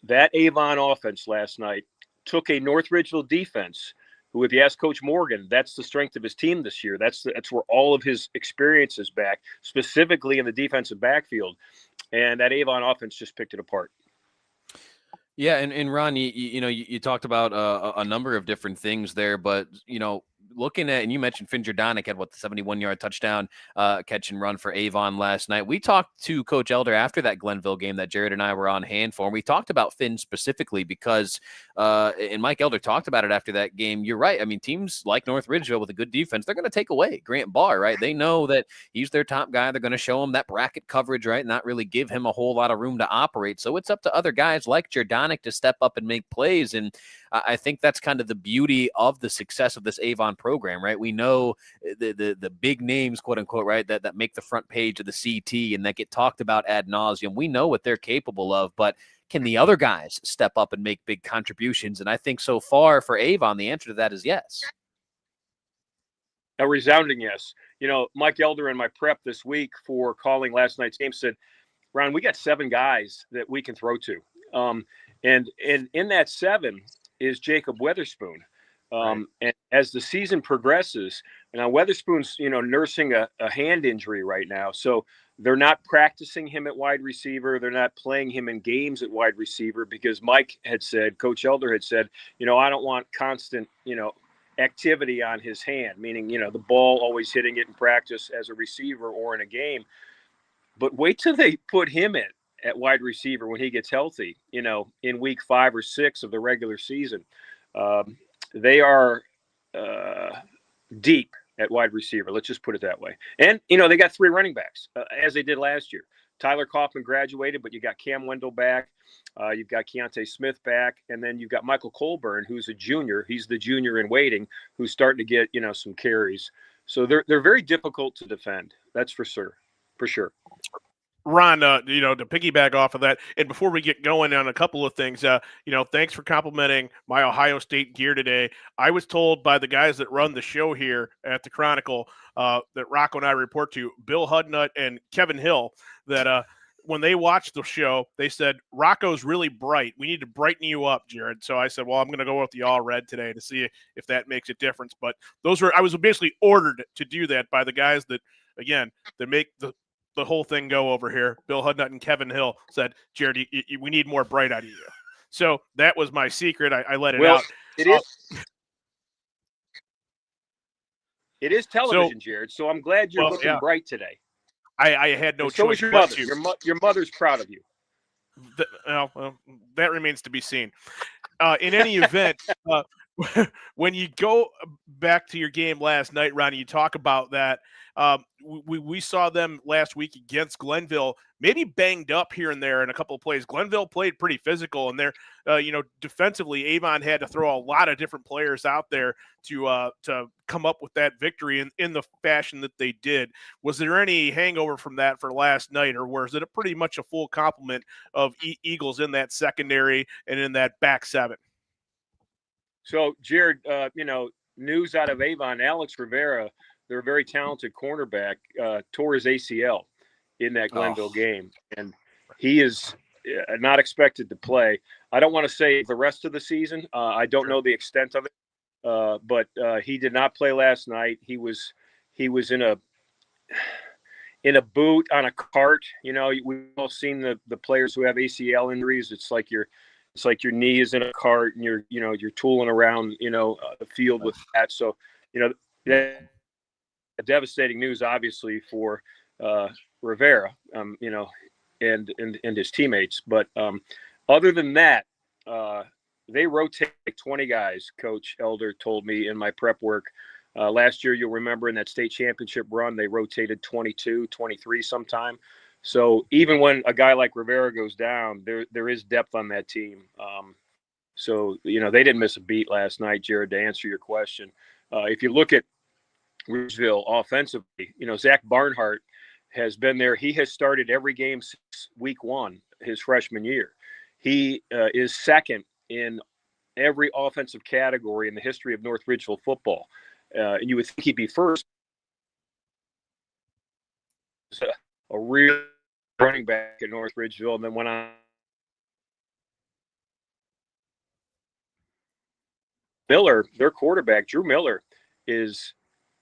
that Avon offense last night took a North Ridgeville defense who, if you ask Coach Morgan, that's the strength of his team this year. That's where all of his experience is back, specifically in the defensive backfield. And that Avon offense just picked it apart. Yeah, and Ron, you talked about a number of different things there, but looking at, and you mentioned Finn Jordanic had the 71-yard touchdown catch and run for Avon last night. We talked to Coach Elder after that Glenville game that Jared and I were on hand for, and we talked about Finn specifically because, and Mike Elder talked about it after that game. You're right. I mean, teams like North Ridgeville with a good defense, they're going to take away Grant Barr, right? They know that he's their top guy. They're going to show him that bracket coverage, right? Not really give him a whole lot of room to operate. So it's up to other guys like Jordanic to step up and make plays. And I think that's kind of the beauty of the success of this Avon program, right? We know the big names, quote unquote, right, that make the front page of the CT and that get talked about ad nauseum. We know what they're capable of, but can the other guys step up and make big contributions? And I think so far for Avon, the answer to that is yes. A resounding yes. Mike Elder in my prep this week for calling last night's game said, Ron, we got 7 guys that we can throw to. And in that 7 is Jacob Weatherspoon. And as the season progresses, now Weatherspoon's, nursing a hand injury right now. So they're not practicing him at wide receiver. They're not playing him in games at wide receiver because Coach Elder had said, I don't want constant, activity on his hand, meaning, the ball always hitting it in practice as a receiver or in a game. But wait till they put him in at wide receiver when he gets healthy, in week 5 or 6 of the regular season. They are deep at wide receiver. Let's just put it that way. And, they got 3 running backs, as they did last year. Tyler Kaufman graduated, but you got Cam Wendell back. You've got Keontae Smith back. And then you've got Michael Colburn, who's a junior. He's the junior in waiting, who's starting to get, some carries. So they're very difficult to defend. That's for sure. For sure. Ron, to piggyback off of that, and before we get going on a couple of things, thanks for complimenting my Ohio State gear today. I was told by the guys that run the show here at the Chronicle that Rocco and I report to, Bill Hudnut and Kevin Hill, that when they watched the show, they said, Rocco's really bright. We need to brighten you up, Jared. So I said, well, I'm going to go with the all red today to see if that makes a difference. But I was basically ordered to do that by the guys that, again, that make the whole thing go over here. Bill Hudnut and Kevin Hill said, Jared, we need more bright out of you. So that was my secret. I let it out. It is television, Jared. So I'm glad you're looking bright today. I had no choice. So was your mother. Your mother's proud of you. That remains to be seen. In any event, when you go back to your game last night, Ronnie, you talk about that. We saw them last week against Glenville, maybe banged up here and there in a couple of plays. Glenville played pretty physical, and they're, defensively, Avon had to throw a lot of different players out there to come up with that victory in the fashion that they did. Was there any hangover from that for last night, or was it pretty much a full complement of Eagles in that secondary and in that back 7? So, Jared, news out of Avon, Alex Rivera, their very talented cornerback, tore his ACL in that Glenville game. And he is not expected to play. I don't want to say the rest of the season. I don't know the extent of it, but he did not play last night. He was in a boot on a cart. We've all seen the players who have ACL injuries. It's like your knee is in a cart and you're tooling around, the field with that. So, devastating news, obviously, for Rivera, and his teammates. But other than that, they rotate like 20 guys. Coach Elder told me in my prep work last year. You'll remember in that state championship run, they rotated 22, 23 sometime. So even when a guy like Rivera goes down, there is depth on that team. So they didn't miss a beat last night, Jared, to answer your question. If you look at Ridgeville offensively, Zach Barnhart has been there. He has started every game since week 1, his freshman year. He is second in every offensive category in the history of North Ridgeville football. And you would think he'd be first. A real running back in North Ridgeville, and then went on. Miller, their quarterback, Drew Miller, is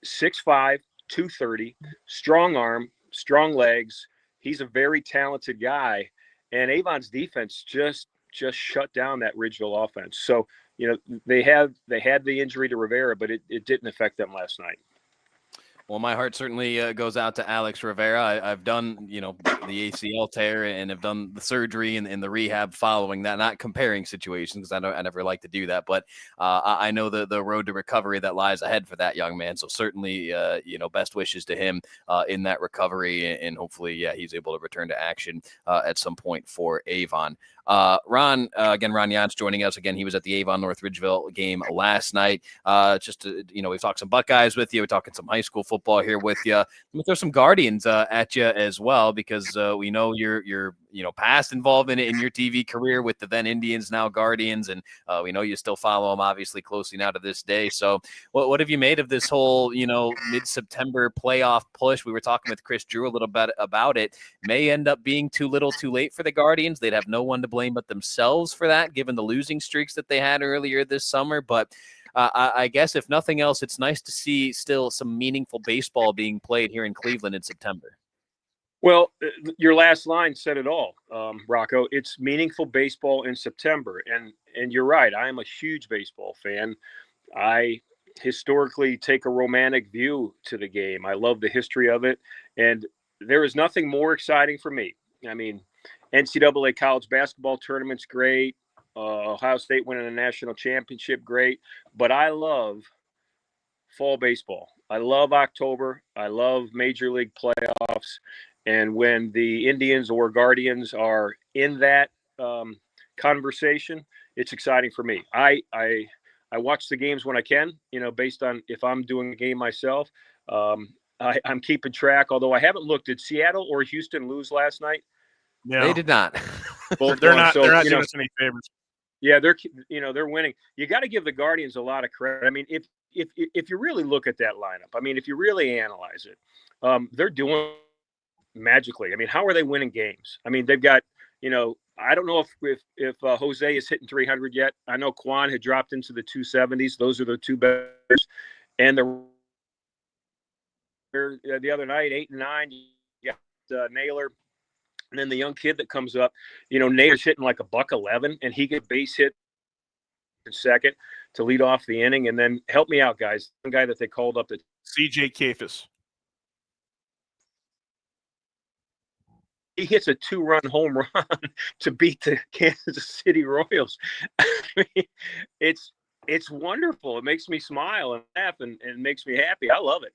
6'5", 230, strong arm, strong legs. He's a very talented guy, and Avon's defense just shut down that Ridgeville offense. So, they had the injury to Rivera, but it didn't affect them last night. Well, my heart certainly goes out to Alex Rivera. I've done, the ACL tear and have done the surgery and the rehab following that. Not comparing situations because I never like to do that, but I know the road to recovery that lies ahead for that young man. So certainly, best wishes to him in that recovery, and hopefully, he's able to return to action at some point for Avon. Ron Yance joining us again. He was at the Avon North Ridgeville game last night. We've talked some Buckeyes with you. We're talking some high school football here with you. Let me throw some Guardians at you as well, because we know you're past involvement in your TV career with the then Indians, now Guardians, and we know you still follow them obviously closely now to this day. So what have you made of this whole, mid-September playoff push? We were talking with Chris Drew a little bit about it. May end up being too little too late for the Guardians. They'd have no one to blame but themselves for that, given the losing streaks that they had earlier this summer. But I guess if nothing else, it's nice to see still some meaningful baseball being played here in Cleveland in September. Well, your last line said it all, Rocco. It's meaningful baseball in September. And you're right. I am a huge baseball fan. I historically take a romantic view to the game. I love the history of it. And there is nothing more exciting for me. I mean, NCAA college basketball tournament's great. Ohio State winning a national championship, great. But I love fall baseball. I love October. I love Major League playoffs. And when the Indians or Guardians are in that conversation, it's exciting for me. I watch the games when I can, based on if I'm doing a game myself. I'm keeping track, although I haven't looked. Did Seattle or Houston lose last night? No. They did not. Both they're won. not. So, they're not doing us any favors. Yeah, they're winning. You got to give the Guardians a lot of credit. I mean, if you really look at that lineup, I mean, if you really analyze it, they're doing magically. I mean, how are they winning games? I mean, they've got, I don't know if Jose is hitting 300 yet. I know Quan had dropped into the 270s. Those are the two best. And the other night, 8 and 9, you got Naylor. And then the young kid that comes up, Naylor's hitting like $111, and he get base hit in second to lead off the inning. And then help me out, guys. The guy that they called up, the CJ Kafis. He hits a 2-run home run to beat the Kansas City Royals. I mean, it's wonderful. It makes me smile and laugh and makes me happy. I love it.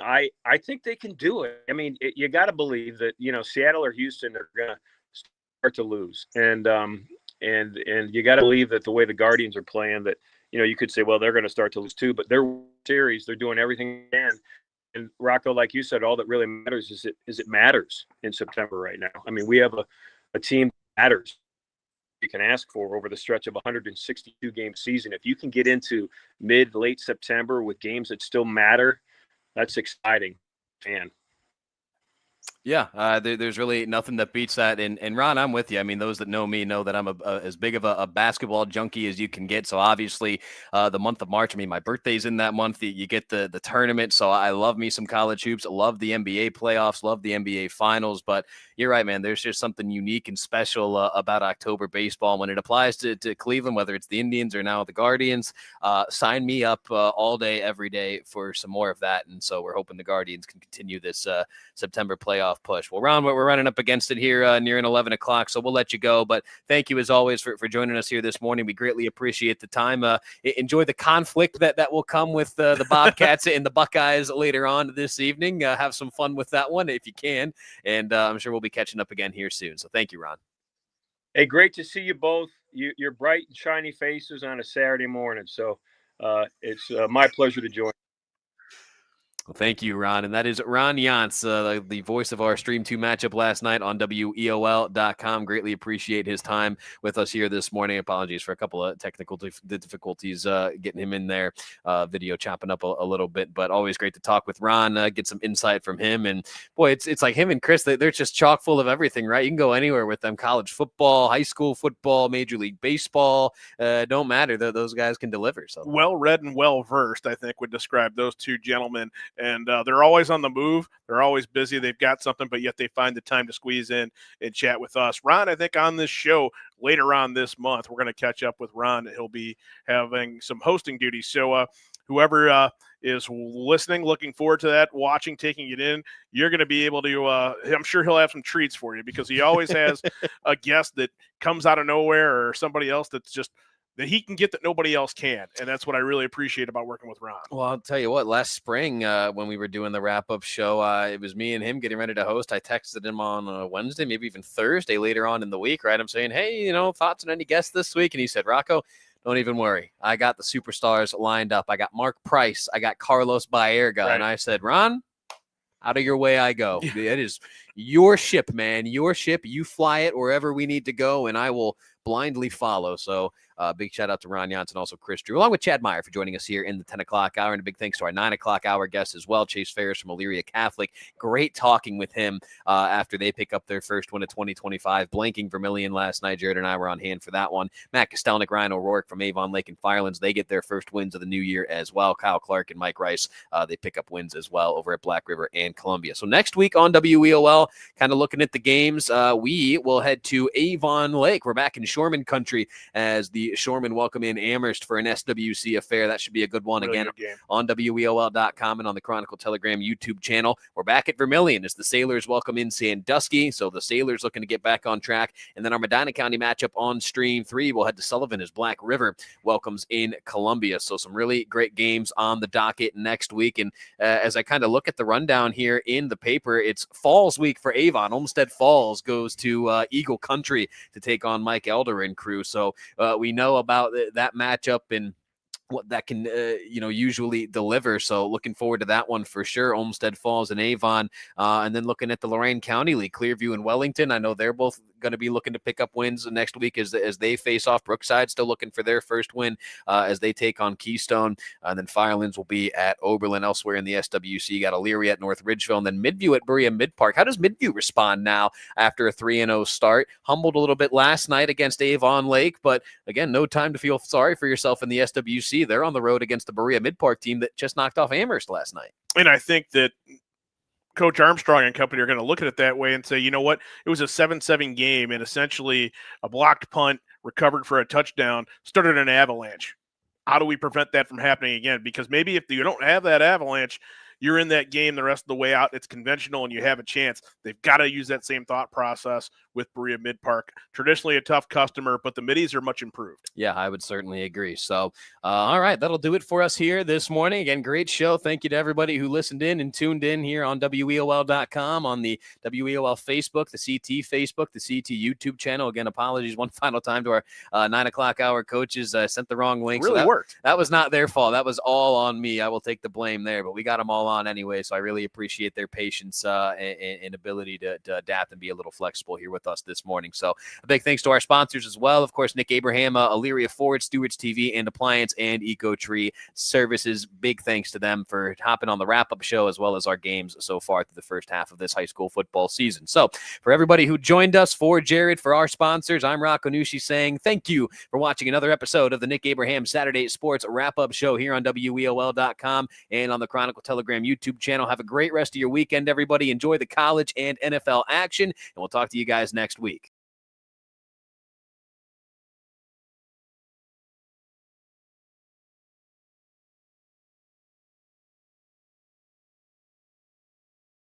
I think they can do it. I mean, you got to believe that, Seattle or Houston are going to start to lose. And you got to believe that the way the Guardians are playing that, you could say, well, they're going to start to lose too, but their series, they're doing everything they can. And Rocco, like you said, all that really matters is it matters in September right now. I mean, we have a team that matters. You can ask for over the stretch of a 162 game season. If you can get into late September with games that still matter, that's exciting. Man. Yeah, there's really nothing that beats that. And Ron, I'm with you. I mean, those that know me know that I'm as big of a basketball junkie as you can get. So obviously the month of March, I mean, my birthday's in that month. You get the tournament. So I love me some college hoops. I love the NBA playoffs, love the NBA finals. But you're right, man. There's just something unique and special about October baseball when it applies to Cleveland, whether it's the Indians or now the Guardians. Sign me up all day, every day for some more of that. And so we're hoping the Guardians can continue this September playoff push. Well, Ron, we're running up against it here near 11 o'clock, so we'll let you go. But thank you, as always, for joining us here this morning. We greatly appreciate the time. Enjoy the conflict that will come with the Bobcats and the Buckeyes later on this evening. Have some fun with that one if you can. And I'm sure we'll be catching up again here soon. So thank you, Ron. Hey, great to see you both. You're bright and shiny faces on a Saturday morning. So it's my pleasure to join. Well, thank you, Ron. And that is Ron Yantz, the voice of our Stream 2 matchup last night on WEOL.com. Greatly appreciate his time with us here this morning. Apologies for a couple of technical difficulties getting him in there, video chopping up a little bit, but always great to talk with Ron, get some insight from him. And boy, it's like him and Chris, they're just chock full of everything, right? You can go anywhere with them. College football, high school football, Major League Baseball, don't matter. Those guys can deliver. So well-read and well-versed, I think, would describe those two gentlemen. And they're always on the move. They're always busy. They've got something, but yet they find the time to squeeze in and chat with us. Ron, I think on this show later on this month, we're going to catch up with Ron. He'll be having some hosting duties. So whoever is listening, looking forward to that, watching, taking it in, you're going to be able to, I'm sure he'll have some treats for you because he always has a guest that comes out of nowhere or somebody else that's just that he can get that nobody else can. And that's what I really appreciate about working with Ron. Well, I'll tell you what, last spring when we were doing the wrap-up show, it was me and him getting ready to host. I texted him on Wednesday, maybe even Thursday later on in the week, right? I'm saying, hey, thoughts on any guests this week? And he said, Rocco, don't even worry. I got the superstars lined up. I got Mark Price. I got Carlos Baerga. Right. And I said, Ron, Out of your way I go. It is your ship, man. Your ship. You fly it wherever we need to go, and I will blindly follow. So big shout out to Ron Jansen, also Chris Drew, along with Chad Meyer for joining us here in the 10 o'clock hour. And a big thanks to our 9 o'clock hour guest as well, Chase Ferris from Elyria Catholic. Great talking with him after they pick up their first win of 2025. Blanking Vermilion last night. Jared and I were on hand for that one. Matt Kostelnik, Ryan O'Rourke from Avon Lake and Firelands. They get their first wins of the new year as well. Kyle Clark and Mike Rice, they pick up wins as well over at Black River and Columbia. So next week on WEOL, kind of looking at the games, we will head to Avon Lake. We're back in Shoreman country as the Shoremen welcome in Amherst for an SWC affair. That should be a good one. Really again good on WEOL.com and on the Chronicle Telegram YouTube channel. We're back at Vermilion as the Sailors welcome in Sandusky. So the Sailors looking to get back on track. And then our Medina County matchup on Stream 3. We'll head to Sullivan as Black River welcomes in Columbia. So some really great games on the docket next week. And as I kind of look at the rundown here in the paper, it's Falls week for Avon. Olmsted Falls goes to Eagle Country to take on Mike Elder and crew. So we know about that matchup and what that can, usually deliver. So looking forward to that one for sure. Olmsted Falls and Avon. And then looking at the Lorain County League, Clearview and Wellington. I know they're both going to be looking to pick up wins next week as they face off. Brookside still looking for their first win as they take on Keystone. And then Firelands will be at Oberlin. Elsewhere in the SWC, you got Elyria at North Ridgeville, and then Midview at Berea Mid Park. How does Midview respond now after a 3-0 start? Humbled a little bit last night against Avon Lake, but again, no time to feel sorry for yourself in the SWC. They're on the road against the Berea Mid Park team that just knocked off Amherst last night. And I think that Coach Armstrong and company are going to look at it that way and say, you know what, it was a 7-7 game and essentially a blocked punt recovered for a touchdown started an avalanche. How do we prevent that from happening again? Because maybe if you don't have that avalanche, you're in that game the rest of the way out. It's conventional and you have a chance. They've got to use that same thought process with Berea Mid Park. Traditionally a tough customer, but the middies are much improved. Yeah, I would certainly agree. So, all right, that'll do it for us here this morning. Again, great show. Thank you to everybody who listened in and tuned in here on WEOL.com, on the WEOL Facebook, the CT Facebook, the CT YouTube channel. Again, apologies one final time to our 9 o'clock hour coaches. Sent the wrong link. It really worked. That was not their fault. That was all on me. I will take the blame there, but we got them all on anyway. So I really appreciate their patience and ability to adapt and be a little flexible here with us this morning. So a big thanks to our sponsors as well. Of course, Nick Abraham, Elyria Ford, Stewart's TV and Appliance, and EcoTree Services. Big thanks to them for hopping on the wrap-up show as well as our games so far through the first half of this high school football season. So for everybody who joined us, for Jared, for our sponsors, I'm Rocco Nuosci saying thank you for watching another episode of the Nick Abraham Saturday Sports Wrap-Up Show here on WEOL.com and on the Chronicle Telegram YouTube channel. Have a great rest of your weekend, everybody. Enjoy the college and NFL action, and we'll talk to you guys next week.